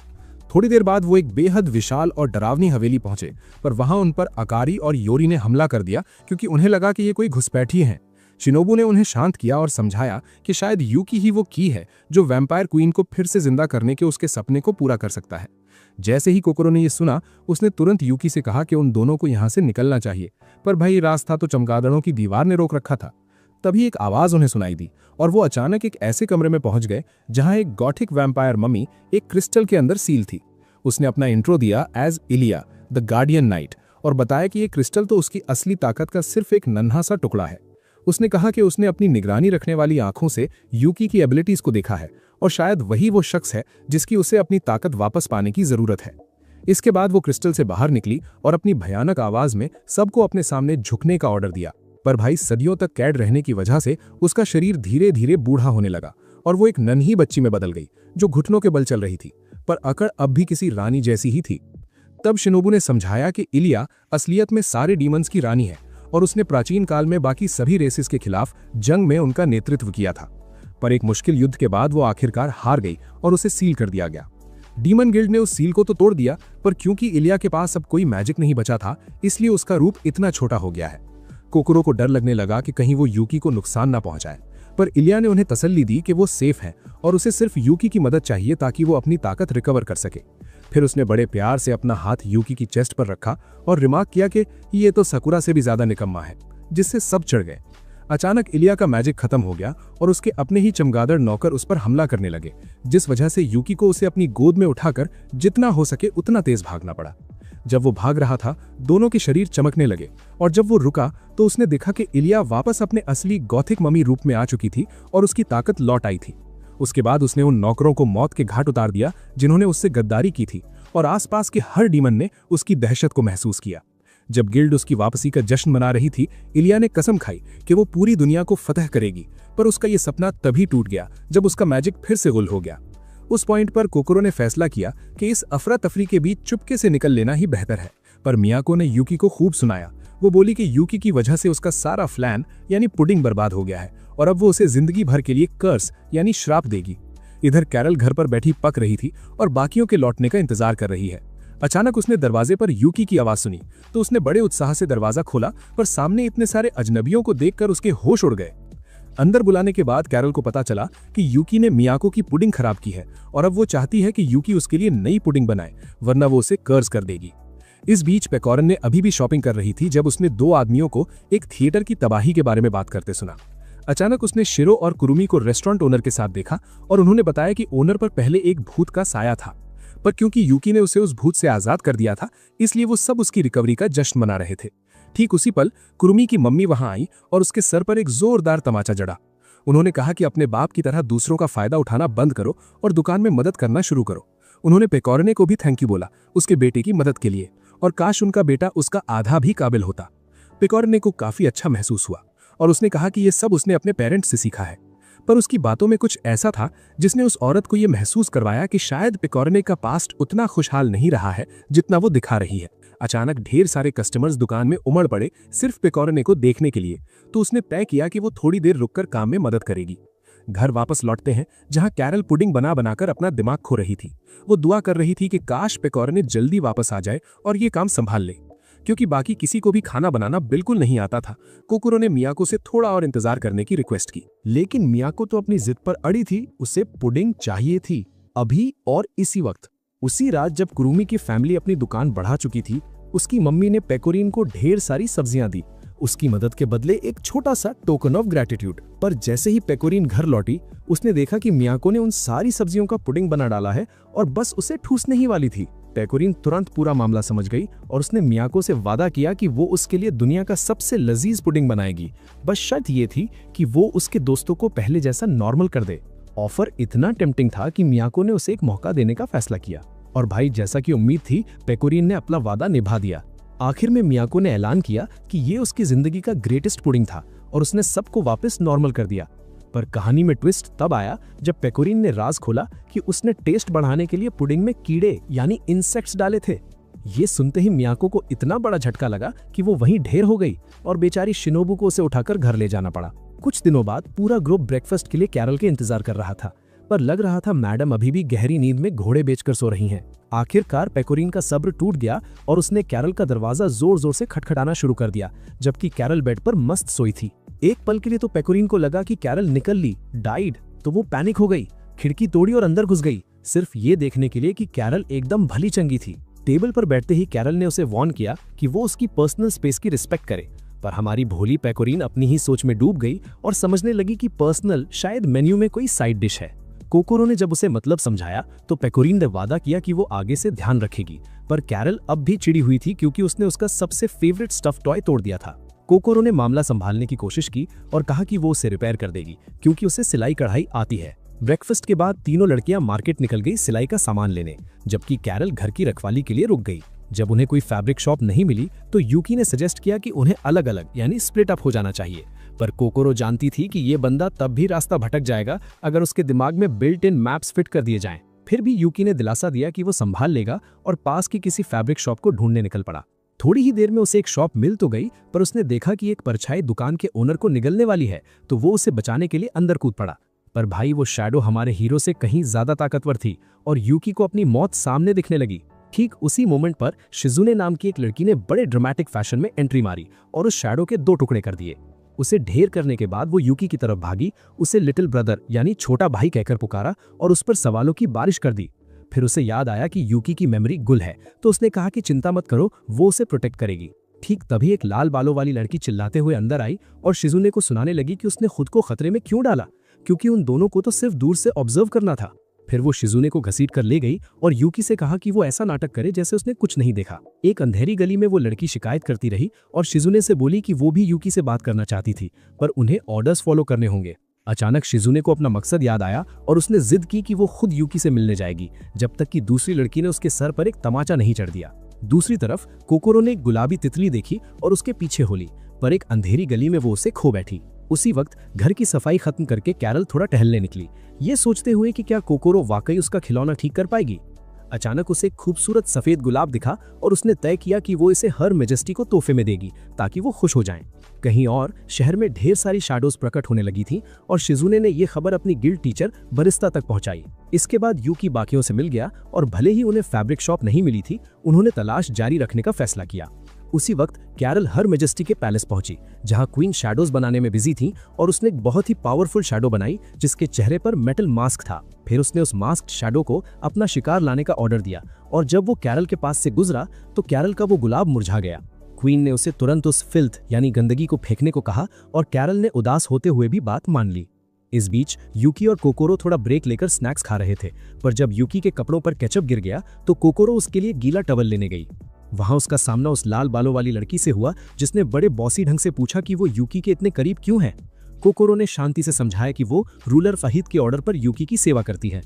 थोड़ी देर बाद वो एक बेहद विशाल और डरावनी हवेली पहुंचे, पर वहां उन पर अकारी और योरी ने हमला कर दिया, क्योंकि उन्हें लगा कि ये कोई घुसपैठी हैं। शिनोबू ने उन्हें शांत किया और समझाया कि शायद यूकी ही वो की है जो वैम्पायर क्वीन को फिर से जिंदा करने के उसके सपने को पूरा कर सकता है। जैसे ही कोकोरो ने ये सुना, उसने तुरंत यूकी से कहा कि उन दोनों को यहाँ से निकलना चाहिए, पर भाई रास्ता तो चमगादड़ों की दीवार ने रोक रखा था। तभी एक आवाज उन्हें सुनाई दी और वो अचानक एक ऐसे कमरे में पहुंच गए जहां एक गॉथिक वैम्पायर मम्मी एक क्रिस्टल के अंदर सील थी। उसने अपना इंट्रो दिया as Iliya the guardian night और बताया कि ये क्रिस्टल तो उसकी असली ताकत का सिर्फ एक नन्हा सा टुकड़ा है। उसने कहा कि उसने अपनी निगरानी रखने वाली आंखों से यूकी की एबिलिटीज को देखा है और शायद वही वो शख्स है जिसकी उसे अपनी ताकत वापस पाने की जरूरत है। इसके बाद वो क्रिस्टल से बाहर निकली और अपनी भयानक आवाज में सबको अपने सामने झुकने का ऑर्डर दिया। पर भाई, सदियों तक कैद रहने की वजह से उसका शरीर धीरे धीरे बूढ़ा होने लगा और वो एक नन्ही बच्ची में बदल गई जो घुटनों के बल चल रही थी, पर अकड़ अब भी किसी रानी जैसी ही थी। तब शिनोबू ने समझाया कि इलिया असलियत में सारे डीमंस की रानी है और उसने प्राचीन काल में बाकी सभी रेसेस के खिलाफ जंग में उनका नेतृत्व किया था। पर एक मुश्किल युद्ध के बाद वो आखिरकार हार गई और उसे सील कर दिया गया। डीमन गिल्ड ने उस सील को तो तोड़ दिया, पर क्योंकि इलिया के पास अब कोई मैजिक नहीं बचा था, इसलिए उसका रूप इतना छोटा हो गया है। कोकोरो को डर लगने लगा कि कहीं वो यूकी को नुकसान ना पहुंचाए, पर इलिया ने उन्हें तसल्ली दी कि वो सेफ है और उसे सिर्फ यूकी की मदद चाहिए ताकि वो अपनी ताकत रिकवर कर सके। फिर उसने बड़े प्यार से अपना हाथ यूकी की चेस्ट पर रखा और रिमार्क किया कि ये तो सकुरा से भी ज्यादा निकम्मा है, जिससे सब चढ़ गए। अचानक इलिया का मैजिक खत्म हो गया और उसके अपने ही चमगादड़ नौकर उस पर हमला करने लगे, जिस वजह से यूकी को उसे अपनी गोद में उठाकर जितना हो सके उतना तेज भागना पड़ा। जब वो भाग रहा था, दोनों के शरीर चमकने लगे और जब वो रुका तो उसने देखा कि इलिया वापस अपने असली गॉथिक मम्मी रूप में आ चुकी थी और उसकी ताकत लौट आई थी। उसके बाद उसने उन नौकरों को मौत के घाट उतार दिया जिन्होंने उससे गद्दारी की थी, और आसपास के हर डीमन ने उसकी दहशत को महसूस किया। जब गिल्ड उसकी वापसी का जश्न मना रही थी, इलिया ने कसम खाई कि वो पूरी दुनिया को फतह करेगी, पर उसका ये सपना तभी टूट गया जब उसका मैजिक फिर से गुल हो गया। उस पॉइंट पर कोकोरो ने फैसला किया कि इस अफरा तफरी के बीच चुपके से निकल लेना ही बेहतर है, पर मियाको ने यूकी को खूब सुनाया। वो बोली कि यूकी की वजह से उसका सारा प्लान यानी पुडिंग बर्बाद हो गया है और अब वो उसे जिंदगी भर के लिए कर्स यानी श्राप देगी।
इधर कैरल घर पर बैठी पक रही थी और बाकियों के लौटने का इंतजार कर रही है। अचानक उसने दरवाजे पर यूकी की आवाज सुनी तो उसने बड़े उत्साह से दरवाजा खोला, पर सामने इतने सारे अजनबियों को देखकर उसके होश उड़ गए। अंदर बुलाने के बाद कैरल को पता चला कि यूकी ने मियाको की पुडिंग खराब की है और अब वो चाहती है कि यूकी उसके लिए नई पुडिंग बनाए, वरना वो उसे कर्ज कर देगी। इस बीच पेकोरन ने अभी भी शॉपिंग कर रही थी जब उसने दो आदमियों को एक थिएटर की तबाही के बारे में बात करते सुना। अचानक उसने शिरो और कुरुमी को रेस्टोरेंट ओनर के साथ देखा और उन्होंने बताया कि ओनर पर पहले एक भूत का साया था, पर क्योंकि यूकी ने उसे उस भूत से आजाद कर दिया था इसलिए वो सब उसकी रिकवरी का जश्न मना रहे थे। ठीक उसी पल कुरुमी की मम्मी वहां आई और उसके सर पर एक जोरदार तमाचा जड़ा। उन्होंने कहा कि अपने बाप की तरह दूसरों का फायदा उठाना बंद करो और दुकान में मदद करना शुरू करो। उन्होंने पेकोरने को भी थैंक यू बोला उसके बेटे की मदद के लिए, और काश उनका बेटा उसका आधा भी काबिल होता। पेकोरने को काफी अच्छा महसूस हुआ और उसने कहा कि ये सब उसने अपने पेरेंट्स से सीखा है, पर उसकी बातों में कुछ ऐसा था जिसने उस औरत को यह महसूस करवाया कि शायद पेकोरने का पास्ट उतना खुशहाल नहीं रहा है जितना वो दिखा रही है। अचानक ढेर सारे कस्टमर्स दुकान में उमड़ पड़े सिर्फ पेकोरने को देखने के लिए, तो उसने तय किया कि वो थोड़ी देर रुककर काम में मदद करेगी। घर वापस लौटते हैं जहां कैरल पुडिंग बना बनाकर अपना दिमाग खो रही थी। वो दुआ कर रही थी कि काश पेकोरने जल्दी वापस आ जाए और ये काम संभाल ले, क्योंकि बाकी किसी को भी खाना बनाना बिल्कुल नहीं आता था। कोकोरो ने मियाको से थोड़ा और इंतजार करने की रिक्वेस्ट की,
लेकिन मियाको तो अपनी जिद पर अड़ी थी। उसे पुडिंग चाहिए थी, अभी और इसी वक्त। उसी रात जब कुरुमी की फैमिली अपनी दुकान बढ़ा चुकी थी, उसकी मम्मी ने पेकोरिन को ढेर सारी सब्जियां दी, उसकी मदद के बदले एक छोटा सा टोकन ऑफ ग्रेटिट्यूड। पर जैसे ही पेकोरिन घर लौटी उसने देखा कि मियाको ने उन सारी सब्जियों का पुडिंग बना डाला है और बस उसे ठूसने ही वाली थी। पेकोरिन तुरंत पूरा मामला समझ गई और उसने मियाको से वादा किया कि वो उसके लिए दुनिया का सबसे लजीज पुडिंग बनाएगी। बस शर्त ये थी कि वो उसके दोस्तों को पहले जैसा नॉर्मल कर दे। ऑफर इतना टेम्पटिंग था कि मियाको ने उसे एक मौका देने का फैसला किया, और भाई जैसा कि उम्मीद थी पेकोरिन ने अपना वादा निभा दिया। आखिर में मियाको ने ऐलान किया कि ये उसकी जिंदगी का ग्रेटेस्ट पुडिंग था और उसने सबको वापस नॉर्मल कर दिया। पर कहानी में ट्विस्ट तब आया जब पेकोरिन ने राज खोला कि उसने टेस्ट बढ़ाने के लिए पुडिंग में कीड़े यानी इंसेक्ट्स डाले थे। ये सुनते ही मियाको को इतना बड़ा झटका लगा कि वो वहीं ढेर हो गई और बेचारी शिनोबू को उसे उठाकर घर ले जाना पड़ा। कुछ दिनों बाद पूरा ग्रुप ब्रेकफास्ट के लिए कैरल के इंतजार कर रहा था, पर लग रहा था मैडम अभी भी गहरी नींद में घोड़े बेचकर सो रही हैं। आखिरकार पेकोरिन का सब्र टूट गया और उसने कैरल का दरवाजा जोर जोर से खटखटाना शुरू कर दिया, जबकि कैरल बेड पर मस्त सोई थी। एक पल के लिए तो पेकोरिन को लगा कि कैरल निकल ली, डाइड, तो वो पैनिक हो गई, खिड़की तोड़ी और अंदर घुस गई, सिर्फ ये देखने के लिए कि कैरल एकदम भली चंगी थी। टेबल पर बैठते ही कैरल ने उसे वार्न किया कि वो उसकी पर्सनल स्पेस की रिस्पेक्ट करे, पर हमारी भोली पेकोरिन अपनी ही सोच में डूब गई और समझने लगी कि पर्सनल शायद मेन्यू में कोई साइड डिश है। कोकोरो ने जब उसे मतलब समझाया तो पेकोरिन ने वादा किया कि वो आगे से ध्यान रखेगी, पर कैरल अब भी चिड़ी हुई थी क्योंकि उसने उसका सबसे फेवरेट स्टफ टॉय तोड़ दिया था। कोकोरो ने मामला संभालने की कोशिश की और कहा कि वो उसे रिपेयर कर देगी क्योंकि उसे सिलाई कढ़ाई आती है। ब्रेकफास्ट के बाद तीनों लड़कियां मार्केट निकल गई सिलाई का सामान लेने, जबकि कैरल घर की रखवाली के लिए रुक गई। जब उन्हें कोई फैब्रिक शॉप नहीं मिली तो यूकी ने सजेस्ट किया कि उन्हें अलग अलग यानी स्प्लिट अप हो जाना चाहिए, पर कोकोरो जानती थी कि ये बंदा तब भी रास्ता भटक जाएगा अगर उसके दिमाग में बिल्ट इन मैप्स फिट कर दिए जाएं। फिर भी यूकी ने दिलासा दिया कि वो संभाल लेगा और पास की किसी फैब्रिक शॉप को ढूंढने निकल पड़ा। थोड़ी ही देर में उसे एक शॉप मिल तो गई, पर उसने देखा कि एक परछाई दुकान के ओनर को निगलने वाली है, तो वो उसे बचाने के लिए अंदर कूद पड़ा। पर भाई वो शैडो हमारे हीरो से कहीं ज्यादा ताकतवर थी और यूकी को अपनी मौत सामने दिखने लगी। ठीक उसी मोमेंट पर शिजुने नाम की एक लड़की ने बड़े ड्रामेटिक फैशन में एंट्री मारी और उस शैडो के 2 टुकड़े कर दिए। उसे ढेर करने के बाद वो यूकी की तरफ भागी, उसे लिटिल ब्रदर यानी छोटा भाई कहकर पुकारा और उस पर सवालों की बारिश कर दी। फिर उसे याद आया कि यूकी की मेमोरी गुल है, तो उसने कहा कि चिंता मत करो, वो उसे प्रोटेक्ट करेगी। ठीक तभी एक लाल बालों वाली लड़की चिल्लाते हुए अंदर आई और शिजुने को सुनाने लगी कि उसने खुद को खतरे में क्यों डाला, क्योंकि उन दोनों को तो सिर्फ दूर से ऑब्जर्व करना था। फिर वो शिजुने को घसीट कर ले गई और यूकी से कहा कि वो ऐसा नाटक करे जैसे उसने कुछ नहीं देखा। एक अंधेरी गली में वो लड़की शिकायत करती रही और शिजुने से बोली कि वो भी यूकी से बात करना चाहती थी, पर उन्हें ऑर्डर्स फॉलो करने होंगे। अचानक शिजुने को अपना मकसद याद आया और उसने जिद की कि वो खुद यूकी से मिलने जाएगी, जब तक कि दूसरी लड़की ने उसके सर पर एक तमाचा नहीं चढ़ दिया। दूसरी तरफ कोकोरो ने एक गुलाबी तितली देखी और उसके पीछे हो ली, पर एक अंधेरी गली में वो उसे खो बैठी। उसी वक्त घर की सफाई खत्म करके कैरल थोड़ा टहलने निकली, ये सोचते हुए कि क्या कोकोरो वाकई उसका खिलौना ठीक कर पाएगी।
अचानक उसे एक खूबसूरत सफेद गुलाब दिखा और उसने तय किया कि वो इसे हर मेजेस्टी को तोहफे में देगी ताकि वो खुश हो जाएं। कहीं और शहर में ढेर सारी शैडोज प्रकट होने लगी थी और शिजुने ने ये खबर अपनी गिल्ड टीचर बरिस्ता तक पहुंचाई। इसके बाद यूकी बाकियों से मिल गया और भले ही उन्हें फैब्रिक शॉप नहीं मिली थी, उन्होंने तलाश जारी रखने का फैसला किया। उसी वक्त कैरल हर मेजेस्टी के पैलेस पहुंची जहां क्वीन शैडोज बनाने में बिजी थी और उसने एक बहुत ही पावरफुल शैडो बनाई जिसके चेहरे पर मेटल मास्क था। फिर उसने उस मास्क्ड शैडो को अपना शिकार लाने का ऑर्डर दिया और जब वो कैरल के पास से गुजरा तो कैरल का वो गुलाब मुरझा गया। क्वीन ने उसे तुरंत उस फिल्थ यानी गंदगी को फेंकने को कहा और कैरल ने उदास होते हुए भी बात मान ली। इस बीच यूकी और कोकोरो थोड़ा ब्रेक लेकर स्नैक्स खा रहे थे, पर जब यूकी के कपड़ों पर केचप गिर गया तो कोकोरो उसके लिए गीला टवल लेने गई। वहां उसका सामना उस लाल बालों वाली लड़की से हुआ जिसने बड़े बॉसी ढंग से पूछा कि वो यूकी के इतने करीब क्यों है। कोकोरो ने शांति से समझाया कि वो रूलर फहीद के ऑर्डर पर यूकी की सेवा करती है।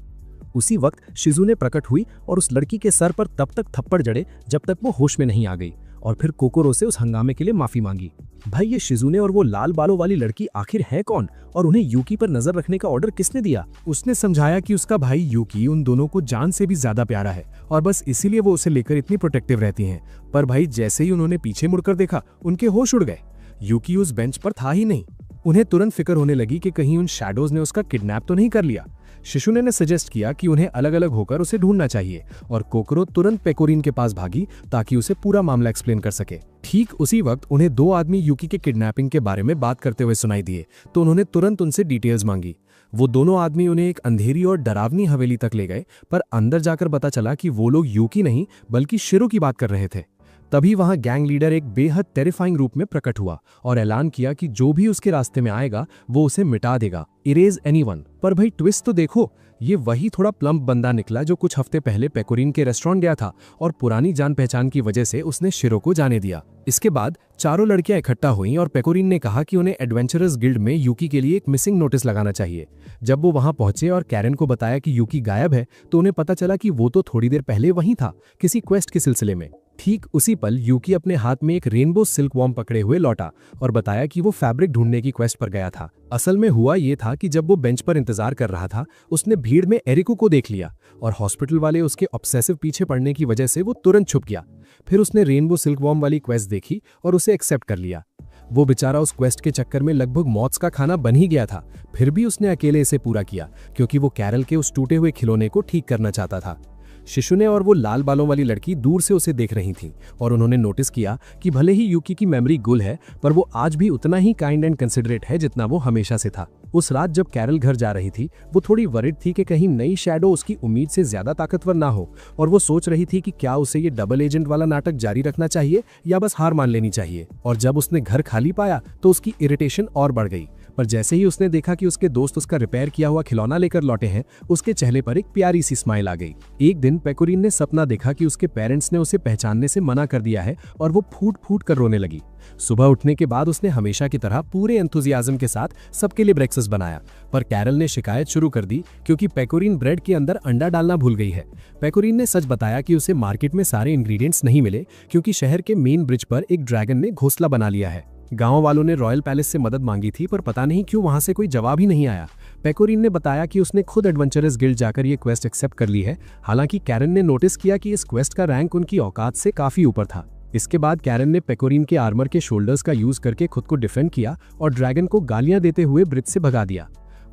उसी वक्त शिजुने प्रकट हुई और उस लड़की के सर पर तब तक थप्पड़ जड़े जब तक वो होश में नहीं आ गई और फिर कोकोरो से उस हंगामे के लिए माफी मांगी। भाई, ये शिजुने और वो लाल बालों वाली लड़की आखिर है कौन और उन्हें यूकी पर नजर रखने का ऑर्डर किसने दिया?
उसने समझाया कि उसका भाई यूकी उन दोनों को जान से भी ज्यादा प्यारा है और बस इसीलिए वो उसे लेकर इतनी प्रोटेक्टिव रहती हैं। पर भाई, जैसे ही उन्होंने पीछे मुड़कर देखा उनके होश उड़ गए। यूकी उस बेंच पर था ही नहीं। उन्हें तुरंत फिक्र होने लगी कि कहीं उन शैडोज ने उसका किडनैप तो नहीं कर लिया। शिशुने ने सजेस्ट किया कि उन्हें अलग अलग होकर उसे ढूंढना चाहिए और कोकरो तुरंत पेकोरिन के पास भागी ताकि उसे पूरा मामला एक्सप्लेन कर सके। ठीक उसी वक्त उन्हें दो आदमी यूकी के किडनैपिंग के बारे में बात करते हुए सुनाई दिए तो उन्होंने तुरंत उनसे डिटेल्स मांगी। वो दोनों आदमी उन्हें एक अंधेरी और डरावनी हवेली तक ले गए, पर अंदर जाकर पता चला कि वो लोग यूकी नहीं बल्कि शिरो की बात कर रहे थे। तभी वहां गैंग लीडर एक बेहद टेरिफाइंग रूप में प्रकट हुआ और ऐलान किया कि जो भी उसके रास्ते में आएगा वो उसे मिटा देगा, इरेज एनीवन। पर भाई, ट्विस्ट तो देखो, ये वही थोड़ा प्लम्प बंदा निकला जो कुछ हफ्ते पहले पेकोरिन के रेस्टोरेंट गया था और पुरानी जान पहचान की वजह से उसने शिरो को जाने दिया। इसके बाद चारों लड़कियां इकट्ठा हुईं और पेकोरिन ने कहा कि उन्हें एडवेंचरस गिल्ड में यूकी के लिए एक मिसिंग नोटिस लगाना चाहिए। जब वो वहां पहुंचे और कैरन को बताया कि यूकी गायब है तो उन्हें पता चला कि वो तो थोड़ी देर पहले वहीं था, किसी क्वेस्ट के सिलसिले में। ठीक उसी पल यूकी अपने हाथ में एक रेनबो सिल्क वॉर्म पकड़े हुए लौटा और बताया कि वो फैब्रिक ढूंढने की क्वेस्ट पर गया था। असल में हुआ ये था कि जब वो बेंच पर इंतजार कर रहा था उसने भीड़ में एरिको को देख लिया और हॉस्पिटल वाले उसके ऑब्सेसिव पीछे पड़ने की वजह से वो तुरंत छुप गया। फिर उसने रेनबो सिल्क वॉर्म वाली क्वेस्ट देखी और उसे एक्सेप्ट कर लिया। वो बेचारा उस क्वेस्ट के चक्कर में लगभग मौत का खाना बन ही गया था, फिर भी उसने अकेले इसे पूरा किया क्योंकि वो कैरल के उस टूटे हुए खिलौने को ठीक करना चाहता था। शिशुने और वो लाल बालों वाली लड़की दूर से उसे देख रही थी और उन्होंने नोटिस किया कि भले ही यूकी की मेमोरी गुल है पर वो आज भी उतना ही काइंड एंड कंसिडरेट है जितना वो हमेशा से था। उस रात जब कैरल घर जा रही थी वो थोड़ी वरिड थी कि कहीं नई शैडो उसकी उम्मीद से ज्यादा ताकतवर ना हो और वो सोच रही थी कि क्या उसे ये डबल एजेंट वाला नाटक जारी रखना चाहिए या बस हार मान लेनी चाहिए। और जब उसने घर खाली पाया तो उसकी इरिटेशन और बढ़ गई, पर जैसे ही उसने देखा कि उसके दोस्त उसका रिपेयर किया हुआ खिलौना लेकर लौटे हैं उसके चेहरे पर एक प्यारी सी स्माइल आ गई। एक दिन पेकोरिन ने सपना देखा कि उसके पेरेंट्स ने उसे पहचानने से मना कर दिया है और वो फूट फूट कर रोने लगी। सुबह उठने के बाद उसने हमेशा की तरह पूरे एंथुजियाज्म के साथ सबके लिए ब्रेकफास्ट बनाया, पर कैरल ने शिकायत शुरू कर दी क्योंकि पेकोरिन ब्रेड के अंदर अंडा डालना भूल गई है। पेकोरिन ने सच बताया कि उसे मार्केट में सारे इंग्रेडिएंट्स नहीं मिले क्योंकि शहर के मेन ब्रिज पर एक ड्रैगन ने घोंसला बना लिया है। गांव वालों ने रॉयल पैलेस से मदद मांगी थी पर पता नहीं क्यों वहां से कोई जवाब ही नहीं आया। पेकोरिन ने बताया कि उसने खुद एडवेंचरस गिल्ड जाकर ये क्वेस्ट एक्सेप्ट कर ली है। हालांकि कैरन ने नोटिस किया कि इस क्वेस्ट का रैंक उनकी औकात से काफी ऊपर था। इसके बाद कैरन ने पेकोरिन के आर्मर के शोल्डर्स का यूज करके खुद को डिफेंड किया और ड्रैगन को गालियां देते हुए ब्रिज से भगा दिया।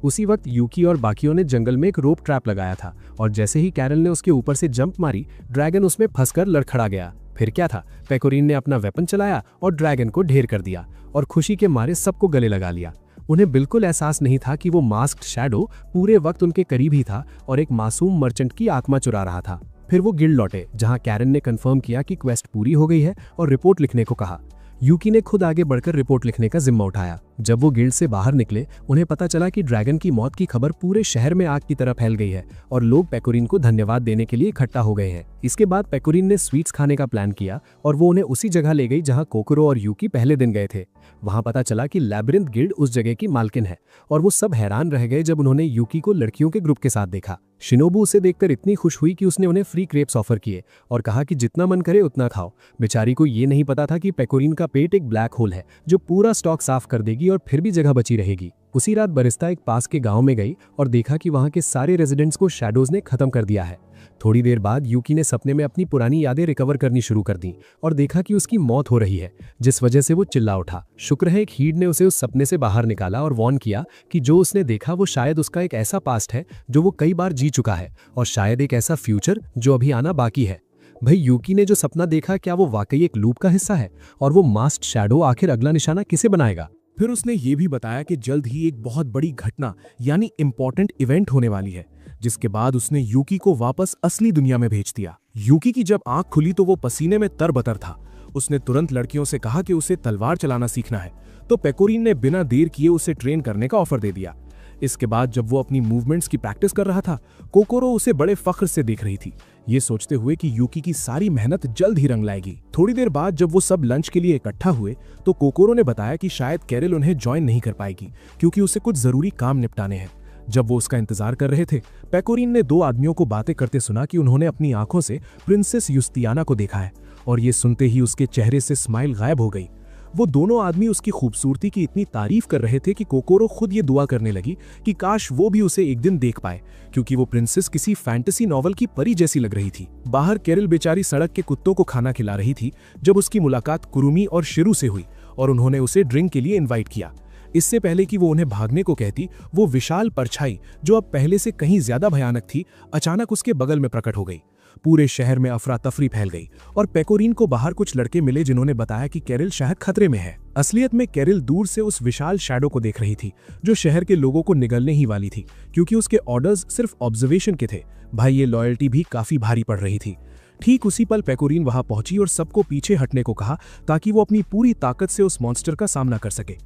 उसी वक्त यूकी और बाकियों ने जंगल में एक रोप ट्रैप लगाया था और जैसे ही कैरल ने उसके ऊपर से जंप मारी ड्रैगन उसमें फंसकर लड़खड़ा गया। फिर क्या था, पेकोरिन ने अपना वेपन चलाया और ड्रैगन को ढेर कर दिया और खुशी के मारे सबको गले लगा लिया। उन्हें बिल्कुल एहसास नहीं था कि वो मास्क्ड शैडो पूरे वक्त उनके करीब ही था और एक मासूम मर्चेंट की आत्मा चुरा रहा था। फिर वो गिल्ड लौटे जहां कैरन ने कंफर्म किया कि क्वेस्ट पूरी हो गई है और रिपोर्ट लिखने को कहा। यूकी ने खुद आगे बढ़कर रिपोर्ट लिखने का जिम्मा उठाया। जब वो गिल्ड से बाहर निकले उन्हें पता चला कि ड्रैगन की मौत की खबर पूरे शहर में आग की तरह फैल गई है और लोग पेकोरिन को धन्यवाद देने के लिए इकट्ठा हो गए हैं। इसके बाद पेकोरिन ने स्वीट्स खाने का प्लान किया और वो उन्हें उसी जगह ले गई जहां कोकोरो और यूकी पहले दिन गए थे। वहां पता चला कि लैबिरिंथ गिल्ड उस जगह की मालकिन है और वो सब हैरान रह गए जब उन्होंने यूकी को लड़कियों के ग्रुप के साथ देखा। शिनोबू उसे देखकर इतनी खुश हुई कि उसने उन्हें फ्री क्रेप्स ऑफर किए और कहा कि जितना मन करे उतना खाओ। बेचारी को ये नहीं पता था कि पेकोरिन का पेट एक ब्लैक होल है जो पूरा स्टॉक साफ कर देगी
जाएगी और फिर भी जगह बची रहेगी। उसी रात बरिस्ता एक पास के गांव में गई और देखा कि वहां के सारे रेजिडेंट्स को शैडोज ने खत्म कर दिया है। थोड़ी देर बाद यूकी ने सपने में अपनी पुरानी यादें रिकवर करनी शुरू कर दी और देखा कि उसकी मौत हो रही है, जिस वजह से वो चिल्ला उठा। शुक्र है एक हीड ने उसे उस सपने से बाहर निकाला और वार्न किया कि जो उसने देखा वो शायद उसका एक ऐसा पास्ट है जो वो कई बार जी चुका है और शायद एक ऐसा फ्यूचर जो अभी आना बाकी है। भाई यूकी ने जो सपना देखा, क्या वो वाकई एक लूप का हिस्सा है? और वो मास्क्ड शैडो आखिर अगला निशाना किसे बनाएगा?
फिर उसने ये भी बताया कि जल्द ही एक बहुत बड़ी घटना यानी इंपॉर्टेंट इवेंट होने वाली है, जिसके बाद उसने यूकी को वापस असली दुनिया में भेज दिया। यूकी की जब आंख खुली तो वो पसीने में तरबतर था। उसने तुरंत लड़कियों से कहा कि उसे तलवार चलाना सीखना है, तो पेकोरिन ने बिना देर किए उसे ट्रेन करने का ऑफर दे दिया। इसके बाद जब वो अपनी मूवमेंट्स की प्रैक्टिस कर रहा था, कोकोरो उसे बड़े फख्र से देख रही थी, ये सोचते हुए कि यूकी की सारी मेहनत जल्द ही रंग लाएगी। थोड़ी देर बाद जब वो सब लंच के लिए इकट्ठा हुए तो कोकोरो ने बताया कि शायद कैरल उन्हें ज्वाइन नहीं कर पाएगी क्योंकि उसे कुछ जरूरी काम निपटाने हैं। जब वो उसका इंतजार कर रहे थे, पेकोरिन ने दो आदमियों को बातें करते सुना कि उन्होंने अपनी आंखों से प्रिंसेस युस्तियाना को देखा है, और ये सुनते ही उसके चेहरे से स्माइल गायब हो गई। वो दोनों आदमी उसकी खूबसूरती की इतनी तारीफ कर रहे थे कि कोकोरो खुद ये दुआ करने लगी कि काश वो भी उसे एक दिन देख पाए, क्योंकि वो प्रिंसेस किसी फैंटेसी नॉवल की परी जैसी लग रही थी। बाहर कैरल बेचारी सड़क के कुत्तों को खाना खिला रही थी जब उसकी मुलाकात कुरुमी और शिरू से हुई और उन्होंने उसे ड्रिंक के लिए इन्वाइट किया। इससे पहले कि वो उन्हें भागने को कहती, वो विशाल परछाई जो अब पहले से कहीं ज्यादा भयानक थी, अचानक उसके बगल में प्रकट हो गई। पूरे शहर में अफरा तफरी फैल गई और पेकोरिन को बाहर कुछ लड़के मिले जिन्होंने बताया कि कैरल शायद खतरे में है। असलियत में कैरल दूर से उस विशाल शैडो को देख रही थी जो शहर के लोगों को निगलने ही वाली थी, क्योंकि उसके ऑर्डर्स सिर्फ ऑब्जर्वेशन के थे। भाई ये लॉयल्टी भी काफी भारी पड़ रही थी। ठीक उसी पल पेकोरिन वहां पहुंची और सबको पीछे हटने को कहा ताकि वो अपनी पूरी ताकत से उस मॉन्स्टर का सामना कर सके।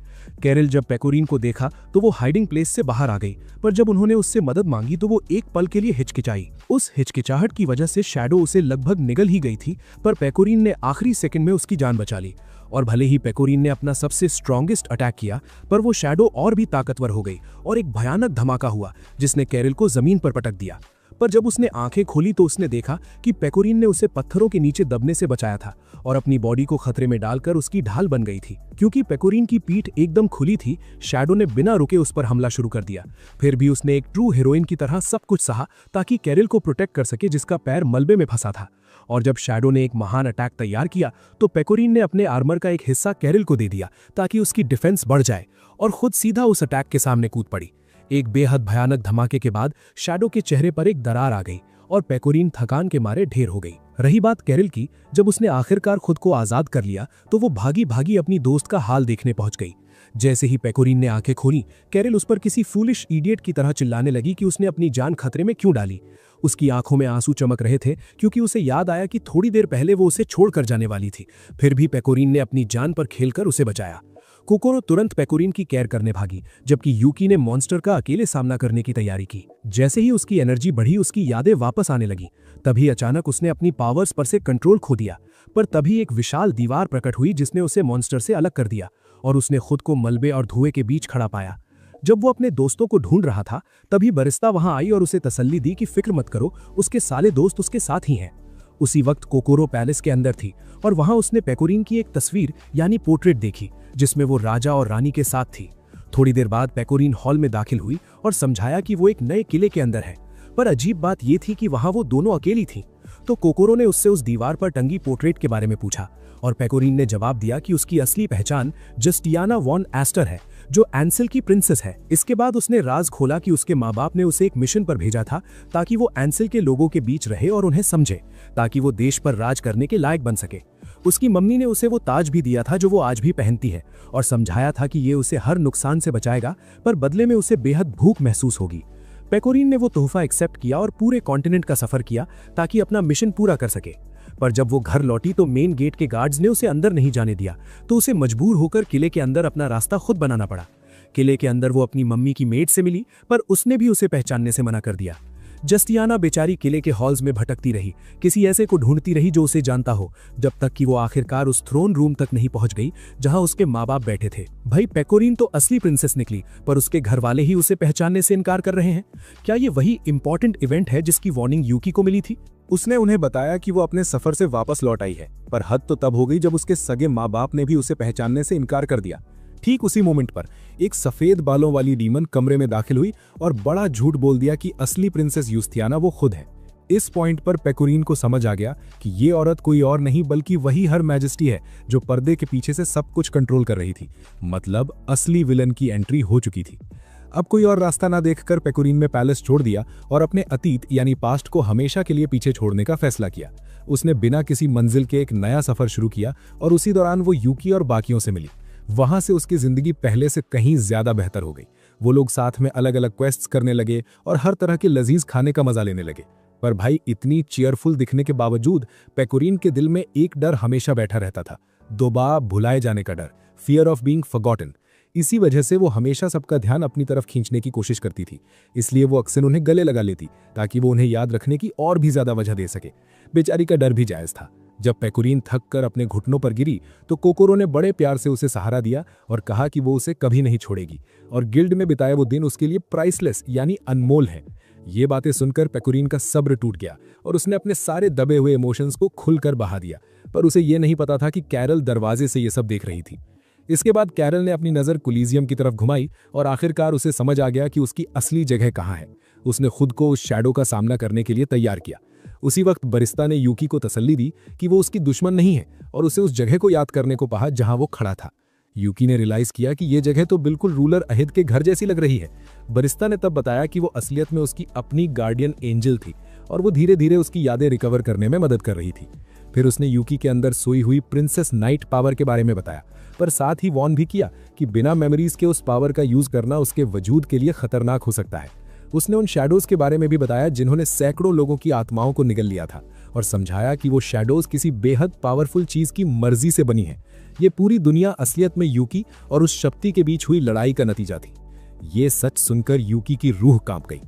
कैरल जब पेकोरिन को देखा तो वो हाइडिंग प्लेस से बाहर आ गई, पर जब उन्होंने उससे मदद मांगी तो वो एक पल के लिए हिचकिचाई। उस हिचकिचाहट की वजह से शैडो उसे लगभग निगल ही गई थी, पर पेकोरिन ने आखिरी सेकंड में उसकी जान बचा ली। और भले ही पेकोरिन ने अपना सबसे स्ट्रॉन्गेस्ट अटैक किया, पर वो शैडो और भी ताकतवर हो गई और एक भयानक धमाका हुआ जिसने कैरल को जमीन पर पटक दिया। पर जब उसने आंखें खोली तो उसने देखा कि पेकोरिन ने उसे पत्थरों के नीचे दबने से बचाया था और अपनी बॉडी को खतरे में डालकर उसकी ढाल बन गई थी। क्योंकि पेकोरिन की पीठ एकदम खुली थी, शैडो ने बिना रुके उस पर हमला शुरू कर दिया। फिर भी उसने एक ट्रू हीरोइन की तरह सब कुछ सहा ताकि कैरल को प्रोटेक्ट कर सके, जिसका पैर मलबे में फंसा था। और जब शैडो ने एक महान अटैक तैयार किया तो पेकोरिन ने अपने आर्मर का एक हिस्सा कैरल को दे दिया ताकि उसकी डिफेंस बढ़ जाए, और खुद सीधा उस अटैक के सामने कूद पड़ी। एक बेहद भयानक धमाके के बाद शैडो के चेहरे पर एक दरार आ गई और पेकोरिन थकान के मारे ढेर हो गई। रही बात कैरल की, जब उसने आखिरकार खुद को आजाद कर लिया तो वो भागी भागी अपनी दोस्त का हाल देखने पहुंच गई। जैसे ही पेकोरिन ने आंखें खोली, कैरल उस पर किसी फूलिश इडियट की तरह चिल्लाने लगी कि उसने अपनी जान खतरे में क्यों डाली। उसकी आंखों में आंसू चमक रहे थे क्योंकि उसे याद आया कि थोड़ी देर पहले वो उसे छोड़कर जाने वाली थी। फिर भी पेकोरिन ने अपनी जान पर खेलकर उसे बचाया। कोकोरो तुरंत पेकोरिन की केयर करने भागी, जबकि यूकी ने मॉन्स्टर का अकेले सामना करने की तैयारी की। जैसे ही उसकी एनर्जी बढ़ी, उसकी यादें वापस आने लगी। तभी अचानक उसने अपनी पावर्स पर से कंट्रोल खो दिया, पर तभी एक विशाल दीवार प्रकट हुई जिसने उसे मॉन्स्टर से अलग कर दिया और उसने खुद को मलबे और धुएं के बीच खड़ा पाया। जब वो अपने दोस्तों को ढूंढ रहा था, तभी बरिस्ता वहां आई और उसे तसल्ली दी कि फिक्र मत करो, उसके साले दोस्त उसके साथ ही हैं। उसी वक्त कोकोरो पैलेस के अंदर थी और वहां उसने पेकोरिन की एक तस्वीर यानी पोर्ट्रेट देखी जिसमें वो राजा और रानी के साथ थी। थोड़ी देर बाद पेकोरिन हॉल में दाखिल हुई और समझाया कि वो एक नए किले के अंदर है, पर अजीब बात ये थी कि वहां वो दोनों अकेली थी। तो कोकोरो ने उससे उस दीवार पर टंगी पोर्ट्रेट के बारे में पूछा और पेकोरिन ने जवाब दिया कि उसकी असली पहचान जस्टियाना वॉन एस्टर है, जो एंसेल की प्रिंसेस है। इसके बाद उसने राज खोला कि उसके माँ बाप ने उसे एक मिशन पर भेजा था ताकि वो एंसेल के लोगों के बीच रहे और उन्हें समझे, ताकि वो देश पर राज करने के लायक बन सके। उसकी मम्मी ने उसे वो ताज भी दिया था जो वो आज भी पहनती है और समझाया था कि ये उसे हर नुकसान से बचाएगा, पर बदले में उसे बेहद भूख महसूस होगी। पेकोरिन ने वो तोहफा एक्सेप्ट किया और पूरे कॉन्टिनेंट का सफर किया ताकि अपना मिशन पूरा कर सके। पर जब वो घर लौटी तो मेन गेट के गार्ड्स ने उसे अंदर नहीं जाने दिया, तो उसे मजबूर होकर किले के अंदर अपना रास्ता खुद बनाना पड़ा। किले के अंदर वो अपनी मम्मी की मेड से मिली, पर उसने भी उसे पहचानने से मना कर दिया। जस्टियाना बेचारी किले के हॉल्स में भटकती रही, किसी ऐसे को ढूंढती रही जो उसे जानता हो, जब तक कि वो आखिरकार उस थ्रोन रूम तक नहीं पहुंच गई जहां उसके माँ बाप बैठे थे। भाई पेकोरिन तो असली प्रिंसेस निकली, पर उसके घर वाले ही उसे पहचानने से इनकार कर रहे हैं। क्या ये वही इंपॉर्टेंट इवेंट है जिसकी वार्निंग यूकी को मिली थी?
उसने उन्हें बताया कि वो अपने सफर से वापस लौट आई है, पर हद तो तब हो गई जब उसके सगे माँ बाप ने भी उसे पहचानने से इनकार कर दिया।
ठीक उसी मोमेंट पर एक सफेद बालों वाली डीमन कमरे में दाखिल हुई और बड़ा झूठ बोल दिया कि असली प्रिंसेस यूस्टियाना वो खुद है। इस पॉइंट पर पेकोरीन को समझ आ गया कि ये औरत कोई और नहीं बल्कि वही हर मैजेस्टी है जो पर्दे के पीछे से सब कुछ कंट्रोल कर रही थी। मतलब असली विलन की एंट्री हो चुकी थी। अब कोई और रास्ता ना देखकर पेकोरीन ने पैलेस छोड़ दिया और अपने अतीत यानी पास्ट को हमेशा के लिए पीछे छोड़ने का फैसला किया। उसने बिना किसी मंजिल के एक नया सफर शुरू किया और उसी दौरान वो यूकी और बाकियों से मिली। वहां से उसकी जिंदगी पहले से कहीं ज्यादा बेहतर हो गई। वो लोग साथ में अलग अलग क्वेस्ट्स करने लगे और हर तरह के लजीज खाने का मजा लेने लगे। पर भाई इतनी चीयरफुल दिखने के बावजूद पेकोरीन के दिल में एक डर हमेशा बैठा रहता था, दोबारा भुलाए जाने का डर, फियर ऑफ बीइंग फॉरगॉटन। इसी वजह से वो हमेशा सबका ध्यान अपनी तरफ खींचने की कोशिश करती थी। इसलिए वो अक्सर उन्हें गले लगा लेती ताकि वो उन्हें याद रखने की और भी ज्यादा वजह दे सके। बेचारी का डर भी जायज था। जब पेकोरीन थक कर अपने घुटनों पर गिरी तो कोकोरो ने बड़े प्यार से उसे सहारा दिया और कहा कि वो उसे कभी नहीं छोड़ेगी और गिल्ड में बिताया वो दिन उसके लिए प्राइसलेस यानी अनमोल है। ये बातें सुनकर पेकोरीन का सब्र टूट गया और उसने अपने सारे दबे हुए इमोशंस को खुलकर बहा दिया। पर उसे ये नहीं पता था कि कैरल दरवाजे से ये सब देख रही थी। इसके बाद कैरल ने अपनी नजर कोलिजियम की तरफ घुमाई और आखिरकार उसे समझ आ गया कि उसकी असली जगह कहाँ है। उसने खुद को उस शैडो का सामना करने के लिए तैयार किया। उसी वक्त बरिस्ता ने यूकी को तसल्ली दी कि वो उसकी दुश्मन नहीं है और उसे उस जगह को याद करने को कहा जहां वो खड़ा था। यूकी ने रियलाइज किया कि ये जगह तो बिल्कुल रूलर अहिद के घर जैसी लग रही है। बरिस्ता ने तब बताया कि वो असलियत में उसकी अपनी गार्डियन एंजल थी और वो धीरे धीरे उसकी यादें रिकवर करने में मदद कर रही थी। फिर उसने यूकी के अंदर सोई हुई प्रिंसेस नाइट पावर के बारे में बताया, पर साथ ही वॉर्न भी किया कि बिना मेमोरीज के उस पावर का यूज करना उसके वजूद के लिए खतरनाक हो सकता है। उसने उन शैडोज के बारे में भी बताया जिन्होंने सैकड़ों लोगों की आत्माओं को निगल लिया था और समझाया कि वो शैडोज किसी बेहद पावरफुल चीज की मर्जी से बनी है। ये पूरी दुनिया असलियत में यूकी और उस शक्ति के बीच हुई लड़ाई का नतीजा थी। ये सच सुनकर यूकी की रूह कांप गई।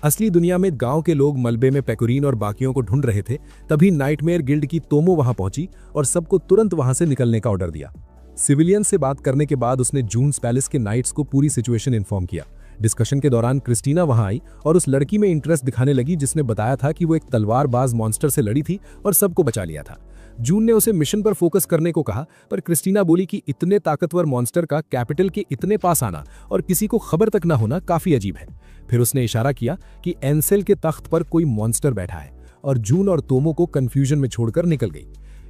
असली दुनिया में गांव के लोग मलबे में पेकोरीन और बाकियों को ढूंढ रहे थे, तभी नाइटमेयर गिल्ड की तोमो वहां पहुंची और सबको तुरंत वहां से निकलने का ऑर्डर दिया। सिविलियन से बात करने के बाद उसने जून्स पैलेस के नाइट्स को पूरी सिचुएशन इन्फॉर्म किया। डिस्कशन के दौरान क्रिस्टीना वहां आई और उस लड़की में इंटरेस्ट दिखाने लगी जिसने बताया था कि वो एक तलवारबाज मॉन्स्टर से लड़ी थी और सबको बचा लिया था। जून ने उसे मिशन पर फोकस करने को कहा, पर क्रिस्टीना बोली कि इतने ताकतवर मॉन्स्टर का कैपिटल के इतने पास आना और किसी को खबर तक न होना काफी अजीब है। फिर उसने इशारा किया कि एंसेल के तख्त पर कोई मॉन्स्टर बैठा है और जून और तोमो को कंफ्यूजन में छोड़कर निकल गई।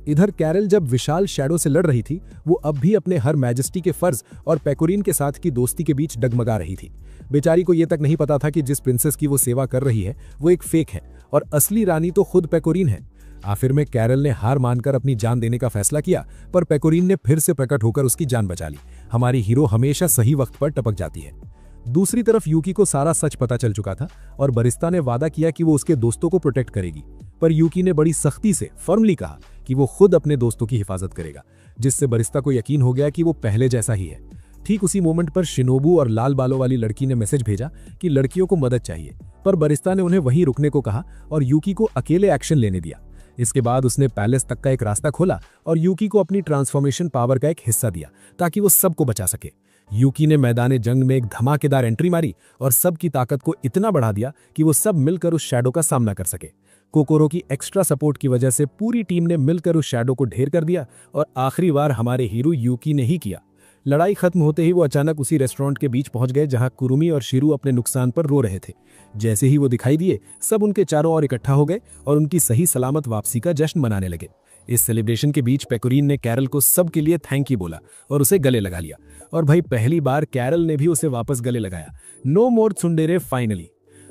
इधर कैरल जब विशाल शैडो से लड़ रही थी, वो अब भी अपने हर मैजेस्टी के फर्ज और पेकोरीन के साथ की दोस्ती के बीच डगमगा रही थी। बेचारी को यह तक नहीं पता था कि जिस प्रिंसेस की वो सेवा कर रही है वो एक फेक है और असली रानी तो खुद पेकोरीन है। आखिर में कैरल ने हार मानकर अपनी जान देने का फैसला किया, पर पेकोरीन ने फिर से प्रकट होकर उसकी जान बचा ली। हमारी हीरो हमेशा सही वक्त पर टपक जाती है। दूसरी तरफ यूकी को सारा सच पता चल चुका था और बरिस्ता ने वादा किया कि वो उसके दोस्तों को प्रोटेक्ट करेगी, पर यूकी ने बड़ी सख्ती से फर्मली कहा कि वो खुद अपने दोस्तों की हिफाजत करेगा, जिससे बरिस्ता को यकीन हो गया कि वो पहले जैसा ही है। ठीक उसी मोमेंट पर शिनोबू और लाल बालों वाली लड़की ने मैसेज भेजा कि लड़कियों को मदद चाहिए, पर बरिस्ता ने उन्हें वहीं रुकने को कहा और यूकी को अकेले एक्शन लेने दिया। इसके बाद उसने पैलेस तक का एक रास्ता खोला और यूकी को अपनी ट्रांसफॉर्मेशन पावर का एक हिस्सा दिया ताकि वो सबको बचा सके। यूकी ने मैदान जंग में एक धमाकेदार एंट्री मारी और सबकी ताकत को इतना बढ़ा दिया कि वो सब मिलकर उस शैडो का सामना कर सके। कोकोरो की एक्स्ट्रा सपोर्ट की वजह से पूरी टीम ने मिलकर उस शैडो को ढेर कर दिया और आखिरी बार हमारे हीरो यूकी ने ही किया। लड़ाई खत्म होते ही वो अचानक उसी रेस्टोरेंट के बीच पहुंच गए जहां कुरुमी और शिरू अपने नुकसान पर रो रहे थे। जैसे ही वो दिखाई दिए, सब उनके चारों ओर इकट्ठा हो गए और उनकी सही सलामत वापसी का जश्न मनाने लगे। इस सेलिब्रेशन के बीच पेकोरीन ने कैरल को सबके लिए थैंक यू बोला और उसे गले लगा लिया। और भाई पहली बार कैरल ने भी उसे वापस गले लगाया। नो मोर त्सुंडेरे फाइनली।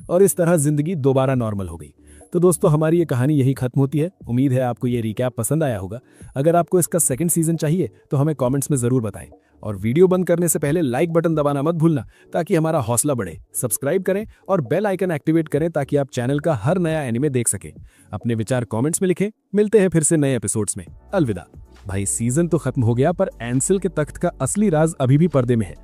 और इस तरह जिंदगी दोबारा नॉर्मल हो गई। तो दोस्तों, हमारी ये कहानी यही खत्म होती है। उम्मीद है आपको ये रिकैप पसंद आया होगा। अगर आपको इसका सेकंड सीजन चाहिए तो हमें कमेंट्स में जरूर बताएं और वीडियो बंद करने से पहले लाइक बटन दबाना मत भूलना ताकि हमारा हौसला बढ़े। सब्सक्राइब करें और बेल आइकन एक्टिवेट करें ताकि आप चैनल का हर नया एनिमे देख सकें। अपने विचार कमेंट्स में लिखें। मिलते हैं फिर से नए एपिसोड्स में। अलविदा। भाई सीजन तो खत्म हो गया, पर एंसेल के तख्त का असली राज अभी भी पर्दे में है।